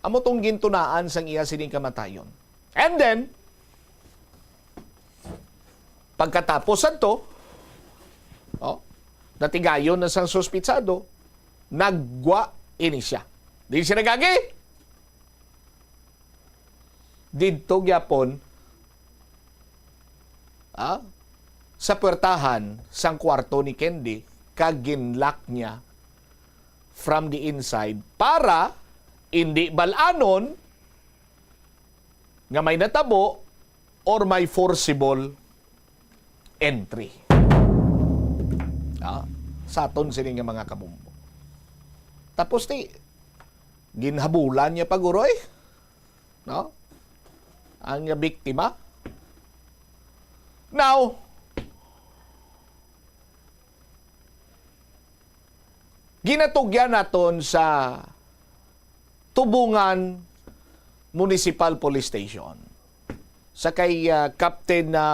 amo tong gintunaan sang iya sining kamatayon. And then, pagkatapos to, natigayon na sang sospitsado, nagwa ini siya. Di siya nagagi. Didto gyapon sa puwertahan sang kwarto ni Kendi kag ginlock niya from the inside para hindi balanon nga may natabo or may forcible entry. Sa aton sining nga mga kabumbo. Tapos ginhabulan niya paguroy, no? Ang biktima. Now, ginatugyan naton sa Tubungan Municipal Police Station sa kay Captain na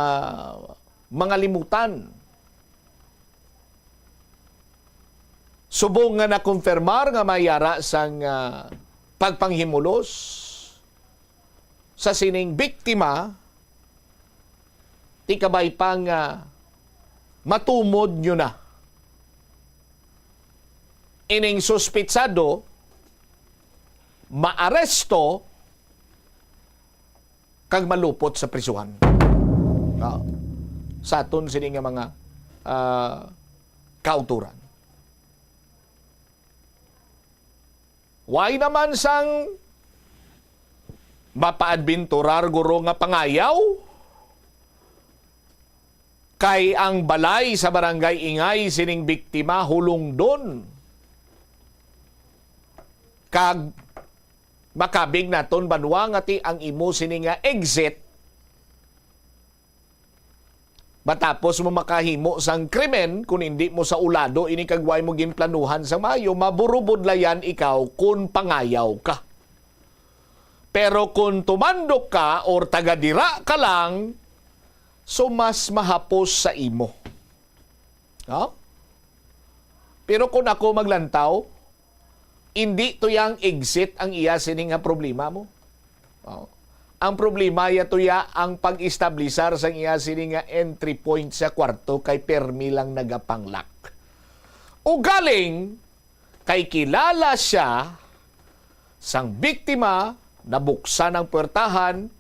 mga limutan. Subong nga na-confirmar nga mayara sang pagpanghimulos sa sining biktima, ti kabay pang matumod nyo na. Ining suspitsado, maaresto, kag malupot sa prisuhan. Sa aton sining mga kauturan. Why naman sang mapaadbenturar guro nga pangayaw? Kay ang balay sa barangay Ingay sining biktima hulong doon. Kag makabig naton banwa nga ti ang imo sining nga exit matapos mo makahimo sang krimen kung hindi mo sa ulado ini kagway mo ginplanuhan sa mayo, maburubudlayan ikaw kung pangayaw ka. Pero kung tumandok ka or tagadira ka lang, so mas mahapos sa imo. Pero kung ako maglantaw, hindi to yang exit ang iya sining nga problema mo. Ang problema ya tuya ang pag-establisar sang iya sining nga entry point sa kwarto kay permi lang nagapanglak. O galing kay kilala siya sang biktima, nabuksan ang puwertahan,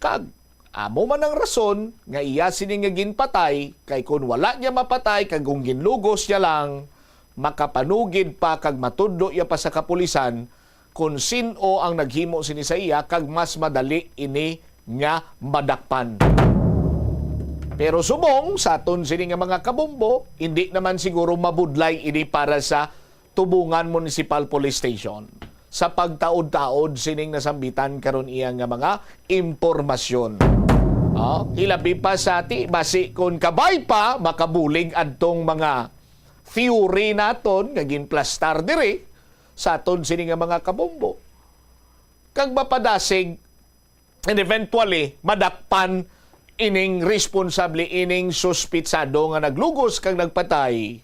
kag amo man ang rason nga iya sining nga ginpatay, kay kung wala niya mapatay, kag kung ginlugos niya lang, makapanugid pa kag matudlo iya pa sa kapulisan kung sino ang naghimo sini sa iya, kag mas madali ini nga madakpan. Pero subong sa aton sini nga mga kabumbo, hindi naman siguro mabudlay ini para sa Tubungan Municipal Police Station sa pagtaod-taod sining nasambitan karon iya nga mga impormasyon. Hilabi pa sa ati, basi kung kabay pa, makabulig adtong mga theory naton, ngaging plastar dire, sa aton sini nga mga kabombo. Kag mapadasig, and eventually, madakpan ining responsable, ining suspitsado nga naglugos kag nagpatay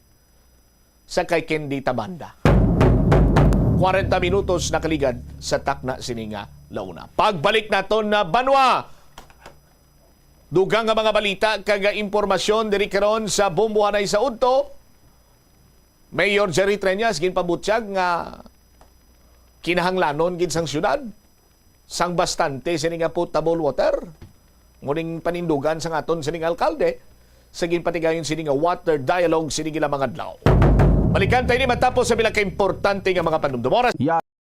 sa kay Kendi Tabanda. 40 minutos nakaligad sa takna sininga launa. Pagbalik naton na Banwa, dugang nga mga balita kag impormasyon diri karon sa Bumbuhanay sa Udto. Mayor Jerry Treñas ginpabutyag nga kinahanglanon gid sang syudad sang bastante sini nga potable water. Nguning panindugan sang aton sining alkalde sa ginpatigayon sini nga water dialogue sini gila mga adlaw. Balikan tayo ni matapos sa bilang kaimportante nga mga panumdum.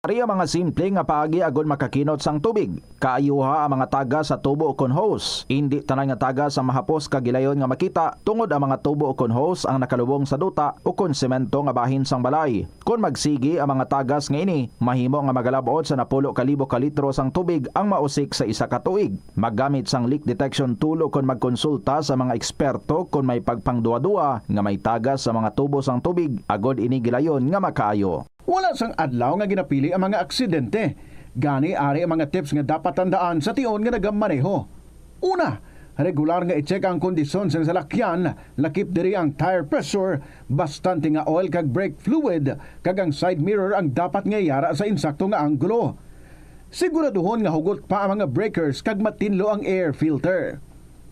Yari ang mga simple nga paagi agon makakinot sang tubig. Kaayuha ang mga taga sa tubo o kon hose. Hindi tanan nga taga sa mahapos kagilayon nga makita tungod ang mga tubo o kon hose ang nakalubong sa duta o kon semento nga bahin sang balay. Kung magsigi ang mga tagas nga ini, mahimo nga magalabot sa 10,000 ka litro sang tubig ang mausik sa isa ka tuig. Maggamit sang leak detection tool o kon magkonsulta sa mga eksperto kung may pagpangduwa-duwa nga may tagas sa mga tubo sang tubig agod ini gilayon nga makaayo. Wala sang adlaw nga ginapili ang mga aksidente. Gani ari ang mga tips nga dapat tandaan sa tion nga nagamaneho. Una, regular nga i-check ang kondisyon sa salakyan, lakip diri ang tire pressure, bastante nga oil kag brake fluid, kag ang side mirror ang dapat nga yara sa insakto nga anggulo. Siguraduhon nga hugot pa ang mga breakers kag matinlo ang air filter.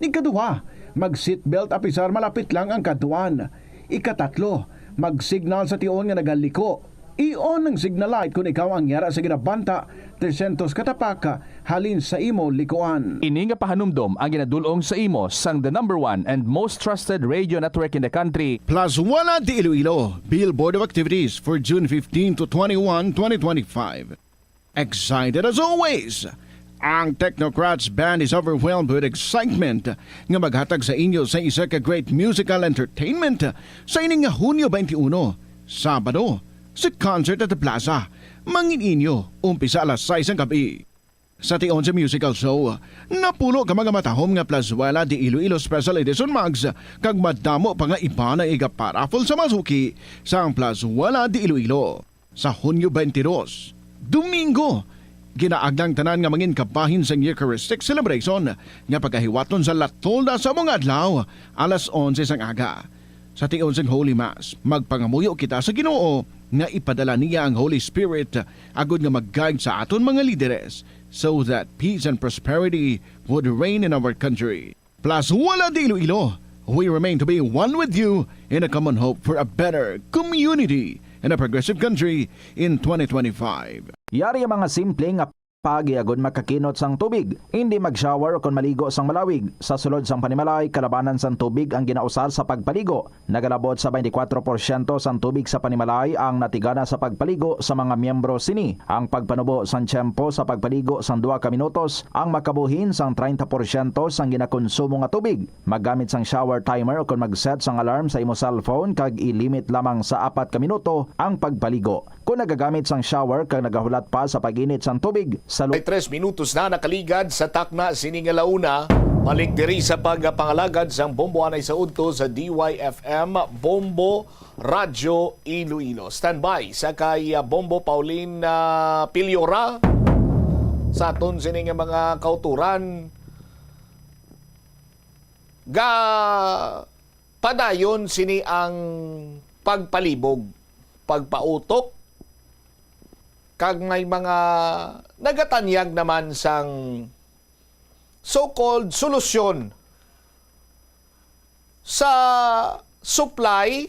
Ikaduha, mag-seatbelt apisar malapit lang ang kaduan. Ikatatlo, mag-signal sa tion nga nagaliko. I-on ang signal light kung ikaw ang yara sa ginabanta 300 katapaka halin sa imo likuan. Ini nga pahanumdom ang ginadulong sa imo sang the #1 and most trusted radio network in the country. Plus Wala di Iloilo, Billboard of Activities for June 15 to 21, 2025. Excited as always! Ang Technocrats Band is overwhelmed with excitement nga maghatag sa inyo sa isa ka great musical entertainment sa ining nga Hunyo 21, Sabado, sa concert at the Plaza. Mangin inyo, umpisa alas 6 ang gabi. Sa tion sa musical show, napulo ka mga matahom nga Plazuela di Iloilo Special Edition Mags kag madamo pa nga iba na iga-paraffle sa masuki sa ang Plazuela di Iloilo. Sa Hunyo 22, Domingo, ginaagdang tanan nga mangin kabahin sa Eucharistic celebration nga pagkahiwaton sa Latolda sa mga adlaw alas 11 sang aga. Sa tion sang Holy Mass, magpangamuyo kita sa Ginoo nga ipadala niya ang Holy Spirit agud nga mag-guide sa aton mga lideres so that peace and prosperity would reign in our country. Plus Wala di Iloilo, we remain to be one with you in a common hope for a better community and a progressive country in 2025. Yari ang mga simple nga pagi agod makakinot sang tubig, hindi mag-shower o kon maligo sang malawig. Sa sulod sang panimalay, kalabanan sang tubig ang ginausar sa pagpaligo. Nagalabot sa 24% sang tubig sa panimalay ang natigana sa pagpaligo sa mga miyembro sini. Ang pagpanubo sang tiyempo sa pagpaligo sang 2 ka minutos ang makabuhin sang 30% sang ginakonsumo nga tubig. Maggamit sang shower timer o kon mag-set sang alarm sa imo cellphone kag i-limit lamang sa 4 ka minuto ang pagpaligo. Kung nagagamit sang shower kag nagahulat pa sa pag-init sang tubig, Ay 3 minutos na nakaligad sa takna sininga launa. Balik diri sa pagpangalagad sang Bombohanay sa Udto sa DYFM Bombo Radyo Iloilo. Standby sa kay Bombo Pauline Piliora sa aton sininga mga kauturan. Ga padayon sini ang pagpalibog, pagpautok, kag may mga nagatanyag naman sang so-called solusyon sa supply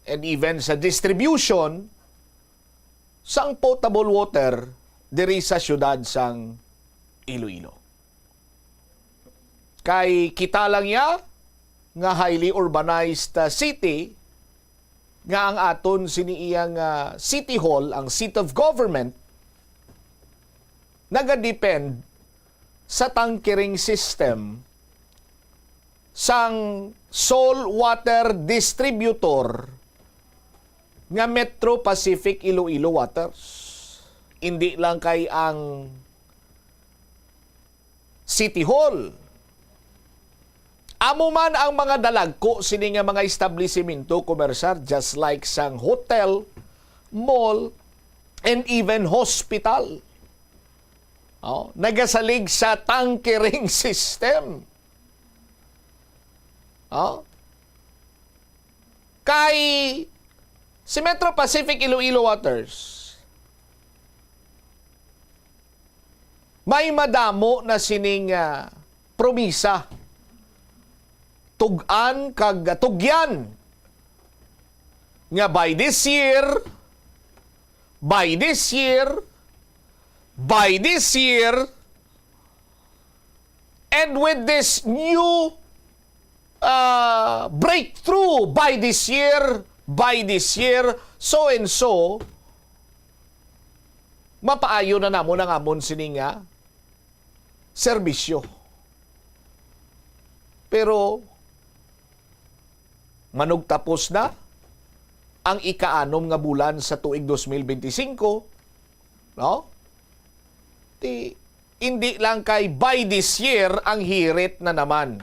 and even sa distribution sang potable water diri sa syudad sang Iloilo. Kay kita lang ya nga highly urbanized city nga ang aton siniiyang City Hall, ang seat of government, nagadepend sa tankering system sang sole water distributor nga Metro Pacific Iloilo Waters. Hindi lang kay ang City Hall. Amo man ang mga dalagko sini nga mga establishmento komersar just like sang hotel, mall, and even hospital. Nagasalig sa tankering system. Kay si Metro Pacific Iloilo Waters, may madamo na sining promisa. Tugan kag tugyan nga by this year, and with this new breakthrough by this year, so and so, mapaayo na namo ng amon sining serbisyo. Pero manugtapos na ang ika-6 nga bulan sa tuig 2025, no? Hindi lang kay by this year ang hirit na naman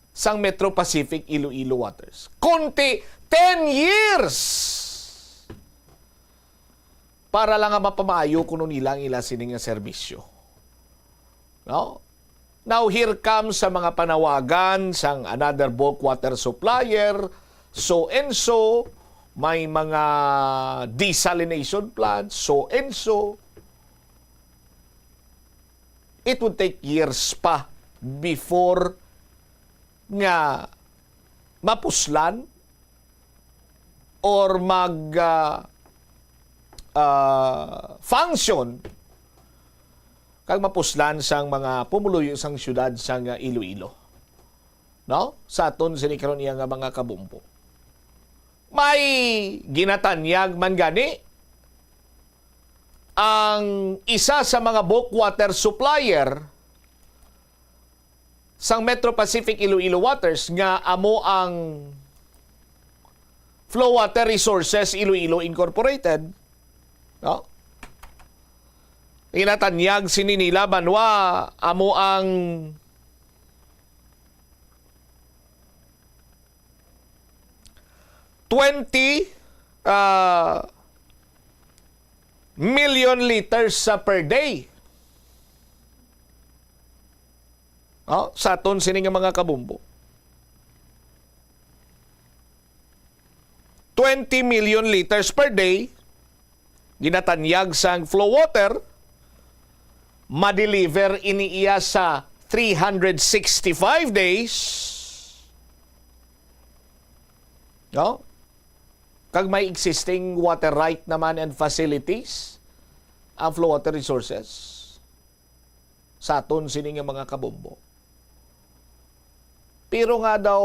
sang Metro Pacific Iloilo Waters. Kunti 10 years para lang nga mapamayo kuno nilang ila sining nga serbisyo. No? Now, here comes sa mga panawagan sang another bulk water supplier, so and so, may mga desalination plants, so and so. It would take years pa before nga mapuslan or function kag mapuslan sang mga pumuluyo sang syudad sang Iloilo. No? Sa aton sinikaron iya nga mga kabumpo. May ginatanyag man gani ang isa sa mga bulk water supplier sang Metro Pacific Iloilo Waters nga amo ang Flow Water Resources Iloilo Incorporated. No? Inatanyag sininila banwa amo ang $20 million liters per day. Sa aton sining mga kabumbo. 20 million liters per day ginatanyag sang Flow Water, ma-deliver iniiya sa 365 days. No? Kag may existing water right naman and facilities ang Flow Water Resources sa aton sining mga kabumbo. Pero nga daw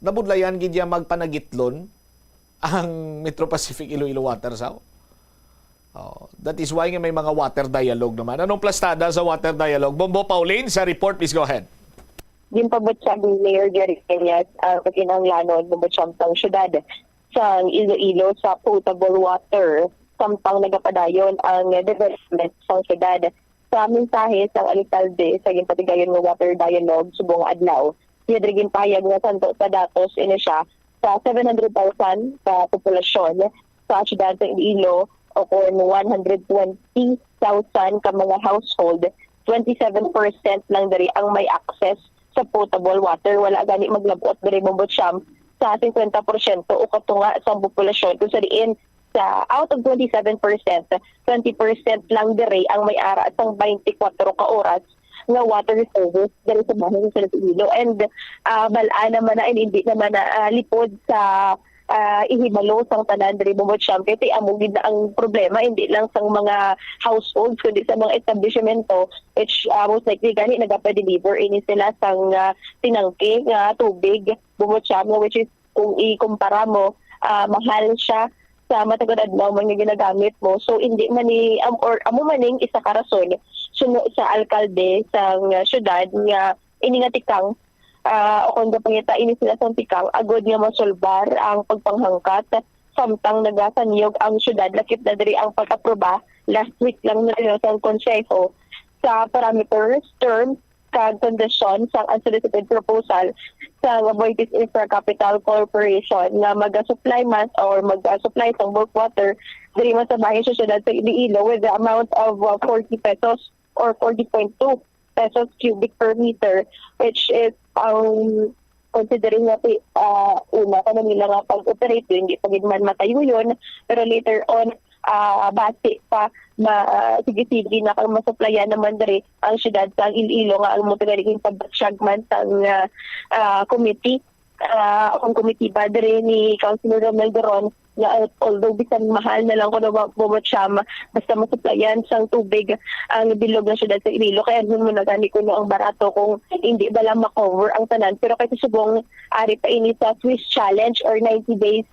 nabudlayan gid ya magpanagitlon ang Metro Pacific Iloilo Water sao. That is why nga may mga water dialogue naman. Anong plastada sa water dialogue? Bombo Pauline sa report, please go ahead. Gimpabot sa Mayor Jerry Peñas kakinahanglanon bumot samtang syudad sa Iloilo sa potable water samtang nagapadayon ang development sa syudad. Sa mensahe sa alkalde sa ginpatigayon nga water dialogue subong adlaw, hidrigin payag nga santo sa datos ini siya sa 700,000 sa populasyon sa syudad sa Iloilo o kung 120,000 ka mga household, 27% lang dari ang may access sa potable water. Wala gani maglabot dari Bumbot Siyam sa 50% o katunga sa populasyon. Kung sa diin, sa out of 27%, 20% lang dari ang may ara sang 24 ka oras nga water service dari sa bahay sa Iloilo. And balaan naman na hindi naman na lipod sa ihibalo sang tanan dari Bumbot Siyam kay amugid na ang problema hindi lang sang mga households kundi sa mga establishmento which most likely gani nagapa-deliver ini sila sang tinangke nga tubig Bumbot Siyam which is kung ikumpara mo mahal siya sa matagod adlaw man nga ginagamit mo. So hindi man ni or amo maning isa ka rason sa alkalde sang syudad nga ini nga tikang o kung pangita ini sila sa tikang agod nga masolbar ang pagpanghangkat samtang nagasanyog ang syudad lakip na diri ang pag-aproba last week lang na rin sa konseho sa parameters, terms, kag conditions sa unsolicited proposal sa Aboitiz Infra Capital Corporation na mag-supply man or mag-supply ng bulk water diri man sa bahin sa syudad sa Iloilo with the amount of 40 pesos or 40.2 pesos cubic per meter, which is considering na una ka na nila nga pag-operate yun, hindi pa man matayo yun, pero later on base pa sige-sige na kang masuplayan naman diri ang syudad sa Iloilo nga ang mutagaling pagbatsyag man sa committee ang committee pa diri ni Councilor Romel Doron na although bisan mahal na lang kuno bumatsyam basta masuplayan sang tubig ang bilog ng syudad sa Iloilo, kaya nun mo na gani kuno ang barato kung hindi ba lang makover ang tanan. Pero kay subong ari pa ini sa Swiss challenge or 90 days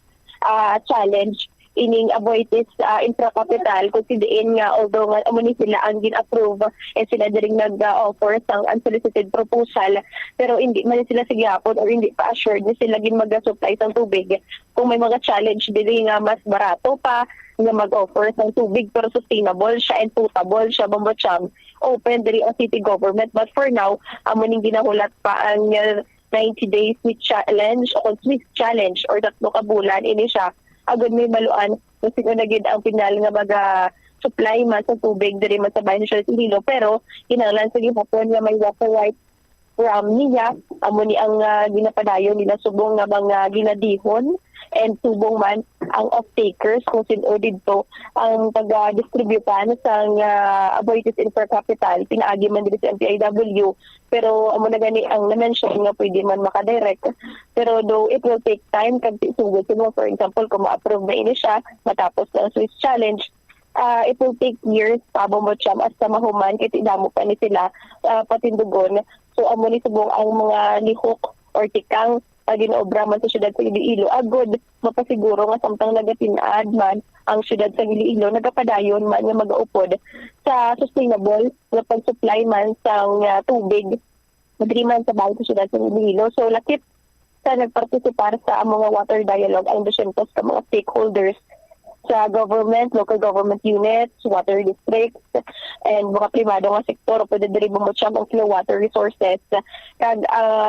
challenge ining Aboitiz Infra Capital, kung sidiin nga although nga amo ni sila ang gin-approve and sila diring nag-offer sang unsolicited proposal, pero hindi man sila sigapon or hindi pa assured na sila gin mag-supply sang tubig. Kung may mga challenge dili nga mas barato pa nga mag-offer sang tubig pero sustainable siya and potable siya, bambotsam, open diri ang city government. But for now, amo ning ginahulat pa ang 90 days Swiss challenge o Swiss challenge or 3 ka bulan ini siya agad may maluan kasi kung nagid ang pinal nga supply man sa tubig diri man sa bayan sa Iloilo, pero kinahanglan sa gihapon nga may water rights from niya amo ni ang ginapadayon nila subong nga mga ginadihon and subong man ang off-takers kung sino dito ang taga-distributan sa Aboitiz Infra Capital pinaagi man dito sa MPIW, pero amo na gani ang na-mention nga pwede man makadirect, pero though it will take time kag sugod mo, for example kung ma-approve na ini siya matapos ng Swiss challenge, it will take years pa bumotsyam as sa mahuman kaya idamo pa ni sila patindugon. So amo ni subong ang mga lihok or tikang ginaobra man sa syudad sa Iloilo agod mapasiguro nga samtang nagatinad man ang syudad sa Iloilo nagapadayon man nga magaupod sa sustainable nga pag-supply man sa tubig madiri man sa bahay sa syudad sa Iloilo. So lakip sa nagpartisipar sa mga water dialogue ang 200 ka mga stakeholders sa government, local government units, water districts, and mga privado nga sektor o pwede diri bumutsyam ang flow water resources. Kag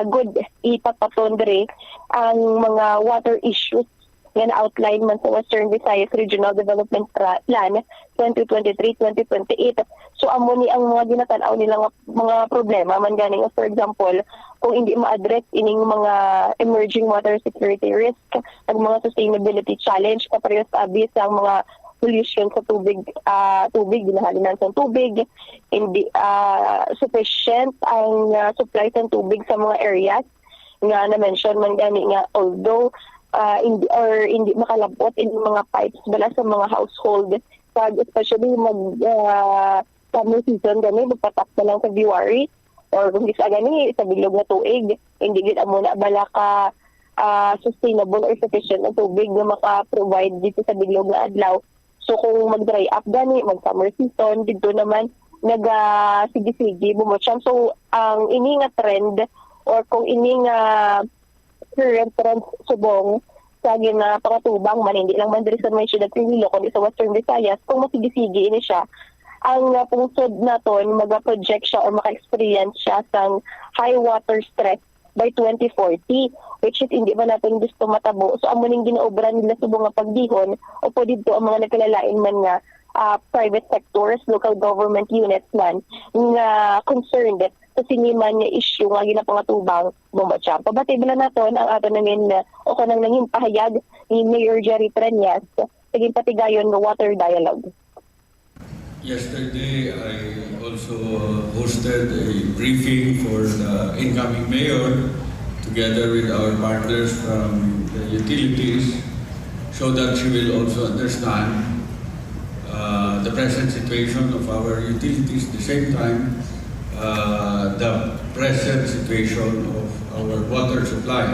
good ipagpaton diri ang mga water issues nga na-outline man sa Western Visayas Regional Development Plan 2023-2028. So amo ni ang mga ginatanaw nila nga mga problema man gani nga, for example, kung hindi ma-address ining mga emerging water security risk ang mga sustainability challenge kapareho sa abis ang mga pollution sa tubig ginahalinan sa tubig, hindi sufficient ang supply sa tubig sa mga areas nga na-mention man gani nga although hindi makalabot in mga pipes bala sa mga household pag especially summer season gani magpatak na lang sa February or kung isa gani sa bilog na tuig hindi gid amo na bala ka sustainable or sufficient na tubig na maka-provide dito sa bilog na adlaw. So kung mag-dry up gani mag-summer season dito naman sige-sige bumotsyam. So ang ini nga trend or kung ini nga current trend subong sa pangatubang man hindi lang man diri sa may syudad sa Iloilo kundi sa Western Visayas, kung masigisigi ini siya ang pungsod naton maga-project siya or maka-experience siya sang high water stress by 2040, which is hindi ba natin gusto matabo. So amo ning ginaobra nila subong nga pagdihon o po dito ang mga nagkalalain man nga private sectors, local government units man nga concerned sa siniman nga issue nga ginapangatubang bumbatsyam. Pabatay bala naton ang ato namin o kanang nanging pahayag ni Mayor Jerry Treñas sa patigayon nga water dialogue. Yesterday, I also hosted a briefing for the incoming mayor together with our partners from the utilities so that she will also understand the present situation of our utilities, at the same time the present situation of our water supply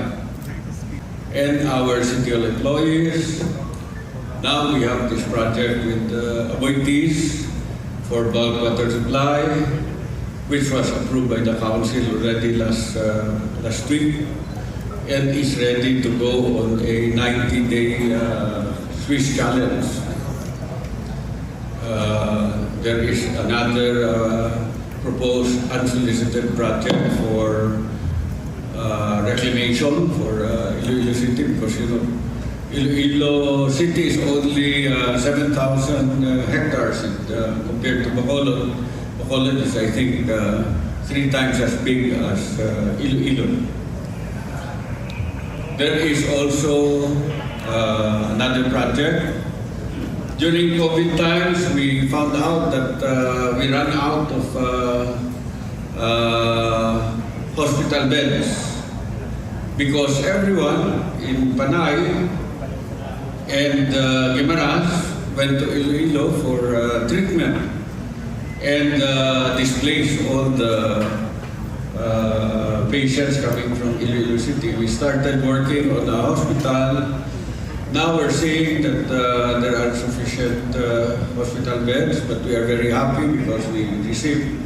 and our city employees. Now we have this project with Aboitiz for bulk water supply, which was approved by the council already last week and is ready to go on a 90-day Swiss challenge. There is another proposed unsolicited project for reclamation for Iloilo City, because Iloilo City is only 7,000 hectares compared to Bacolod. Bacolod is, I think, 3 times as big as Iloilo. There is also another project. During COVID times, we found out that we ran out of hospital beds because everyone in Panay and Guimaras went to Iloilo for treatment and displaced all the patients coming from Iloilo City. We started working on a hospital. Now we're seeing that there are sufficient hospital beds, but we are very happy because we received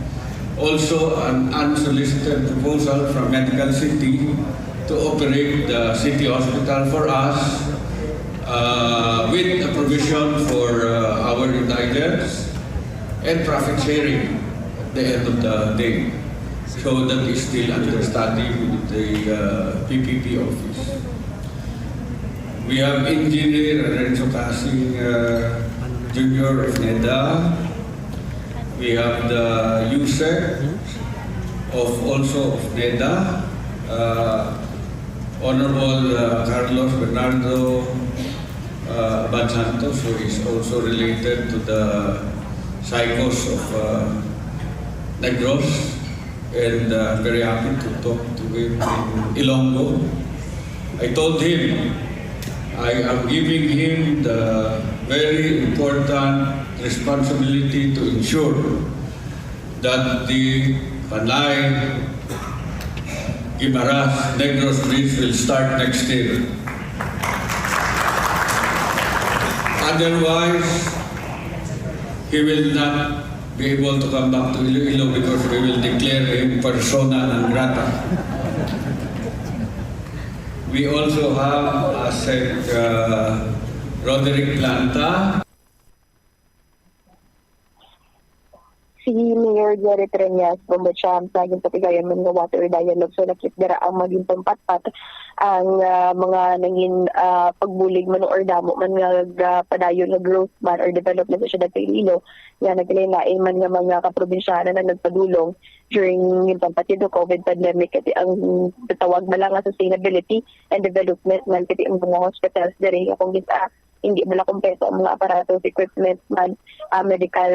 also an unsolicited proposal from Medical City to operate the city hospital for us with a provision for our indigents and profit sharing at the end of the day. So that is still under study with the PPP office. We have Engineer Renzo Casing Jr. of NEDA. We have the USEC of NEDA. Honorable Carlos Bernardo Abad Santos, who is also related to the psychos of Negros, and very happy to talk to him in Ilonggo. I told him I am giving him the very important responsibility to ensure that the Panay Guimaras Negros Bridge will start next year. Otherwise, he will not be able to come back to Iloilo because we will declare him persona non grata. We also have ASEC Roderick Planta. Si Mayor Jerry Treñas, Bombacham, saging patigayan man nga water dialogue, so nakitdara ang maging pampatpat ang mga nangin pagbulig man or damo man nga padayon nga growth man or development sa siyudad sa Iloilo, nga naglain man nga mga kaprobinsyana na nagpadulong during yung pampatid ng COVID pandemic, kasi ang tawag na lang nga sustainability and development man, kasi ang mga hospitals diri akong gisa hindi mala kumpeto ang mga aparatos, equipment man, medical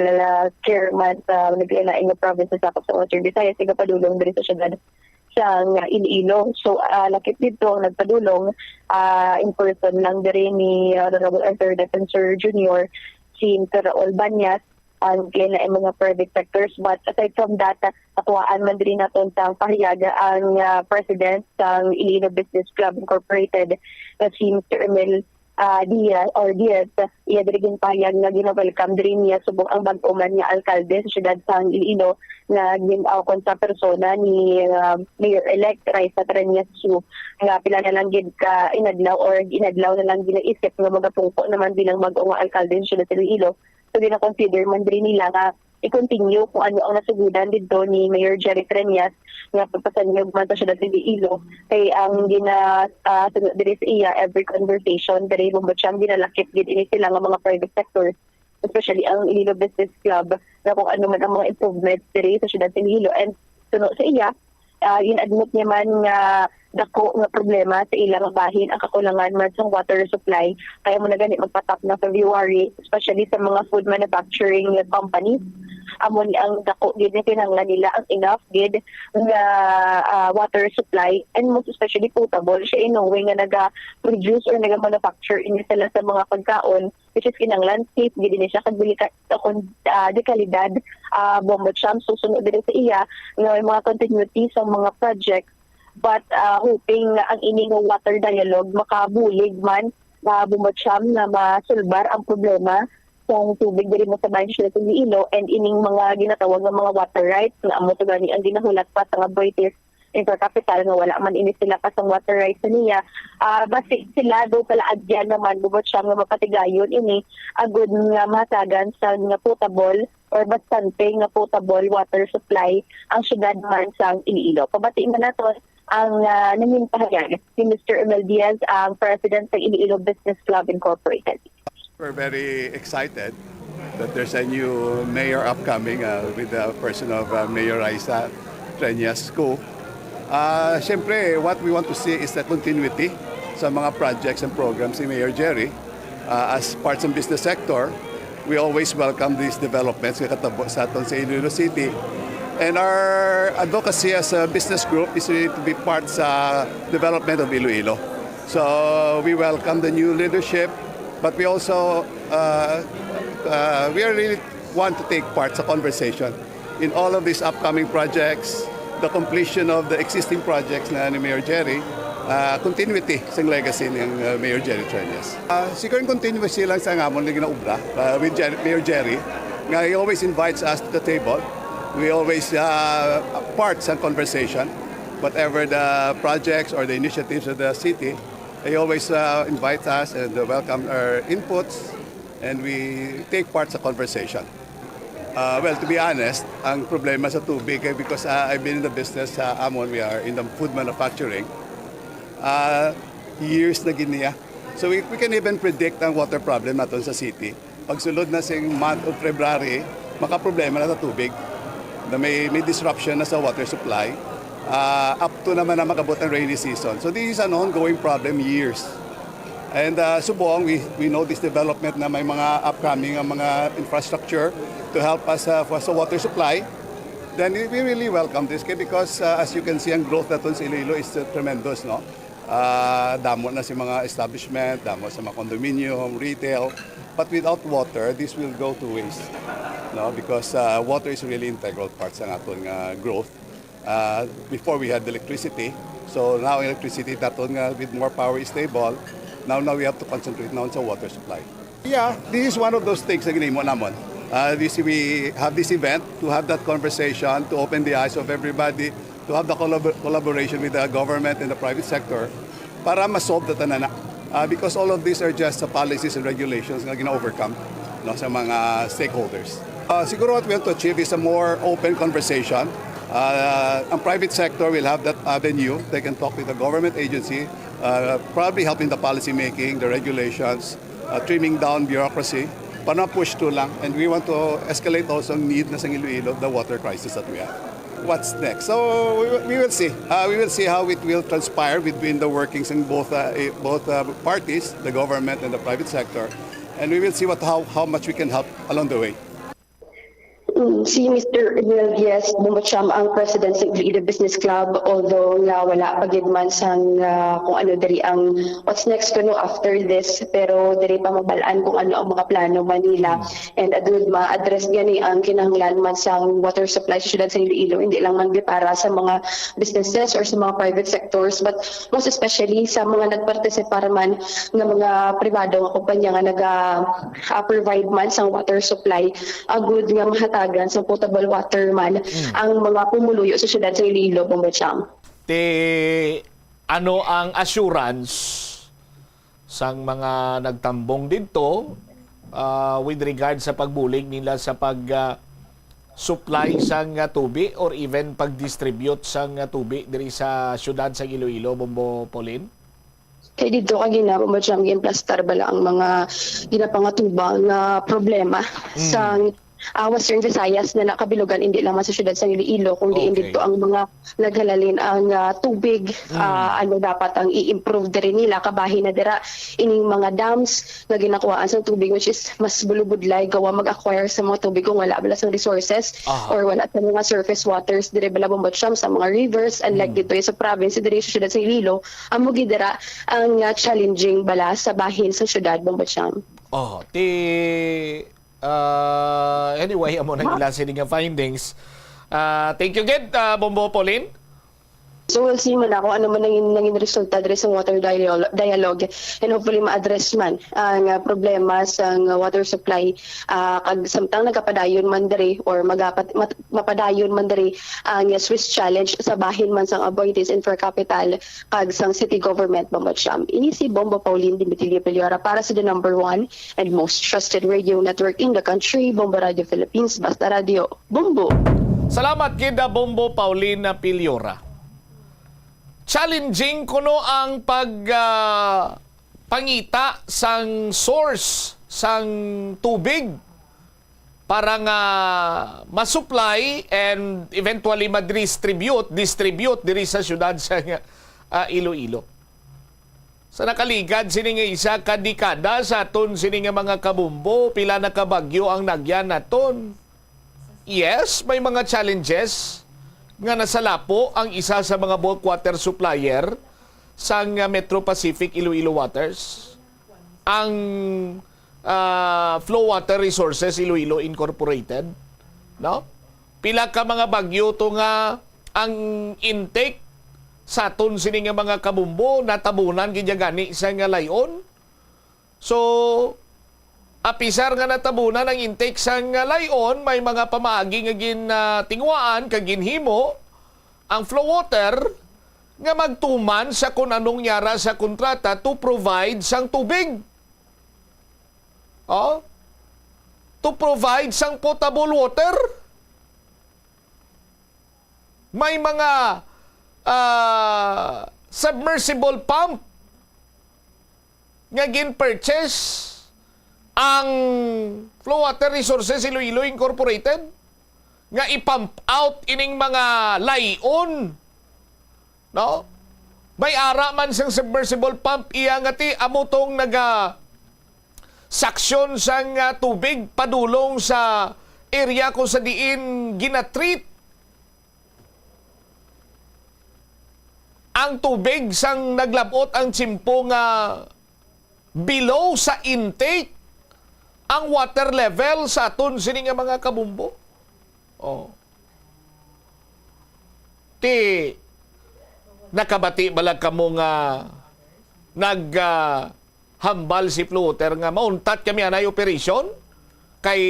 care man sa naglain nga provinces sa Western Visayas, nga padulong diri sa syudad sa Iloilo. So lakip dito ang nagpadulong in person lang diri ni Honorable Arthur Defensor Jr., si Raul Banyas, ang na mga private sectors. But aside from that, natuwaan man din natin sa pahiyaga ang president ng Iloilo Business Club Incorporated na si Mr. Emil Diaz, iya dirigin payag nga gina-welcome din niya subong ang bag-o man nga alkalde sa syudad sa Iloilo na gin-awkon sa persona ni Mayor-elect Raisa Treñas Su, nga pila na lang gid ka inadlaw na lang ginaisip nga magapungko naman bilang bag-o nga alkalde sa syudad sa Iloilo. So gina-consider man din nila nga i-continue kung ano ang nasugudan dito ni Mayor Jerry Treñas nga pagpasanyog man sa syudad ng Iloilo, kay ang sunod diri sa iya every conversation diri Bombacham ginalakip gid ini sila nga mga private sectors, especially ang Iloilo Business Club, na kung ano man ang mga improvements diri sa syudad ng Iloilo. And sunod sa iya in-admit niya man nga dako nga problema sa ilang bahin ang kakulangan man sa water supply, kaya mo na gani magpatap na February, especially sa mga food manufacturing companies. Amon ang dako gid na kinahanglan nila ang enough gid nga water supply, and most especially potable. Siya knowing nga naga-produce or naga-manufacture ini sila sa mga pagkaon, which is kinahanglan safe gid ni siya kag de kalidad. Bombacham susunod din sa iya nga mga continuity sa mga projects, but hoping nga ang ining water dialogue makabulig man Bombacham na masulbar ang problema sa tubig diri mo sa bayan sa Iloilo, and ining mga ginatawag nga mga water rights nga amo to gani ang ginahulat pa sa Boytes intercapital nga wala man ini sila kasang water rights niya. Basi sila do pala adyan naman bubot siya nga mapatigayon ini agud nga masagan sa nga potable or bastante nga potable water supply ang syudad man sang Iloilo. Pabati man nato ang nanging pahayag si Mr. Emel Diaz, ang President ng Iloilo Business Club Incorporated. We're very excited that there's a new mayor upcoming with the person of Mayor Raisa Treñas-Go. Siyempre, what we want to see is the continuity sa mga projects and programs ni Mayor Jerry. As parts ng business sector, we always welcome these developments nga katabo sa aton sa Iloilo City. And our advocacy as a business group is really to be part sa development of Iloilo. So we welcome the new leadership, but we also we really want to take part sa conversation in all of these upcoming projects, the completion of the existing projects na ni Mayor Jerry, continuity sa legacy ng Mayor Jerry Treñas. Siguro yung continuity lang sa ngamon na ginaubra with Mayor Jerry. He always invites us to the table. We always part sa conversation. Whatever the projects or the initiatives of the city, he always invites us and welcome our inputs, and we take part sa conversation. Well, to be honest, ang problema sa tubig because I've been in the business sa Amon, we are in the food manufacturing. Years na giniya. So we can even predict ang water problem natin sa city. Pagsulod na sing month of February, makaproblema na sa tubig. Na may disruption na sa water supply. Up to naman na makabot ang rainy season. So this is an ongoing problem years. And subong, we know this development na may mga upcoming mga infrastructure to help us sa water supply. Then we really welcome this because as you can see, ang growth natin sa Iloilo is tremendous, no? Damo na si mga establishment, damo sa mga condominium, retail. But without water, this will go to waste, no? Because water is really integral part sa aton growth. Before we had electricity, so now electricity naton with more power is stable. Now we have to concentrate now on sa water supply. Yeah, this is one of those things na ginimo namon. We have this event to have that conversation, to open the eyes of everybody, to have the collaboration with the government and the private sector para ma-solve the tanana. Because all of these are just policies and regulations na gina-overcome, no, sa mga stakeholders. Siguro what we have to achieve is a more open conversation. Ang private sector will have that avenue. They can talk with the government agency, probably helping the policy making, the regulations, trimming down bureaucracy, para push to lang. And we want to escalate also ang need na sa Iloilo, the water crisis that we have. What's next? So we will see. We will see how it will transpire between the workings in both parties, the government and the private sector. And we will see how much we can help along the way. Si Mr. Emel Diaz Bumotsyam ang president sa Iloilo Business Club, although nga wala pagidman sang kung ano diri ang what's next kuno after this, pero diri pa mabalaan kung ano ang mga plano Manila and adud ma-address gani ang kinahanglan man sang water supply sa syudad sa Iloilo, hindi lang man para sa mga businesses or sa mga private sectors, but most especially sa mga nagpartisipar man nga mga pribado nga kumpanya nga naga-provide man sang water supply, agud nga mahatagan sa potable water man ang mga pumuluyo sa syudad sa Iloilo, Bumotsyam. Ano ang assurance sang mga nagtambong dito with regard sa pagbulig nila sa pag-supply sang tubig or even pag-distribute sang tubig diri sa syudad sa Iloilo, Bombo Pauline? Kaya dito kagina, Bumotsyam, ginplastar bala ang mga ginapangatubang na problema sa Western Visayas na nakabilugan hindi lang sa syudad sa Iloilo kundi dito ang mga naghalalin ang tubig, ano dapat ang i-improve diri nila kabahin na dira ining mga dams nga ginakuhaan sa tubig, which is mas bulubudlay gawa mag-acquire sa mga tubig kung wala bala sa resources or wala sa mga surface waters diri bala Bumotsyam sa mga rivers, unlike dito sa province diri sa syudad sa Iloilo amo gidira ang challenging bala sa bahin sa syudad Bumotsyam. Anyway, amo nang ilan sining findings. Thank you, Ged, Bombo Pauline. So we'll see man kung ano man naging resulta diri sa water dialogue and hopefully ma-address man ang problema sa water supply kag samtang nagapadayon man diri or mapadayon man diri ang Swiss challenge sa bahin man sang Aboitiz Infracapital kag sang city government Bombocham. Ini si Bombo Pauline Dimitilio Peliora para sa the number 1 and most trusted radio network in the country, Bombo Radio Philippines, Basta Radio, Bombo. Salamat kida Bombo Paulina Piliora. Challenging kuno ang pangita sang source sang tubig para nga masupply and eventually distribute diri sa syudad sa Iloilo. Sa nakaligad sini nga isa ka dekada sa aton sini nga mga kabumbo, pila na kabagyo ang nagyan naton. Yes, may mga challenges nga nasalapo ang isa sa mga bulk water supplier sa Metro Pacific Iloilo Waters, ang Flow Water Resources Iloilo Incorporated, no? Pila ka mga bagyo to nga ang intake sa aton sini nga mga kabumbo natabunan gidya gani sa nga layon. So apisar nga natabunan ang intake sang layon, may mga pamaagi nga tingwaan kag ginhimo ang flow water nga magtuman sa kung anong nyara sa kontrata to provide sang tubig. To provide sang potable water. May mga submersible pump nga gin-purchase ang Flow Water Resources Iloilo Incorporated nga ipump out ining mga layon, no? May ara man sang submersible pump iya nga ti amutong saksyon sang tubig padulong sa area kung sa diin ginatreat ang tubig sang naglabot ang tsimpo nga below sa intake ang water level sa aton sini nga mga kabumbo. Ti nakabati balag kamo nga naghambal si floater nga mauntat kami anay operation kay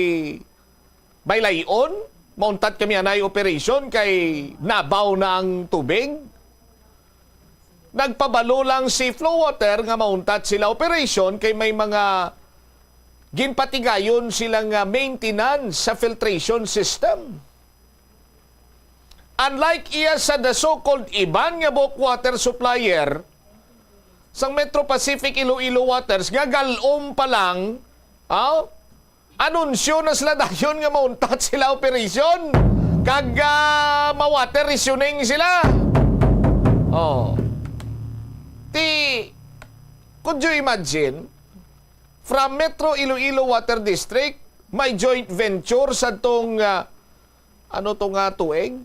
may layon, mauntat kami anay operation kay nabaw na ang tubig. Nagpabalo lang si flow water nga mauntat sila operation kay may mga ginpatigayon silang maintenance sa filtration system. Unlike iya sa the so-called iban nga bulk water supplier sa Metro Pacific Iloilo Waters nga galom pa lang, anunsyo na sila dayon nga mauntat sila operation kag ma-water rationing sila. Could you imagine, from Metro Iloilo Water District, may joint venture sa tong, tuig?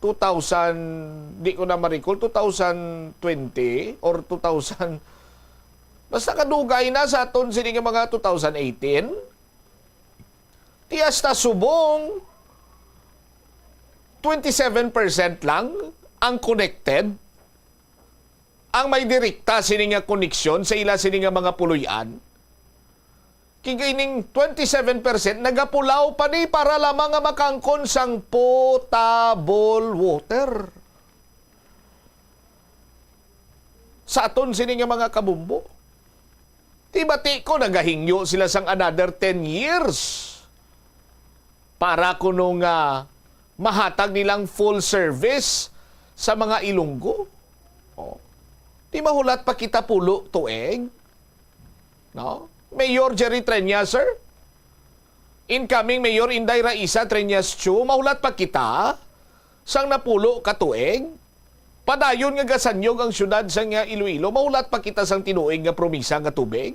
2000, di ko na ma-recall, 2020 or 2000, basta kadugay na sa aton sini nga mga 2018, tiyas ta subong, 27% lang ang connected, ang may direkta sini nga koneksyon sa ila sini nga mga puluyan. Kigaining 27% nagapulaw pa ni para lamang nga makangkon sang potable water. Sa aton sini nga mga kabumbo. Tibati ko nagahingyo sila sang another 10 years para kuno nga mahatag nilang full service sa mga Ilonggo. Di mahulat pa kita pulo tuig. No? Mayor Jerry Treñas, sir. Incoming Mayor Inday Raisa Treñas Chu, mahulat pa kita sang napulo ka tuig. Padayon nga gasanyog ang syudad sa nga Iloilo, mahulat pa kita sang tinuig nga promisa nga tubig.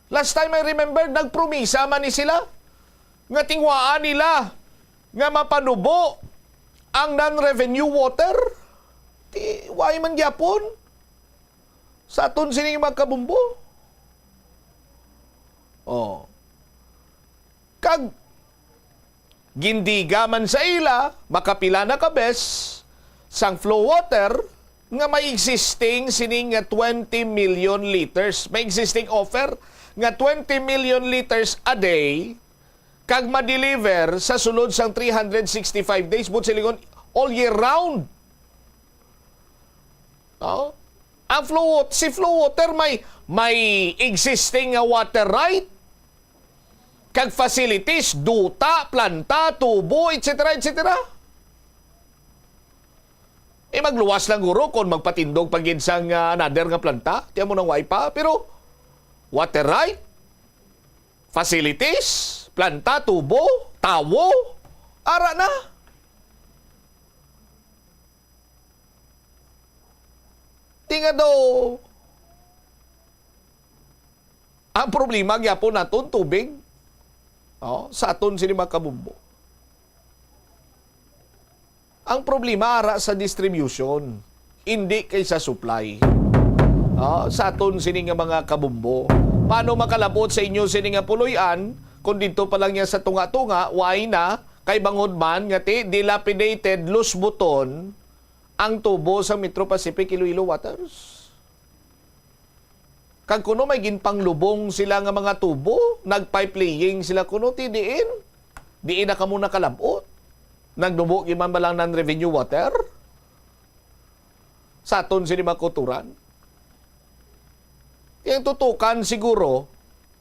Last time I remember, nagpromisa man ni sila nga tingwaan nila nga mapanubo ang non-revenue water. Why man gyapon? Sa aton sining magkabumbo. Kag gindiga man sa ila, makapila na kabes, sang flow water, nga may existing sining nga 20 million liters. May existing offer nga 20 million liters a day kag ma-deliver sa sulod sang 365 days but silingon all year round. No? Ang si Flow Water may existing nga water right kag facilities, duta, planta, tubo, etc. etc. Magluwas lang guro kung magpatindog pagin sang another nga planta. Tiyan mo ng wipa. Pero, water right, facilities, planta, tubo, tawo, ara na. Tinga daw. Ang problema, gyapon naton tubig. Sa aton sini makabumbo. Ang problema ara sa distribution, hindi kay sa supply. Sa aton sini nga mga kabumbo. Paano makalabot sa inyo sini nga puloy-an kung dito pa lang yan sa tunga-tunga, why na kay bangod man nga dilapidated loose button ang tubo sa Metro Pacific Iloilo Waters. Kag kuno may ginpanglubong sila nga mga tubo, nag-pipe laying sila kuno diin na kamo nakalabot. Nagdubo man ba lang ng revenue water? Sa aton sini makuturan. Yung tutukan siguro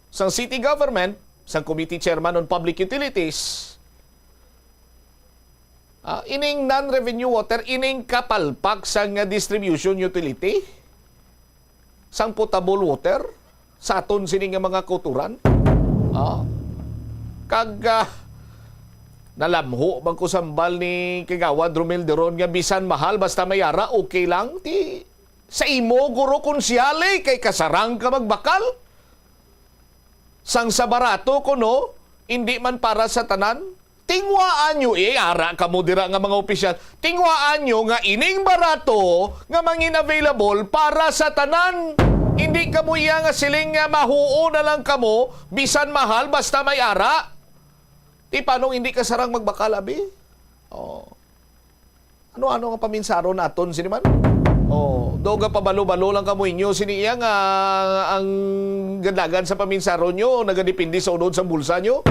sa city government, sa committee chairman on public utilities, ining non-revenue water, ining kapalpak sa distribution utility, sang potable water, sa aton sini nga mga kuturan. Nalamho bang kusambal ni Kagawad Romel Deron nga bisan mahal basta mayara okay lang sa imo guro konsyale kay kasarang ka magbakal sang sa barato kuno hindi man para sa tanan tingwaan nyo ara kamo dira nga mga opisyal tingwaan nyo nga ining barato nga mangin available para sa tanan hindi kamo iya nga siling nga mahuo na lang kamo bisan mahal basta may ara. Paano hindi ka sarang magbakal, abi? Ano-ano nga paminsaro naton, siniman? Doga pabalo-balo lang kamo inyo, siniya nga ang gandagan sa paminsaro nyo, nagadipindi sa unod sa bulsa nyo.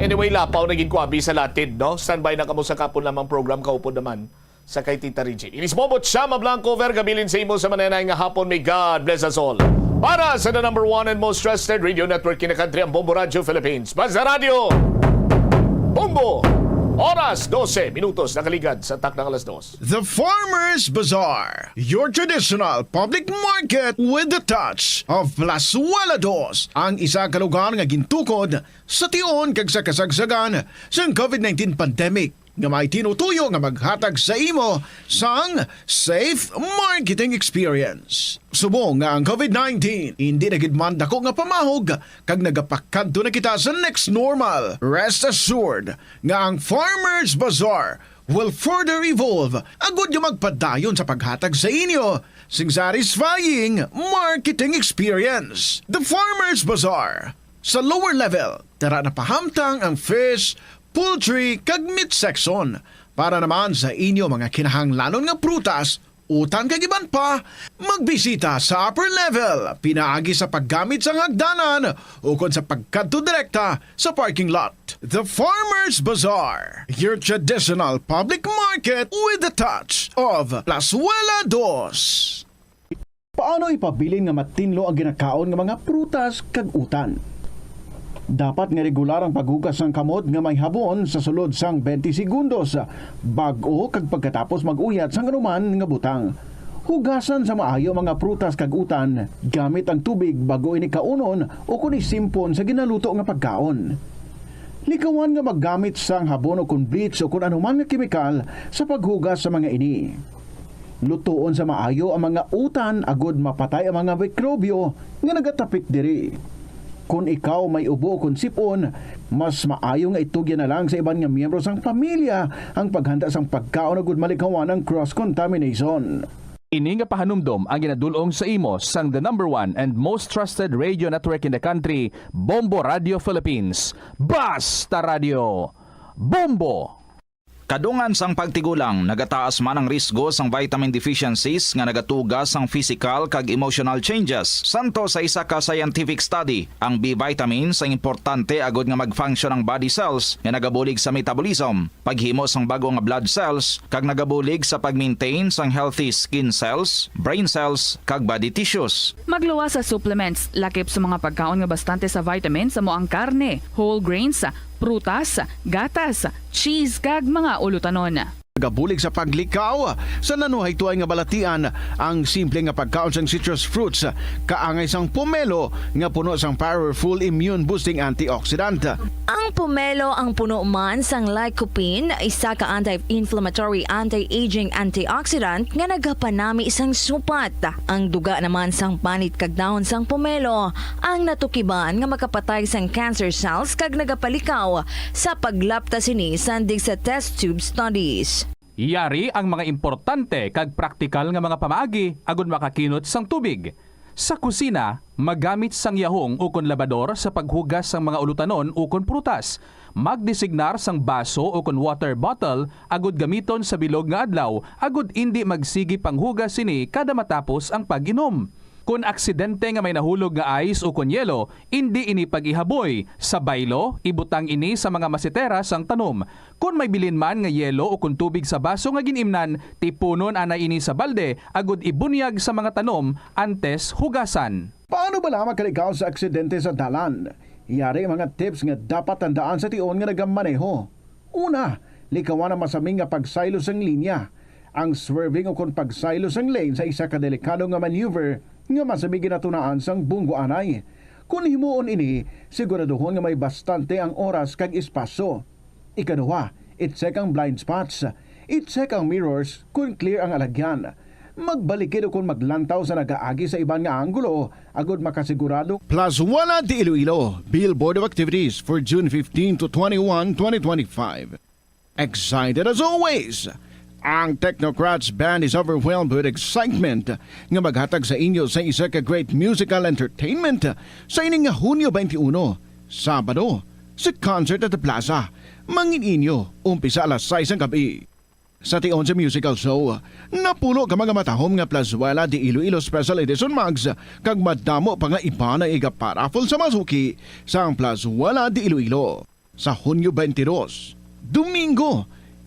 Anyway, lapaw naging kwabi sa latid, no? Standby na kamo sa kapon lamang program, kaupod naman sa kay Tita Regine. Inis Momot Shama Blanco, gabilin sa imo sa mananay nga hapon. May God bless us all. Para sa the number one and most trusted radio network in the country, ang Bombo Radio Philippines. Basta Radio Bombo! Oras 12 minutos nakaligad sa tak ng alas 2. The Farmers Bazaar, your traditional public market with the touch of Plazuela Dos, ang isa ka lugar nga gintukod sa tion kag sa kasagsagan sa COVID-19 pandemic nga may tinutuyo nga maghatag sa imo sang safe marketing experience. Subong nga ang COVID-19, hindi na gidman dako nga pamahog kag nagapakadto na kita sa next normal. Rest assured nga ang Farmers Bazaar will further evolve agud nga magpadayon sa paghatag sa inyo sing satisfying marketing experience. The Farmers Bazaar. Sa lower level, tara na pahamtang ang fish, poultry kag meat section para naman sa inyo mga kinahanglanon nga prutas, utan kag iban pa, magbisita sa upper level, pinaagi sa paggamit sa hagdanan o kon sa pagkadto direkta sa parking lot. The Farmers Bazaar, your traditional public market with the touch of Plazuela Dos. Paano ipabilin nga matinlo ang ginakaon nga mga prutas kag utan? Dapat nga regular ang paghugas ng kamot nga may habon sa sulod sang 20 segundos bag-o kag pagkatapos mag-uyat sang anuman nga butang. Hugasan sa maayo mga prutas kag utan gamit ang tubig bago ini kaunon o kun isimpon sa ginaluto nga pagkaon. Likawan nga maggamit sang habon o kun bleach o kun anuman nga kemikal sa paghugas sa mga ini. Lutoon sa maayo ang mga utan agud mapatay ang mga mikrobyo nga nagatapik diri. Kung ikaw may ubo kung sipon, mas maayo nga itugyan na lang sa iban nga miyembro sang pamilya ang paghanda sang pagkaon agud malikawan ng cross-contamination. Ini nga pahanumdom ang ginadulong sa imo sang the number one and most trusted radio network in the country, Bombo Radio Philippines. Basta Radio Bombo! Kadungan sang pagtigulang, nagataas man ang risgo sang vitamin deficiencies nga nagatugas sang physical kag emotional changes. Santo sa isa ka scientific study, ang B vitamins ang importante agod nga mag-function ang body cells nga nagabulig sa metabolism, paghimo sang bago nga blood cells, kag nagabulig sa pag-maintain sang healthy skin cells, brain cells, kag body tissues. Magluwas sa supplements, lakip sa mga pagkaon nga bastante sa vitamins sa moang karne, whole grains, prutas, gatas, cheese kag mga ulutanon. Gabulig sa paglikaw sa nanuhay tuay nga balatian ang simple nga pagkaon sang citrus fruits kaangay sang pomelo nga puno sang powerful immune boosting antioxidant. Ang pomelo ang puno man sang lycopene, isa ka anti-inflammatory anti-aging antioxidant nga nagapanami sang supat. Ang duga naman sang panit kag dahon sang pomelo ang natukiban nga makapatay sang cancer cells kag nagapalikaw sa paglapta sini sandig sa test tube studies. Yari ang mga importante kag praktikal nga mga pamaagi agud makakinot sang tubig. Sa kusina, magamit sang yahong ukon labador sa paghugas sang mga ulutanon ukon prutas. Magdesignar sang baso ukon water bottle agud gamiton sa bilog nga adlaw agud indi magsigi panghugas sini kada matapos ang pag-inom. Kung aksidente nga may nahulog nga ice o kunyelo, hindi ini pag-ihaboy. Sa baylo, ibutang ini sa mga masitera sang tanom. Kung may bilin man nga yelo o kung tubig sa baso nga ginimnan, tipunon ana ini sa balde, agud ibunyag sa mga tanom antes hugasan. Paano ba lamang kalikaw sa aksidente sa dalan? Iyari mga tips nga dapat tandaan sa tion nga nagamaneho. Una, likawan ang masaming nga pagsaylo sang linya. Ang swerving o kung pagsaylo sang lane sa isa ka delikado nga maneuver nga masamig ginatunaan sang bunggo anay. Kung himuon ini, siguraduhon nga may bastante ang oras kag espasyo. Ikaduha, i-check ang blind spots. I-check ang mirrors kung clear ang alagyan. Magbalikid o kung maglantaw sa nagaagi sa ibang nga anggulo agud makasigurado. Plus Wala di Iloilo, Billboard of Activities for June 15 to 21, 2025. Excited as always! Ang Technocrats Band is overwhelmed with excitement nga maghatag sa inyo sa isa ka great musical entertainment sa ining nga Hunyo 21, Sabado, sa Concert at the Plaza. Mangin inyo, umpisa alas 6 ang gabi. Sa tion sa musical show, napuno ka mga matahom nga Plazuela di Iloilo Special Edition Mags kag madamo pa nga iba na iga-paraffle sa masuki sa Plazuela di Iloilo sa Hunyo 22, Domingo.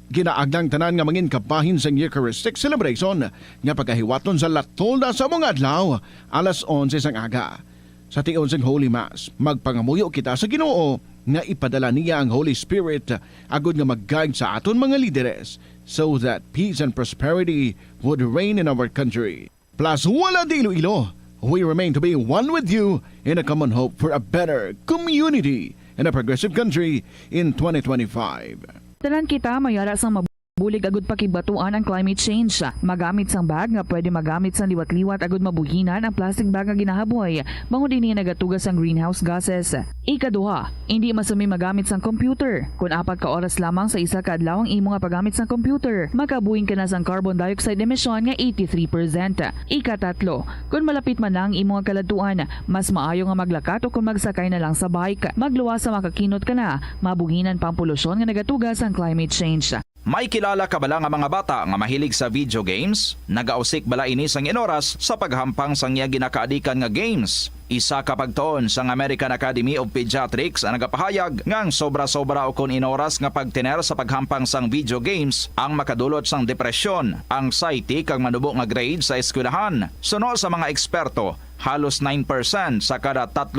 Ginaagdang tanan nga mangin kabahin sa Eucharistic celebration nga pagkahiwaton sa latolda sa mga adlaw alas 11 sang aga. Sa tion sang Holy Mass, magpangamuyo kita sa Ginoo nga ipadala niya ang Holy Spirit agud nga mag-guide sa aton mga lideres so that peace and prosperity would reign in our country. Plus Wala di Iloilo, we remain to be one with you in a common hope for a better community and a progressive country in 2025. Tanan kita mayara sang mabulig agud pakibatuan ang climate change. Magamit sang bag nga pwede magamit sang liwat-liwat agud mabuhinan ang plastic bag nga ginahaboy. Bangod dinhi nagatugas ang greenhouse gases. Ikaduha, hindi masumi magamit sang computer. Kung 4 ka oras lamang sa isa ka adlaw ang imo nga paggamit sang computer, makabuhin ka na sang carbon dioxide emission nga 83%. Ikatatlo, kung malapit man lang imo nga kaladuan, mas maayo nga maglakat o kung magsakay na lang sa bike. Magluwas sa makakinot ka na, mabuhinan pang polusyon nga nagatugas ang climate change. May kilala ka bala nga mga bata nga mahilig sa video games? Nagausik bala ini sang inoras sa paghampang sang iya ginakaadikan nga games. Isa ka pagtuon sang American Academy of Pediatrics ang nagapahayag ngang sobra-sobra o kon inoras nga pagtiner sa paghampang sang video games ang makadulot sang depresyon, anxiety kag manubo nga grade sa eskwelahan. Suno sa mga eksperto, halos 9% sa kada 3,000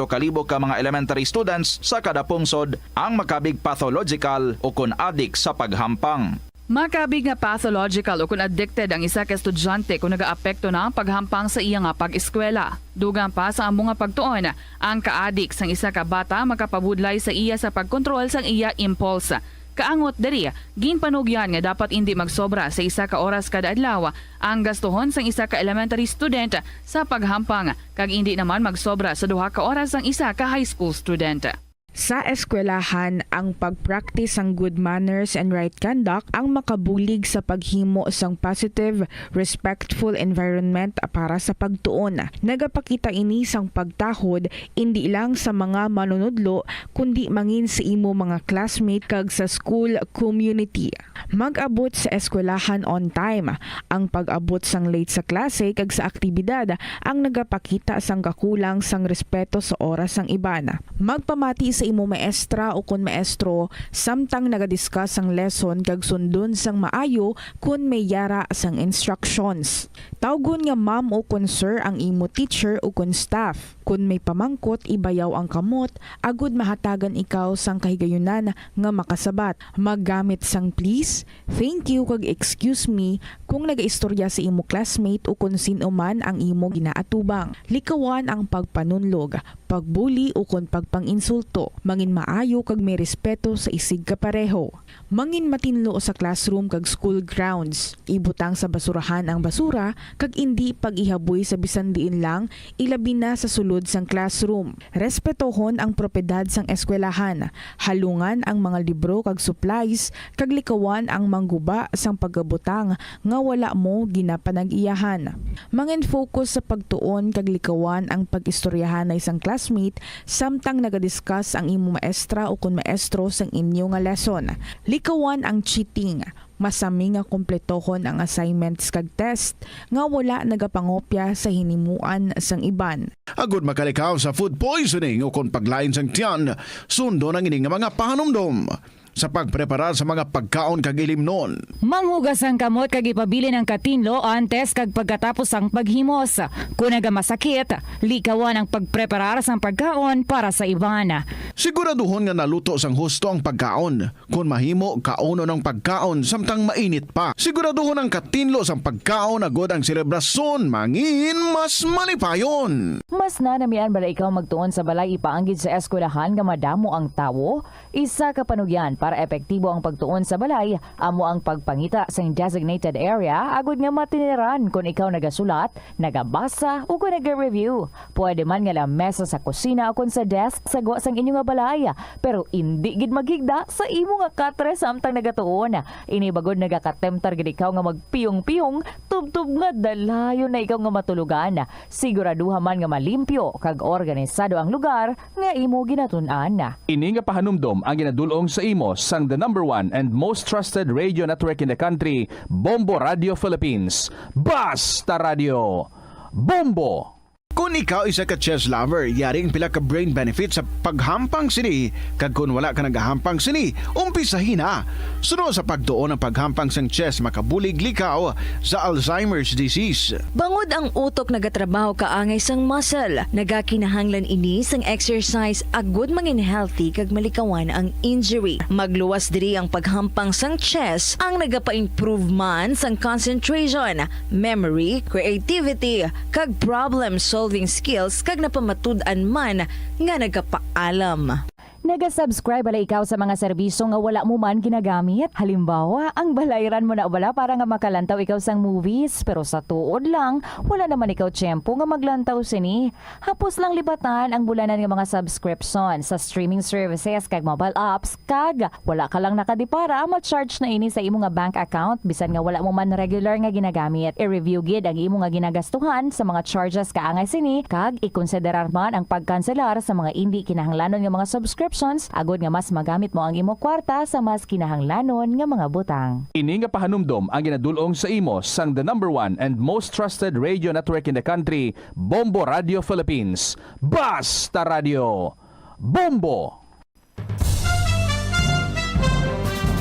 ka mga elementary students sa kada pungsod ang makabig pathological o kon addict sa paghampang. Makabig nga pathological o kung addicted ang isa ka estudyante kung nagaapekto na ang paghampang sa iya nga pag-eskwela. Dugang pa sa among nga pagtuon, ang ka-addict sang isa ka bata makapabudlay sa iya sa pagkontrol sang iya impulse. Kaangot diri, ginpanugyan nga dapat hindi magsobra sa isa ka oras kada adlaw ang gastuhon sang isa ka elementary student sa paghampang kag hindi naman magsobra sa 2 ka oras ang isa ka high school student. Sa eskwelahan, ang pag-practice ang good manners and right conduct ang makabulig sa paghimo sang positive, respectful environment para sa pagtuon. Nagapakita ini sang pagtahod hindi lang sa mga manunudlo kundi mangin sa imo mga classmate kag sa school community. Mag-abot sa eskwelahan on time. Ang pag-abot sang late sa klase kag sa aktibidad ang nagapakita sang kakulang sang respeto sa oras sang iban. Magpamati sa imo maestra o kun maestro samtang nagadiscuss ang lesson kag sundon sang maayo kun may yara sang instructions. Tawgon nga ma'am o kun sir ang imo teacher o kun staff. Kun may pamangkot, ibayaw ang kamot, agud mahatagan ikaw sang kahigayunan nga makasabat. Maggamit sang please, thank you kag excuse me kung nagaistorya sa imo classmate o kung sino man ang imo ginaatubang. Likawan ang pagpanunlog, pagbuli o kung pagpanginsulto. Mangin maayo kag may respeto sa isig kapareho. Mangin matinlo sa classroom kag school grounds. Ibutang sa basurahan ang basura kag indi pag-ihaboy sa bisan diin lang, ilabi na sa sulod sang classroom. Respetohon ang propiedad sang eskwelahan. Halungan ang mga libro kag supplies kag likawan ang mangguba sang pagabutang nga wala mo ginapanag-iyahan. Mangin focus sa pagtuon kag likawan ang pag-istoryahan na isang classmate samtang nagadiscuss ang imo maestra o kun maestro sang inyo nga lesson. Likawan ang cheating. Masami nga kompletohon ang assignments kag test nga wala nagapangopya sa hinimuan sang iban. Agud makalikaw sa food poisoning o kung paglain sang tiyan, sundo ng ining mga pahanumdom sa pagpreparar sa mga pagkaon kag ilimnon. Manghugas ang kamot kag ipabili ng katinlo antes kag pagkatapos ang paghimos. Kung nagamasakit, likawan ang pagpreparar sang pagkaon para sa iban. Siguraduhon nga naluto sang husto ang pagkaon. Kung mahimo, kauno ng pagkaon samtang mainit pa. Siguraduhon ang katinlo sang pagkaon agud ang selebrasyon mangin mas malipayon. Mas nanamian bala ikaw magtuon sa balay ipaanggid sa eskwelahan nga madamo ang tawo? Isa ka panugyan para epektibo ang pagtuon sa balay, amo ang pagpangita sa designated area agud nga matiniran kung ikaw nagasulat, nagabasa o kung nag-review. Pwede man nga lamesa sa kusina o kung sa desk sa gawa sang inyo nga balay, pero hindi gid maghigda sa imo nga katre samtang nagatuon. Inibagod nagakatemtar gid ikaw nga magpiyong-piyong, tubtub nga dalayon na ikaw nga matulugan. Siguraduha man nga malimpyo kag organisado ang lugar nga imo ginatun-an. Ini nga pahanumdom ang ginadulong sa imo sang the #1 and most trusted radio network in the country, Bombo Radio Philippines. Basta Radio Bombo! Kung ikaw isa ka chess lover, yaring pila ka brain benefit sa paghampang sini. Kag kung wala ka nagahampang sini, umpisahin na. Sunod sa pagtuon ng paghampang sang chess, makabulig likaw sa Alzheimer's disease. Bangod ang utok nagatrabaho kaangay sang muscle. Nagakinahanglan ini sang exercise agud mangin healthy kag malikawan ang injury. Magluwas diri ang paghampang sang chess ang nagapa-improve man sang concentration, memory, creativity, kag problem solving skills kag napamatud-an man nga nagapaalam. Naga-subscribe bala ikaw sa mga serbisyo nga wala mo man ginagamit. Halimbawa, ang balayran mo na wala para nga makalantaw ikaw sang movies, pero sa tuod lang, wala naman ikaw tiyempo nga maglantaw sini. Hapos lang libatan ang bulanan nga mga subscription sa streaming services kag mobile apps, kag wala ka lang nakadipara, ma-charge na ini sa imo nga bank account bisan nga wala mo man regular nga ginagamit. I-review gid ang imo nga ginagastuhan sa mga charges kaangay sini, kag ikonsiderar man ang pagkanselar sa mga hindi kinahanglanon nga mga subscription agod nga mas magamit mo ang imo kwarta sa mas kinahanglanon nga mga butang. Ini nga pahanumdom ang ginadulong sa imo sang the #1 and most trusted radio network in the country, Bombo Radio Philippines. Basta Radio Bombo!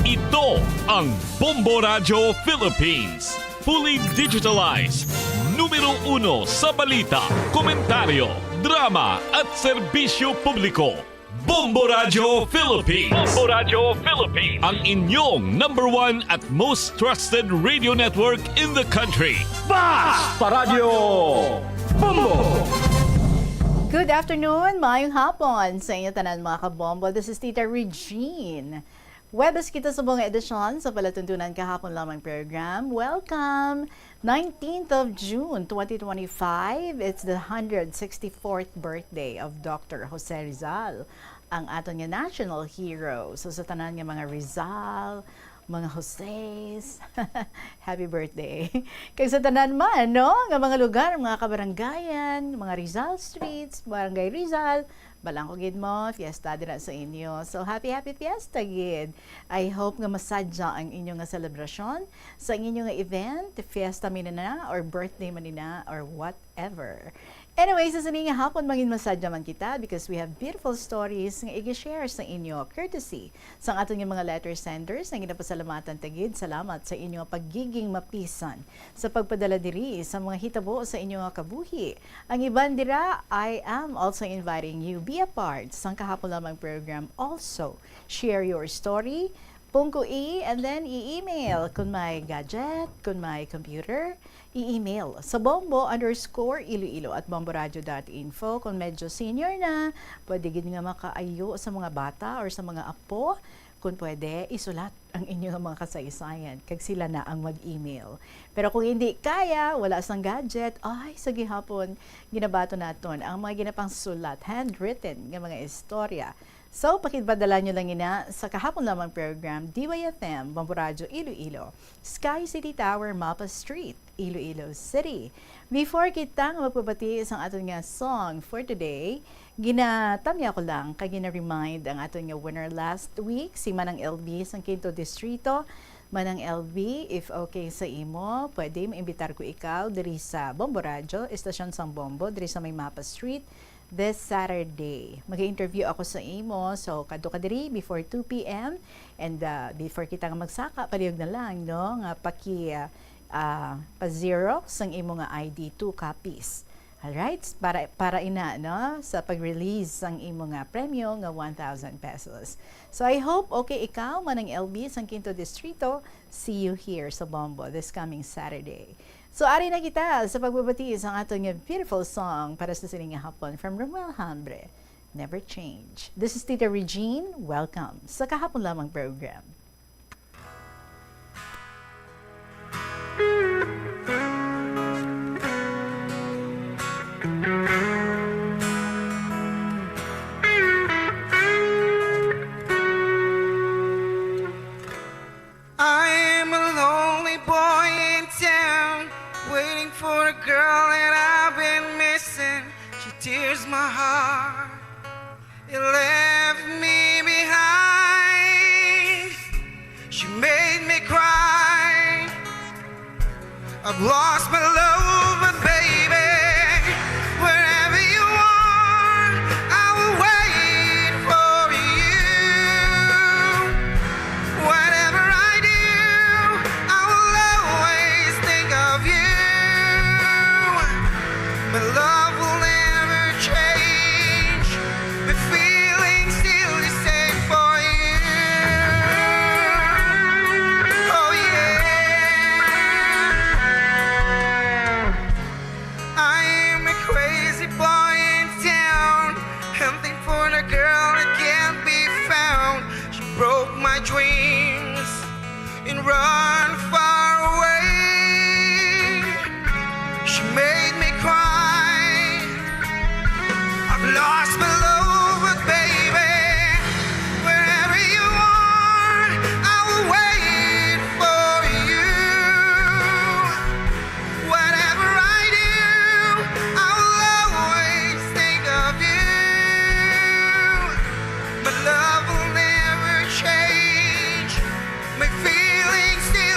Ito ang Bombo Radio Philippines. Fully digitalized. Numero 1 sa balita, komentaryo, drama at serbisyo publiko. Bombo Radio Philippines. Bombo Radio Philippines. Ang inyong #1 at most trusted radio network in the country. Basta Radio Bombo! Good afternoon, mayong hapon sa inyo tanan mga kabombo. This is Tita Regine. Webes kita sa mga edisyon sa palatuntunan kahapon lamang program. Welcome! 19th of June 2025, it's the 164th birthday of Dr. Jose Rizal, ang aton nga national hero. So sa tanan nga mga Rizal, mga Jose's, happy birthday. Kaya sa tanan man, no? Nga mga lugar, mga kabaranggayan, mga Rizal Streets, Barangay Rizal, Balangko gid mo, fiesta din sa inyo. So happy fiesta gid. I hope nga masadya ang inyong nga selebrasyon sa inyong nga event, fiesta man na or birthday man na or whatever. Anyway, sa nga hapon mangin masadya man kita because we have beautiful stories nga i-share sa inyo courtesy sa aton nga mga letter senders nga ginapasalamatan tagid. Salamat sa inyong pagiging mapisan sa pagpadala diri sa mga hitabo sa inyong kabuhi. Ang iban dira, I am also inviting you be a part sa kahapon lamang program. Also, share your story, pungkui, and then i-email kung may gadget, kung may computer, i-email sa bombo_iloilo@bomboradio.info. Kung medyo senior na, pwede gid nga makaayo sa mga bata or sa mga apo. Kung pwede, isulat ang inyong mga kasaysayan kag sila na ang mag-email. Pero kung hindi kaya, wala sang gadget, ay sa gihapon ginabato naton ang mga ginapang sulat, handwritten nga mga istorya. So, pakibadala nyo lang ina sa kahapon lamang program, DYFM, Bombo Radio, Iloilo, Sky City Tower, Mapa Street, Iloilo City. Before kita nga magpabati sa aton nga song for today, ginatamya ko lang, kag gina-remind ang aton nga winner last week, si Manang LB sa Quinto Distrito. Manang LB, if okay sa imo, pwede maimbitar ko ikaw diri sa Bombo Radio, Estasyon Sang Bombo, diri sa may Mapa Street, this Saturday. Mag-interview ako sa imo. So, kadto ka diri before 2 p.m. And before kita nga magsaka, palihog na lang, no? Nga pa-xerox ang imo nga ID, 2 copies. Alright? Para ina, no? Sa pag-release ang imo nga premyo nga 1,000 pesos. So, I hope okay ikaw, Manang LB, sa Quinto Distrito. See you here sa Bombo this coming Saturday. So, ari na kita sa pagbabati sa ating beautiful song para sa sining hapon from Romuald Hambre, Never Change. This is Tita Regine. Welcome sa kahapon lamang program. I'm a lonely boy in town, waiting for a girl that I've been missing. She tears my heart, it left me behind. She made me cry, I've lost my love, but baby, wherever you are, I will wait for you. Whatever I do, I will always think of you. My love will never change, my feelings still the same for you. Oh yeah, I am a crazy boy in town, hunting for the girl that can't be found. She broke my dreams and run far away. She made me cry, I've lost my love, but baby, wherever you are, I will wait for you. Whatever I do, I will always think of you. My love will never change, my feelings still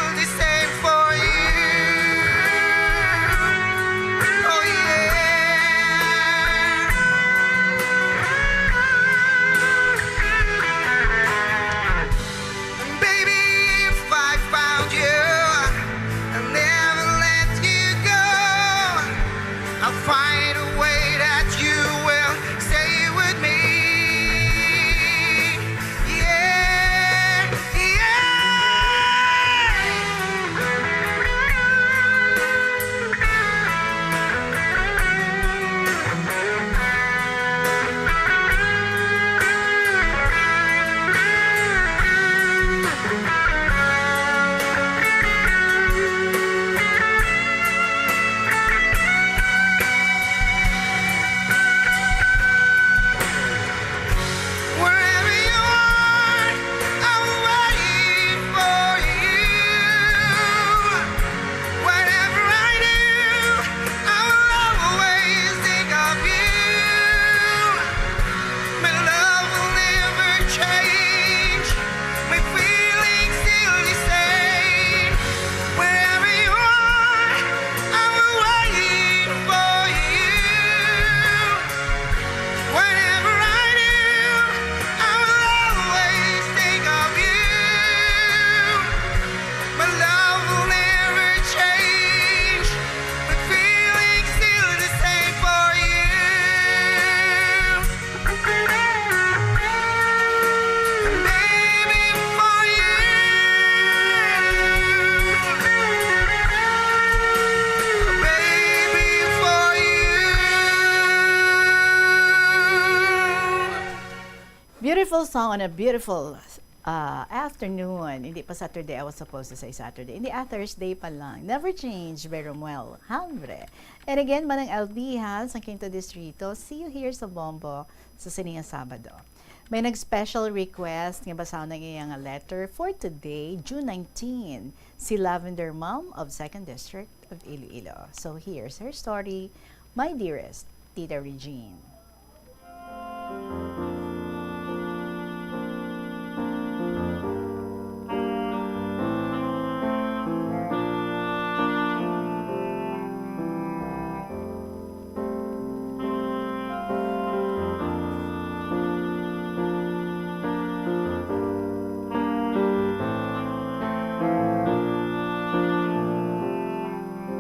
Beautiful song on a beautiful afternoon. Hindi pa Saturday. I was supposed to say Saturday. Hindi, Thursday pa lang. Never change, very well. Hambre. And again, Manang LB has ang Quinto Distrito. See you here sa Bombo sa Siningang Sabado. May nag-special request nga basaw na iyang letter for today, June 19. Si Lavender Mom of 2nd District of Iloilo. So here's her story, My Dearest, Tita Regine.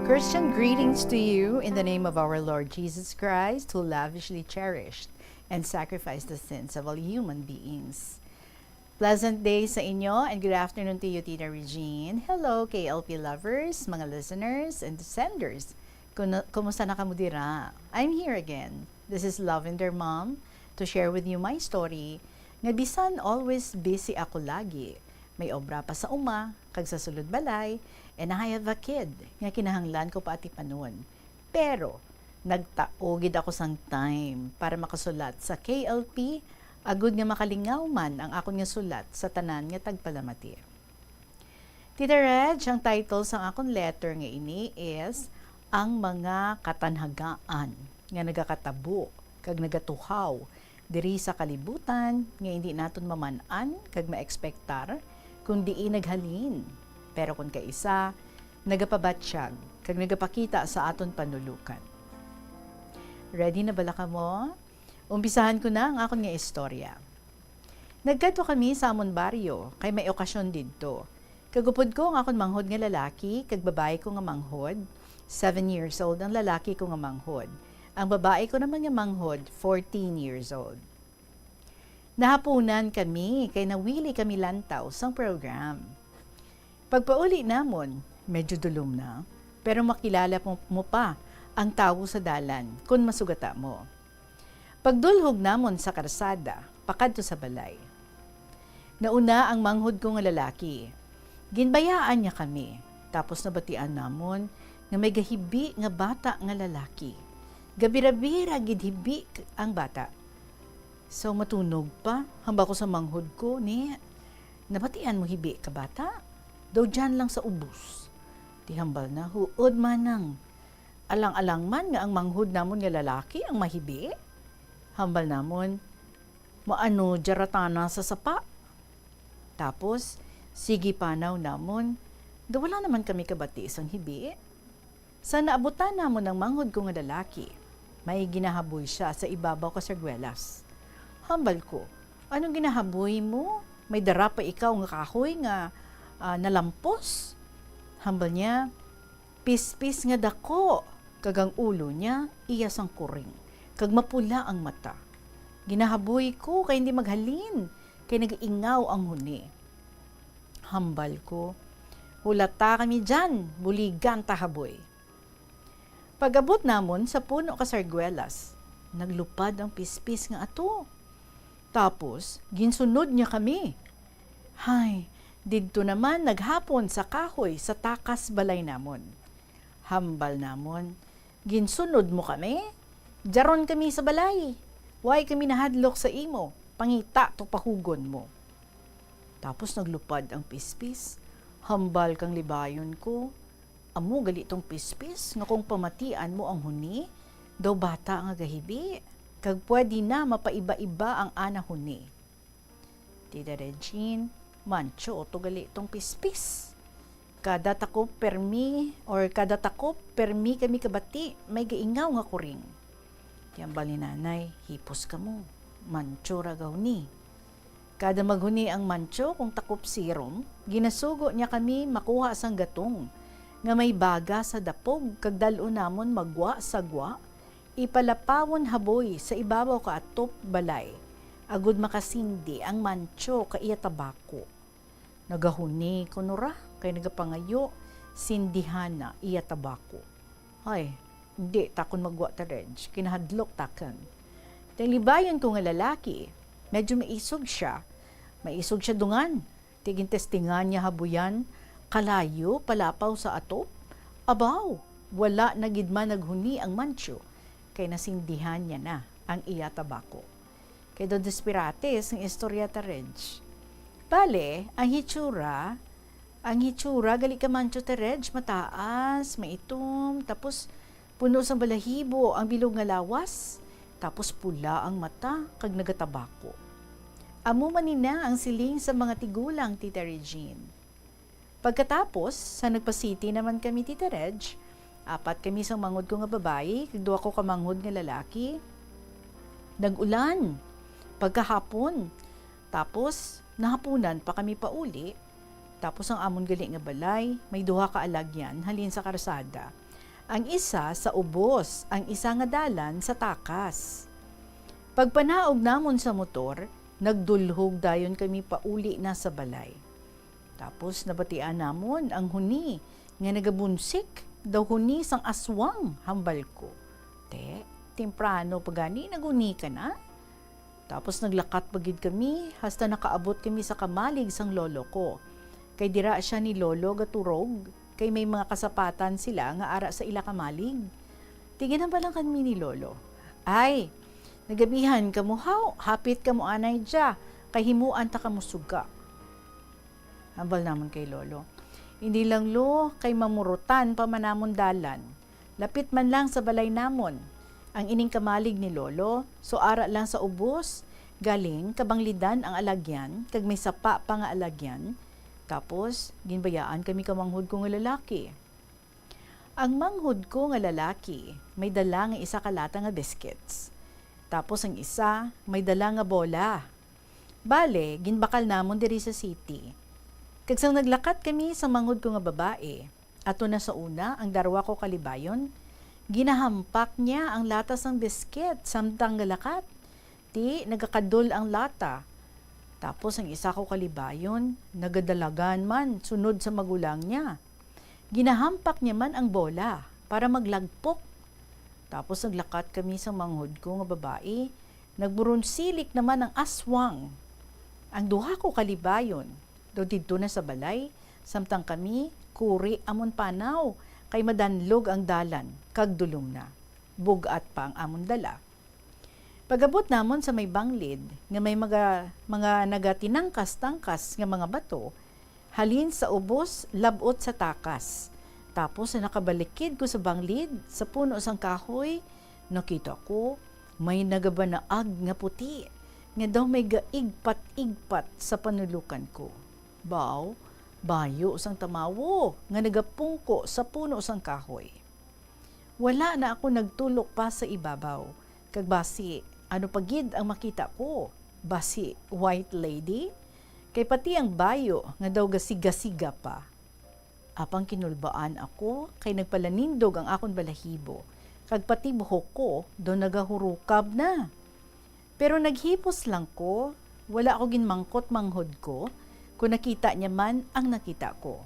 Christian greetings to you in the name of our Lord Jesus Christ, who lavishly cherished and sacrificed the sins of all human beings. Pleasant day sa inyo and good afternoon to you, Tita Regine. Hello, KLP lovers, mga listeners and senders. Kumusta na kamu dira? I'm here again. This is Lavender Mom to share with you my story. Nga bisan always busy ako lagi. May obra pa sa uma, kag sa sulod balay, and I have a kid nga kinahanglan ko pa ati panon. Pero nagtaogid ako sang time para makasulat sa KLP agud nga makalingaw man ang akon nga sulat sa tanan nga tagpalamati. Tita Reg, ang title sang akon letter nga ini is Ang Mga Katanhagaan nga nagakatabo kag nagatuhaw diri sa kalibutan nga hindi naton mamanan kag maekspektar kundi naghalin. Pero kung kaisa, nagapabatsyag, kag nagapakita sa aton panulukan. Ready na bala ka mo? Umpisahan ko na ang akon nga istorya. Nagkadto kami sa amon baryo, kay may okasyon didto. Kagupod ko ang akon manghod nga lalaki, kag babae ko nga manghod. 7 years old ang lalaki ko nga manghod. Ang babae ko naman nga manghod, 14 years old. Nahapunan kami, kay nawili kami lantaw sang program. Pagpauli namon, medyo dulom na, pero makilala mo pa ang tao sa dalan kung masugata mo. Pagdulhog namon sa karsada, pakadto sa balay. Nauna ang manghod ko nga lalaki. Ginbayaan niya kami, tapos nabatian namon nga may gahibi nga bata nga lalaki. Gabira-bira gidhibi ang bata. So matunog pa, hamba ko sa manghod ko, ni nabatian mo hibi ka bata? Daw dyan lang sa ubos. Tihambal na, huod manang. Alang-alang man nga ang manghod namon nga lalaki ang mahibi. Hambal namon, maano jaratana sa sapa. Tapos, sige panaw namon, daw wala naman kami kabatis ang hibi. Sa naabutan namon ng manghod ko nga lalaki, may ginahaboy siya sa ibabaw ka sargwelas. Hambal ko, anong ginahaboy mo? May dara pa ikaw nga kahoy nga nalampos. Hambal niya, pis-pis nga dako. Kagang ulo niya, iyas ang kuring. Kag mapula ang mata. Ginahaboy ko kay hindi maghalin. Kay nag-ingaw ang huni. Hambal ko, hulata kami dyan, buligan tahaboy. Pag-abot namon sa puno ka sargwelas, naglupad ang pis-pis nga ato. Tapos, ginsunod niya kami. Hay, didto naman naghapon sa kahoy sa takas balay namon. Hambal namon, ginsunod mo kami? Jaron kami sa balay. Way kami nahadlok sa imo, pangita to pahugon mo. Tapos naglupad ang pispis. Hambal kang libayon ko. Amo gali tong pispis nga kung pamatian mo ang huni, daw bata nga gahibi. Kag pwede na mapaiba-iba ang anahuni. Tita Regine, mancho to gali tong pispis. Kada takop permi kami kabati, may gaingaw nga kuring. Tiyambal ni nanay, hipos ka mo, mancho ragaw ni. Kada maghuni ang mancho kung takop sirom, ginasugo niya kami makuha sang gatong, nga may baga sa dapog, kag dalo namon magwa sa gwa, ipalapawon haboy sa ibabaw ka atop balay, agud makasindi ang mancho ka iya tabako. Nagahuni kunura, kay nagapangayo, sindihana iya tabako. Ay, hindi takon magwa ta Reg, kinahadlok takan. Tanglibayan ko nga lalaki, medyo maisog siya. Maisog siya dungan. Tigin testingan niya habuyan, kalayo palapaw sa atop. Abaw, wala na gid man naghuni ang mancho, kay nasindihan niya na ang iya tabako. Kay do desperates ng istorya ta Reg. Bale, ang hitsura gali ka mancho ta Reg, mataas, maitom, tapos puno sa balahibo ang bilog nga lawas, tapos pula ang mata kag nagatabako. Amo manina ang siling sa mga tigulang, Tita Regine. Pagkatapos, sa nagpasiti naman kami, Tita Reg, 4 kami sang mangod ko nga babae, kag 2 ko kamanghod nga lalaki. Nag-ulan, pagkahapon, tapos nahapunan pa kami pauli, tapos ang amon gali nga balay, may 2 ka alagyan halin sa karsada. Ang isa sa ubos, ang isa nga dalan sa takas. Pagpanaog namon sa motor, nagdulhog dayon kami pauli na sa balay. Tapos nabatian namon ang huni nga nagabunsik, daw huni sang aswang hambal ko. Temprano pagani naguni ka na. Tapos naglakat pagid kami hasta nakaabot kami sa kamalig sang lolo ko. Kay dira siya ni lolo gaturog, kay may mga kasapatan sila nga ara sa ila kamalig. Tiginan pa lang kami ni lolo. Ay, nagabihan ka mo haw, hapit ka mo anay dya, kay himuan ta ka mo suga. Hambal naman kay lolo. Hindi lang lo, kay mamurutan pa manamon dalan. Lapit man lang sa balay namon. Ang ining kamalig ni lolo, so ara lang sa ubos, galing kabanglidan ang alagyan, kag may sapa pa nga alagyan, tapos ginbayaan kami kamanghod ko nga lalaki. Ang manghod ko nga lalaki, may dala nga isa kalata nga biscuits. Tapos ang isa, may dala nga bola. Bale, ginbakal namon diri sa city. Kagsang naglakat kami sa manghod ko nga babae, ato na sa una, ang darwa ko kalibayon, ginahampak niya ang latas ng bisket samtang galakat. Nagakadol ang lata. Tapos ang isa ko kalibayon, nagadalagan man sunod sa magulang niya. Ginahampak niya man ang bola para maglagpok. Tapos naglakat kami sa manghod ko nga babae, nagburunsilik naman ang aswang. Ang 2 ko kalibayon, do dito na sa balay, samtang kami, kuri amon panaw, kay madanlog ang dalan, kag dulom na. Bugat pa ang amon dala. Pagabot namon sa may banglid, nga may mga nagatinangkas-tangkas nga mga bato, halin sa ubos, labot sa takas. Tapos na nakabalikid ko sa banglid, sa puno sang kahoy, nakita ko, may nagabanaag nga puti, nga daw may gaigpat-igpat sa panulukan ko. Bayo sang tamawo, nga nagapungko sa puno sang kahoy. Wala na ako nagtulok pa sa ibabaw, kag basi, ano pagid ang makita ko? Basi, white lady? Kay pati ang bayo, nga daw gasiga-siga pa. Apang kinulbaan ako, kay nagpalanindog ang akon balahibo, kag pati buhok ko, do nagahurukab na. Pero naghipos lang ko, wala ako ginmangkot manghod ko, kung nakita niya man ang nakita ko.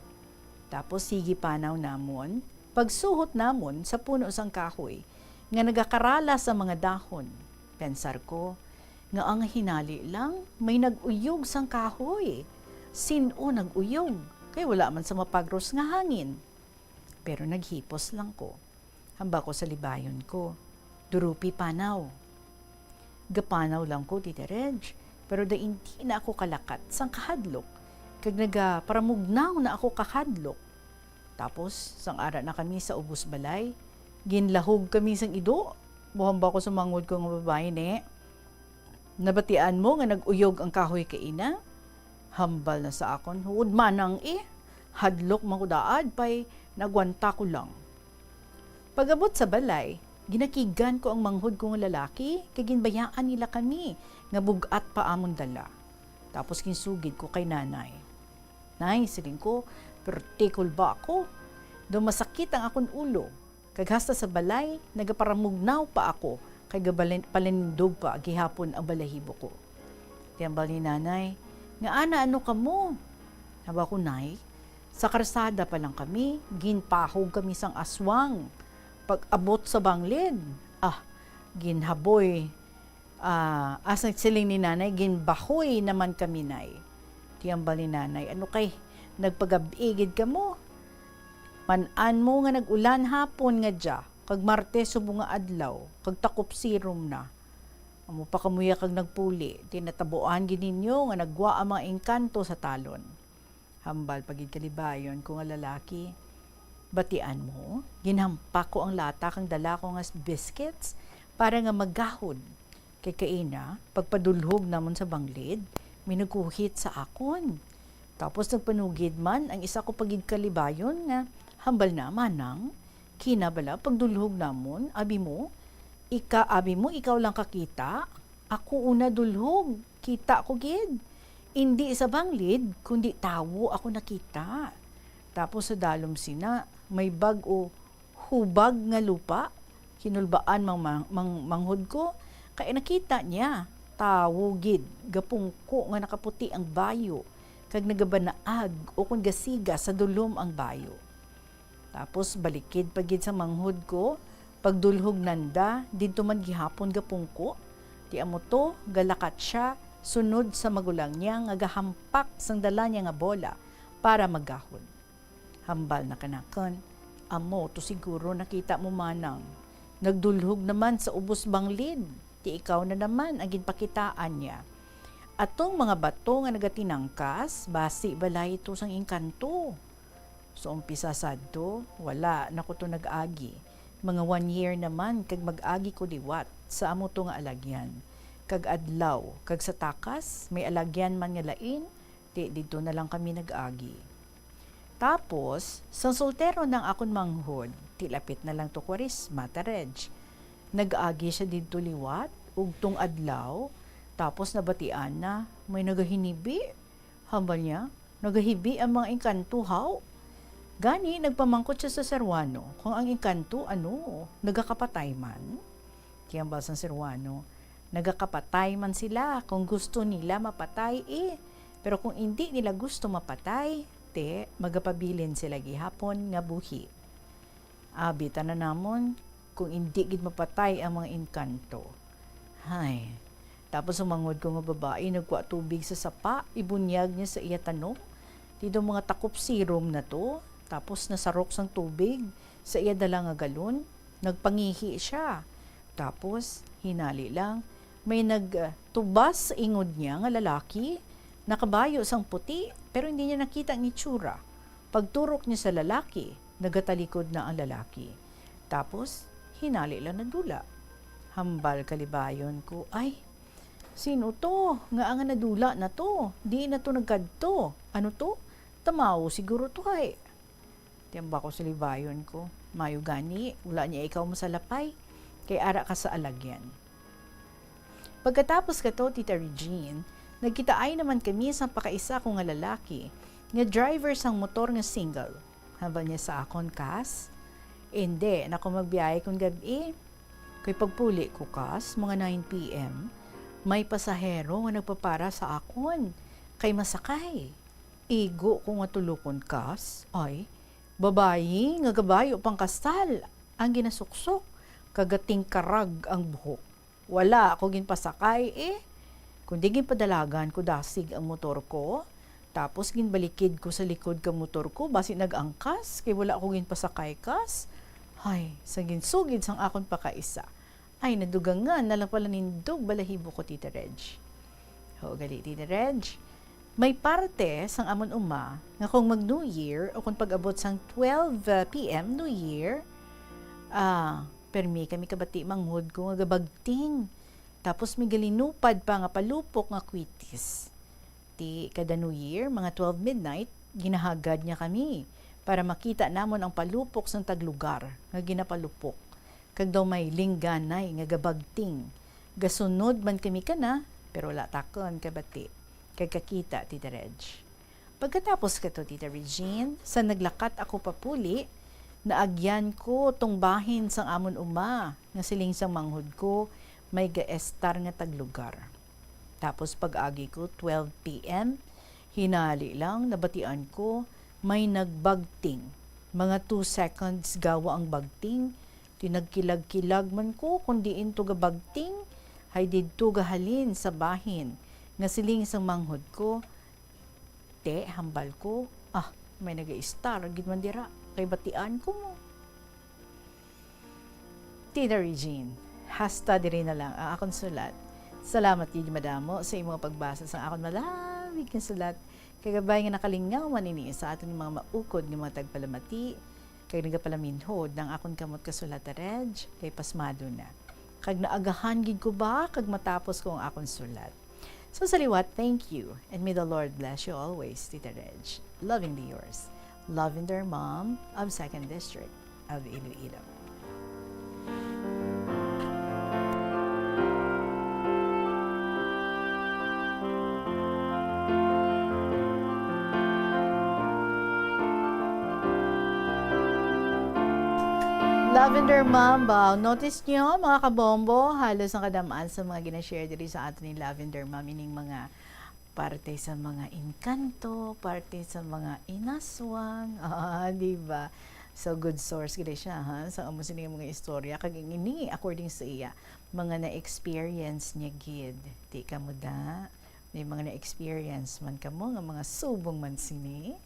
Tapos sige panaw namon, pagsuhot namon sa puno sang kahoy, nga nagakarala sa mga dahon. Pensar ko, nga ang hinali lang, may nag-uyog sang kahoy. Sino nag-uyog? Kay wala man sa mapagros nga hangin. Pero naghipos lang ko. Hamba ko sa libayon ko. Durupi panaw. Gapanaw lang ko, Tita Reg, pero da hindi na ako kalakat sang kahadlok. Kag nagaparamugnaw na ako kahadlok. Tapos, sang ara na kami sa ubos balay, ginlahog kami sang ido. Buhamba ko sa mangod ko nga babae, ne. Nabatian mo nga nag-uyog ang kahoy kay ina? Hambal na sa akon, huwad manang hadlok makudaad pa'y nagwanta ko lang. Pagabot sa balay, ginakigan ko ang manghod kong lalaki, kay ginbayaan nila kami, nga bugat pa amon dala. Tapos kinsugid ko kay nanay. Nay, siling ko, pero tikol ba ako? Do masakit ang akon ulo. Kaghasta sa balay, nagaparamugnaw pa ako, kay palinindog pa gihapon ang balahibo ko. Tiyambal ni nanay, nga ano ka mo? Haba ko, nay, sa karsada pa lang kami, ginpahog kami sang aswang. Pag abot sa banglid, ginhaboy Asang siling ni nanay, ginbahoy naman kami nay. Tiyambal ni nanay, ano kay, nagpagabigid ka mo. Manan mo nga nag-ulan hapon nga dya, kag Martes subo nga adlaw, kag takop serum na. Amo pa kamuya kag nagpuli, tinatabuan gininyo nga nagwa ang mga engkanto sa talon. Hambal pagid kalibayon ko nga lalaki. Batian mo, ginhampak ko ang lata kang dala ko nga biscuits para nga maggahod. Kay kaina, pagpadulhog namon sa banglid, minuguhit sa akon. Tapos nagpanugid man ang isa ko pagid kalibayon nga hambal na manang kinabala pagdulhog namon abi mo ikaw lang kakita, ako una dulhog, kita ko gid. Hindi sa banglid, kundi tawo ako nakita. Tapos sa dalom sina, may bag o hubag nga lupa, kinulbaan manghud ko, kaya nakita niya, tawo gid, gapungko nga nakaputi ang bayo, kag nagabanaag o kung gasiga sa dulom ang bayo. Tapos balikid pagid sa manghud ko, pagdulhog nanda, dito man gihapon gapungko, ti amo to, galakat siya, sunod sa magulang niya nga gahampak sang dala niya nga bola para maggahon. Hambal na kanakan, amo to siguro nakita mo manang. Nagdulhog naman sa ubos banglid, ti ikaw na naman ang ginpakitaan niya. Atong mga bato nga nagatinangkas, basi balay ito sang engkanto. So umpisa sadto, wala na ko to nag-agi. Mga 1 year naman kag mag-agi ko liwat sa amo to nga alagyan. Kag adlaw, kag sa takas, may alagyan man nga lain, dito na lang kami nag-agi. Tapos, sa soltero ng akon manghod, tilapit na lang to Kwaresma, tarej. Nag-agi siya dito liwat, ug tong adlaw, tapos nabatian na, may nagahinibi. Hambal niya, nagahibi ang mga engkanto, haw? Gani, nagpamangkot siya sa serwano, kung ang engkanto, nagakapatay man. Tiyambal sa serwano, nagakapatay man sila kung gusto nila mapatay Pero kung hindi nila gusto mapatay, magapabilin sila gihapon nga buhi. Abita na namon, kung hindi gid mapatay ang mga engkanto. Hay, tapos umangod ko nga babae, nagwa tubig sa sapa, ibunyag niya sa iya tanong. Dito mga takop serum na to, tapos nasarok sang tubig, sa iya dala nga galon, nagpangihi siya. Tapos, hinali lang, may nagtubas ingod niya nga lalaki, nakabayo sang puti, pero hindi niya nakita ang itsura. Pagturok niya sa lalaki, nagatalikod na ang lalaki. Tapos, hinali lang nadula. Hambal kalibayon ko, ay, sino to? Nga ang nadula na to. Di na to nagkadto. Ano to? Tamaw siguro to ay. Tiyamba ko sa libayon ko. Mayo gani, wala niya ikaw masalapay. Kay ara ka sa alagyan. Pagkatapos ka to, Tita Regine, nagkitaay naman kami sa pakaisa ko nga lalaki, nga driver sang motor nga single. Habang niya sa akon kas, hindi, nako magbiyahe kong gabi. Kay pagpuli ko kas, mga 9 p.m., may pasahero nga nagpapara sa akon, kay masakay. Igo ko nga tulukon kas, ay, babayi nga gabayo pang kastal, ang ginasuksok, kagating karag ang buhok. Wala ako ginpasakay kundi ginpadalagan ko dasig ang motor ko, tapos ginbalikid ko sa likod ka motor ko, basi nag-angkas, kay wala ako ginpasakay kas. Ay, sa ginsugid sang akon pakaisa. Ay, nadugang nga, nalang pala nindog balahibo ko, Tita Reg. Ho, gali, Tita Reg. May parte sang amon uma nga kung mag New Year o kung pag-abot sang 12 p.m. New Year, permi kami kabati manghod ko nga gabagting. Tapos may galinupad pa nga palupok nga kwitis. Ti kada New Year, mga 12 midnight, ginahagad niya kami para makita namon ang palupok sang taglugar nga ginapalupok. Kag daw may lingganay nga gabagting. Gasunod man kami kana, pero wala takon kabati. Kay kakita, Tita Reg. Pagkatapos ka to, Tita Regine, sa naglakat ako papuli, naagyan ko tong bahin sang amon uma, nga siling sang manghod ko, may gaestar nga taglugar. Tapos pag-agi ko, 12 p.m., hinali lang, nabatian ko, may nagbagting. Mga 2 seconds gawa ang bagting, tinagkilag-kilag man ko, kundi into gabagting, hay didto gahalin sa bahin, nga siling isang manghod ko, te, hambal ko, may nag-i-star, gid man dira, kay batian ko mo. Tina Regine, hasta diri na lang ang akong sulat. Salamat gid madamo sa imong pagbasa sa akong malamig nga sulat. Kay gabay nga nakalingaw manini sa aton mga maukod nga mga tagpalamati, kay nagapalaminhod ng akong kamot kasulat Reg, kay pasmado na. Kag naagahan gid ko ba kag matapos ko ang akong sulat. So sa liwat, thank you and may the Lord bless you always, Tita Reg. Lovingly yours, Lavender Mom of 2nd District of Iloilo. Lavender Mamba. Notice nyo, mga kabombo, halos ang kadamaan sa mga ginashare diri sa ato ni Lavender Mom, ining mga parte sa mga inkanto, parte sa mga inaswang, diba? So, good source gila siya, ha? Sa amo sining mga istorya, kag ini, according sa iya, mga na-experience niya gid. Di ka mo da, may mga na-experience man ka mo, nga mga subong man sini.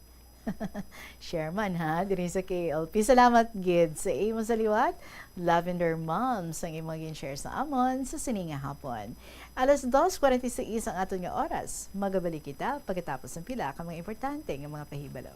Share man ha, diri sa KLP. Salamat gid sa imo sa liwat, Lavender Mom, sa imong gin-share sa amon sa sininga hapon. Alas 2:46 ang aton nga oras. Magabalik kita pagkatapos ng pila ka mga importante nga mga pahibalo.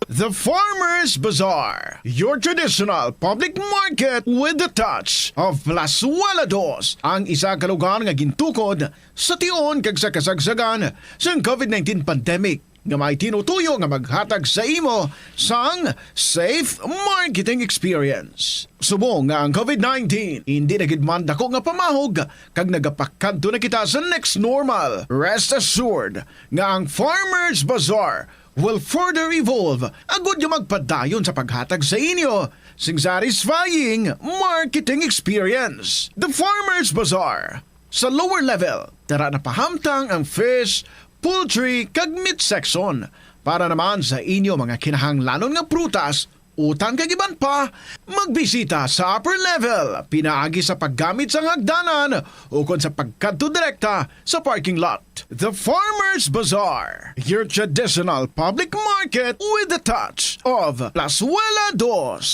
The Farmers Bazaar, your traditional public market with the touch of Plazuela Dos, ang isa ka lugar nga gintukod sa tion kag sa kasagsagan sa COVID-19 pandemic nga may tinutuyo nga maghatag sa imo sang safe marketing experience. Subong nga ang COVID-19 hindi na gid man dako nga pamahog kag nagapakadto na kita sa next normal. Rest assured nga ang Farmers Bazaar will further evolve agud nga magpadayon sa paghatag sa inyo sing satisfying marketing experience. The Farmers Bazaar. Sa lower level, tara na pahamtang ang fish, poultry kag meat section para naman sa inyo mga kinahanglanon nga prutas, utang kag iban pa, magbisita sa upper level, pinaagi sa paggamit sa hagdanan o kon sa pagkadto direkta sa parking lot. The Farmers Bazaar, your traditional public market with the touch of Plazuela Dos.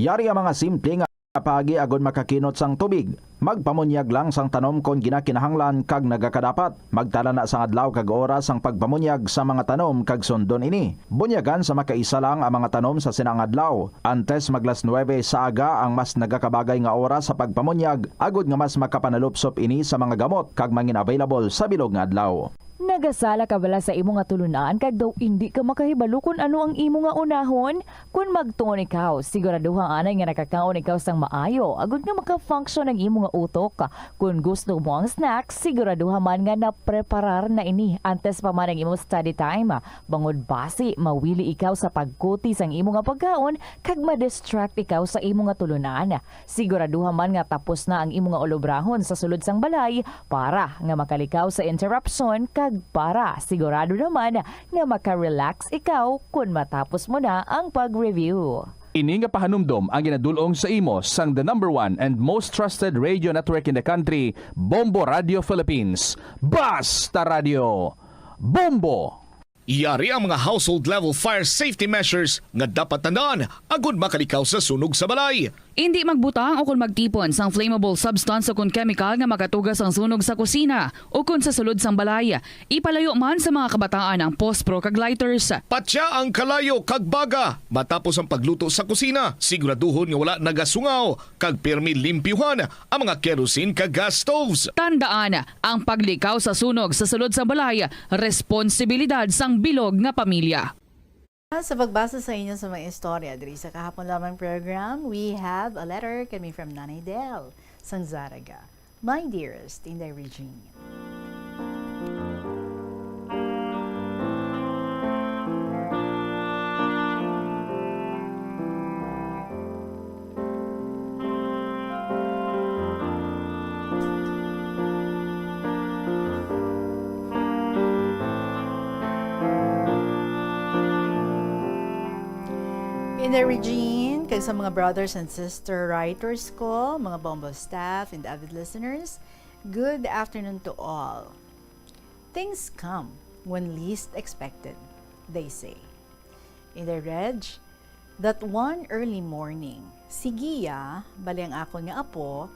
Yari ang mga simple nga pagi agod makakinot sang tubig. Magpamunyag lang sang tanom kon ginakinahanglan kag nagakadapat. Magtala na sang adlaw kag oras ang pagpamunyag sa mga tanom kag sundon ini. Bunyagan sa makaisa lang ang mga tanom sa sinang adlaw. Antes maglas 9 sa aga ang mas nagakabagay nga oras sa pagpamunyag agod nga mas makapanalupsop ini sa mga gamot kag mangin available sa bilog nga adlaw. Nagasala ka bala sa imo nga tulunan kag daw hindi ka makahibalo kung ano ang imo nga unahon? Kung magtuon ikaw, siguraduhang anay nga nakakaon ikaw sang maayo agud nga maka-function ang imo nga utok. Kung gusto mo ang snacks, siguraduhan man nga napreparar na ini antes pa man ang imo study time. Bangod basi, mawili ikaw sa pagkuti sang imo nga pagkaon kag ma-distract ikaw sa imo nga tulunan. Siguraduhan man nga tapos na ang imo nga olobrahon sa sulod sang balay para nga makalikaw sa interruption kag para sigurado naman nga maka-relax ikaw kung matapos mo na ang pag-review. Ini nga pahanumdom ang ginadulong sa imo sang the #1 and most trusted radio network in the country, Bombo Radio Philippines. Basta Radio! Bombo! Iyari ang mga household level fire safety measures nga dapat tandaan agud makalikaw sa sunog sa balay. Hindi magbutang o kung magtipon sang flammable substance o kung chemical nga makatugas ang sunog sa kusina o kung sa sulod sang balay. Ipalayo man sa mga kabataan ang pospro kag lighters. Patya ang kalayo kag baga matapos ang pagluto sa kusina. Siguraduhon nga wala nagasungaw kag pirmi limpyuhan ang mga kerosene kag gas stoves. Tandaan, ang paglikaw sa sunog sa sulod sang balay, responsibilidad sang bilog nga pamilya. Sa pagbasa sa inyo sa mga istorya diri sa kahapon lamang program, we have a letter coming from Nanay Del sang Zaraga. My dearest Inday Regine. Inday Regine, kag sa mga brothers and sister writers ko, mga Bombo staff and avid listeners, Good afternoon to all. Things come when least expected, they say. In the Reg, that one early morning, si Gia, bali ang ako nga apo,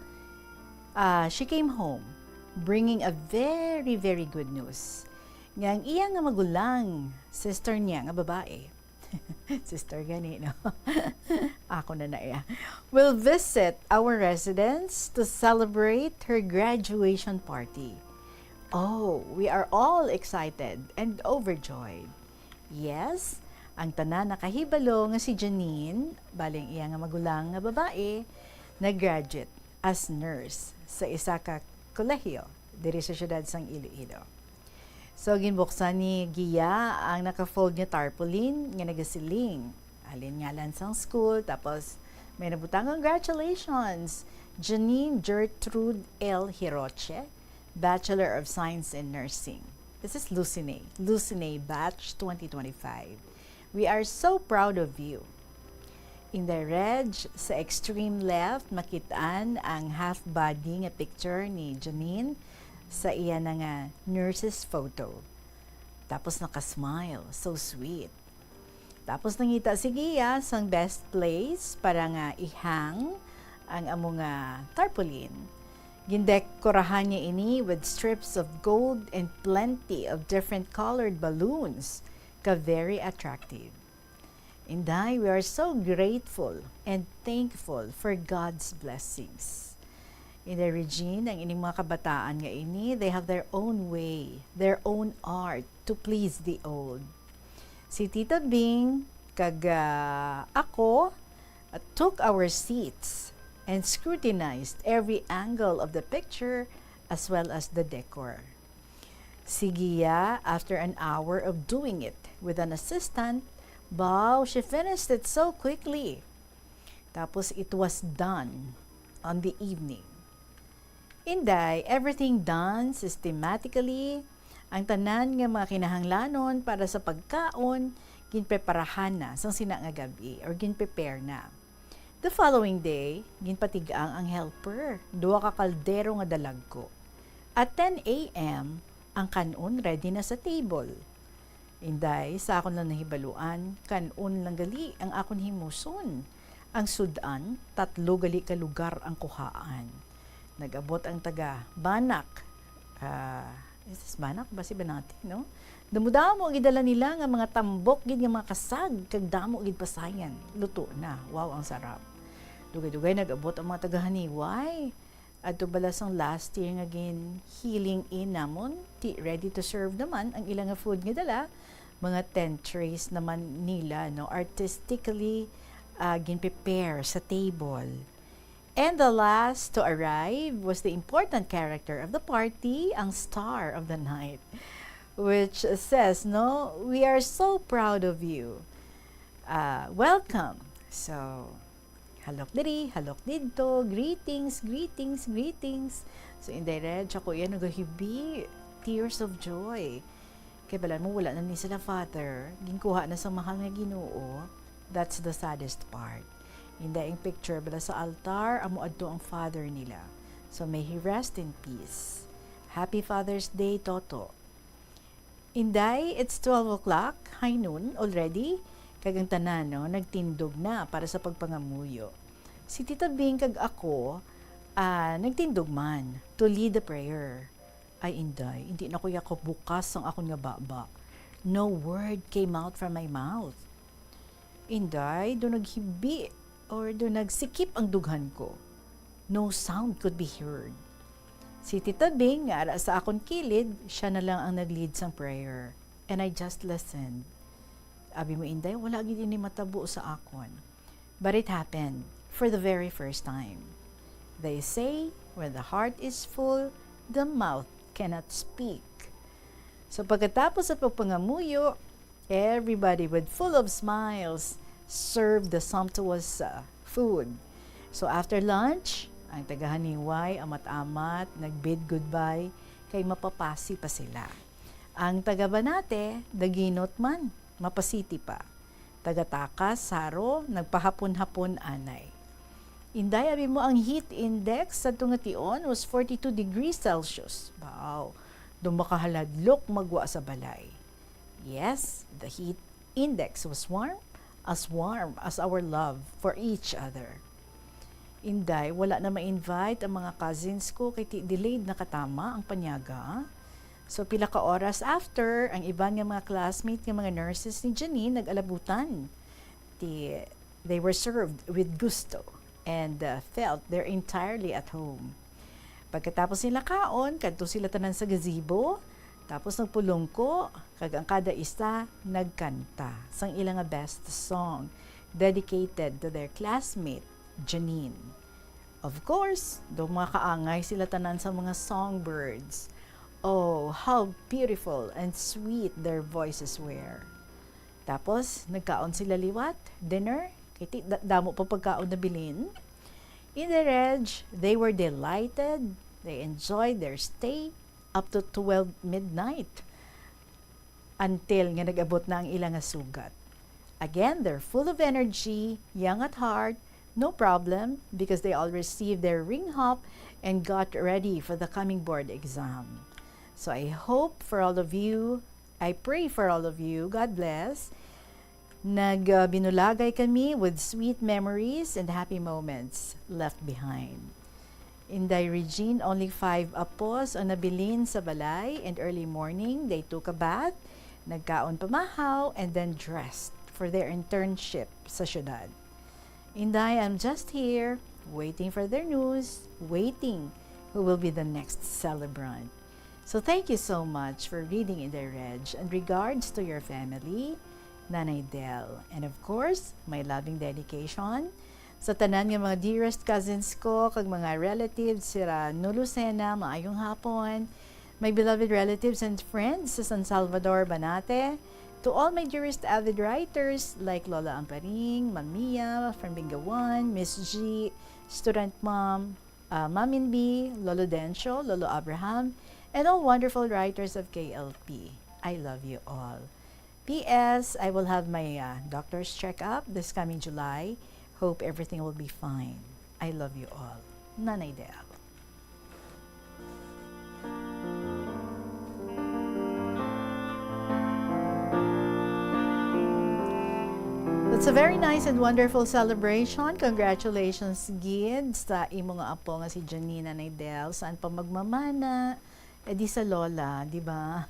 she came home bringing a very, very good news. Nga ang iya nga magulang, sister niya nga babae, sister gani, no? Ako na iya. Will visit our residence to celebrate her graduation party. Oh, we are all excited and overjoyed. Yes, ang tanan nakahibalo nga si Janine, baling iya nga magulang nga babae, nag-graduate as nurse sa isa ka kolehiyo diri sa syudad sang Iloilo. So, ginbuksan ni Gia ang naka-fold niya tarpaulin nga nagasiling. Alin nga lang sang school, tapos may nabutang congratulations, Janine Gertrude L. Hiroche, Bachelor of Science in Nursing. This is Lucine Batch 2025. We are so proud of you. In the Reg, sa extreme left, makitaan ang half-body nga picture ni Janine sa iya na nga nurse's photo. Tapos nakasmile, so sweet. Tapos nangita si Gia sang best place para nga ihang ang amo nga tarpaulin. Gindekorahan niya ini with strips of gold and plenty of different colored balloons ka very attractive. Inday, we are so grateful and thankful for God's blessings. In the Regine, ang ining mga kabataan nga ini, they have their own way, their own art to please the old. Si Tita Bing, kag ako, took our seats and scrutinized every angle of the picture as well as the decor. Si Gia, after an hour of doing it with an assistant, wow, she finished it so quickly. Tapos it was done on the evening. Inday, everything done systematically, ang tanan nga mga kinahanglanon para sa pagkaon, ginpreparahan na sang sina nga gabi or ginprepare na. The following day, ginpatigang ang helper, duwa ka kaldero nga dalagko. At 10 a.m., ang kanon ready na sa table. Inday, sa akon lang nahibaluan, kanon lang gali ang akon himuson. Ang sudan, 3 gali ka lugar ang kuhaan. Nag-abot ang taga Banak. Is this Banak? Basi Banati, no? Damo-damo ang idala nila nga mga tambok, gid nga mga kasag, kag damo gid pasayan. Luto na. Wow, ang sarap. Dugay-dugay nag-abot ang mga taga-Haniway. Adto balasang last year nga gin healing in namon, ready to serve naman ang ilang nga food nga dala. Mga 10 trays naman nila, no, artistically gin-prepare sa table. And the last to arrive was the important character of the party, ang star of the night, which says, no, we are so proud of you. Welcome. So, halok diri, halok dito, greetings, greetings, greetings. So, in the Reg, ako yan nagahibi, tears of joy. Kaya balan mo, wala na ni sila father, ginkuha na sa mahal nga Ginoo. That's the saddest part. In the picture, bala sa altar, amo adto ang father nila. So, may he rest in peace. Happy Father's Day, Toto. Inday, it's 12 o'clock, high noon already. Kagang tanan, no, nagtindog na para sa pagpangamuyo. Si Tita Bing kag ako, nagtindog man to lead the prayer. Ay, Inday, hindi na kuya ko bukas ang akong nga baba. No word came out from my mouth. Inday, do naghibi or do nagsikip ang dughan ko. No sound could be heard. Si Tita Bing, nga ara sa akong kilid, siya na lang ang nag-lead sang prayer. And I just listened. Abi mo, Inday, wala gid ini matabo sa akon. But it happened for the very first time. They say, when the heart is full, the mouth cannot speak. So pagkatapos sa pagpangamuyo, everybody with full of smiles served the sumptuous food. So after lunch, ang taga-Haniway, amat-amat, nagbid goodbye, kay mapapasi pa sila. Ang taga-Banate, daginot man, mapasiti pa. Taga-Takas, Saro, nagpahapon-hapon anay. Inday, abi mo ang heat index sa tungation was 42 degrees Celsius. Wow. Dumakahaladlok magwa sa balay. Yes, the heat index was warm as our love for each other. Inday, wala na ma-invite ang mga cousins ko kay delayed na katama ang panyaga. So pila ka oras after, ang iban nga mga classmate nga mga nurses ni Janine nag-alabutan. They were served with gusto and felt they're entirely at home. Pagkatapos nila kaon, kadto sila tanan sa gazebo, tapos nagpulong ko, kag ang kada isa nagkanta sang ilang nga best song dedicated to their classmate, Janine. Of course, do mga kaangay sila tanan sa mga songbirds. Oh, how beautiful and sweet their voices were. Tapos, nagkaon sila liwat, dinner, kiti damo pa pagkaon na bilin. In the reg, they were delighted. They enjoyed their stay up to 12 midnight until nga nag-abot na ang ilang nga sugat. Again, they're full of energy, young at heart, no problem because they all received their ring hop and got ready for the coming board exam. So I hope for all of you, I pray for all of you, God bless. Binulagay kami with sweet memories and happy moments left behind. Inday Regine, only 5 apos ang nabilin sa balay, and early morning they took a bath, nagkaon pamahaw, and then dressed for their internship sa syudad. Inday, I'm just here, waiting for their news, waiting who will be the next celebrant. So thank you so much for reading in the Reg, and regards to your family, Nanay Del. And of course, my loving dedication sa tanan nga mga dearest cousins ko, kag mga relatives, sira no Lucena, maayong hapon. My beloved relatives and friends sa San Salvador, Banate. To all my dearest avid writers like Lola Amparing, Mia from Bingawan, Miss G, Student Mom, Mamin B, Lolo Dencio, Lolo Abraham, and all wonderful writers of KLP. I love you all. P.S. I will have my doctor's checkup this coming July. Hope everything will be fine. I love you all. Nanay Del. It's a very nice and wonderful celebration. Congratulations, Gid, sa imo nga apo nga si Janine Nanay Del. Saan pa magmamana? Di sa lola, di ba?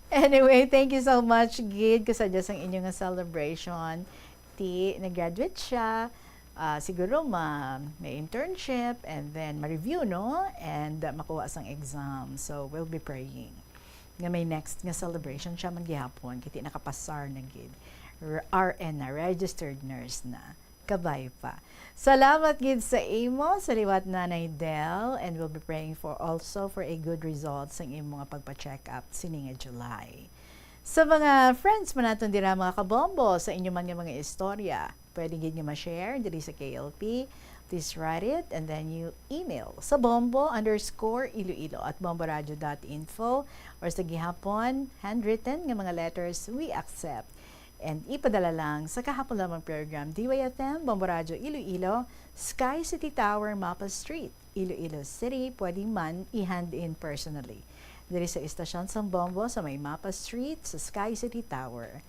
Anyway, thank you so much, Gid, kasadya sang inyong nga celebration. Nag-graduate siya, siguro may internship, and then ma-review, no? And makuha sang exam. So, we'll be praying. Nga may next nga celebration siya magyapon, kiti nakapasar na Gid. RN na, registered nurse na. Kabay pa. Salamat gid sa imo sa liwat Nanay Del, and we'll be praying for also for a good result sa imo nga pagpa-check up sining July. Sa mga friends mo naton dira mga kabombo sa inyo man nga mga istorya, pwede gid nga ma-share diri sa KLP. Please write it and then you email sa bombo_iloilo@bomboradio.info, or sa gihapon handwritten nga mga letters we accept. And ipadala lang sa kahapon lamang program DYFM, Bombo Radio Iloilo, Sky City Tower, Mapa Street, Iloilo City. Pwede man i-hand in personally. Diri sa istasyon sa Bombo sa may Mapa Street sa Sky City Tower.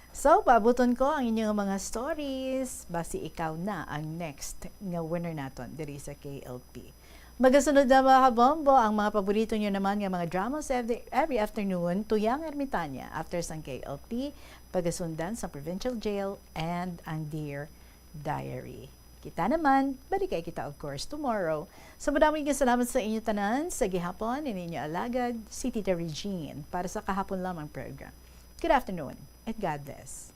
So, pabuton ko ang inyong mga stories. Basi ikaw na ang next nga winner naton diri sa KLP. Magasunod na mga kabombo, ang mga paborito nyo naman nga mga dramas every afternoon, Tuyang Ermitanya, after sang KLP, pagasundan sa Provincial Jail, and ang Dear Diary. Kita naman, balik kay kita of course tomorrow. So madaming salamat sa inyo tanan, sa gihapon, ininyo alagad, si Tita Regine, para sa kahapon lamang program. Good afternoon, and God bless.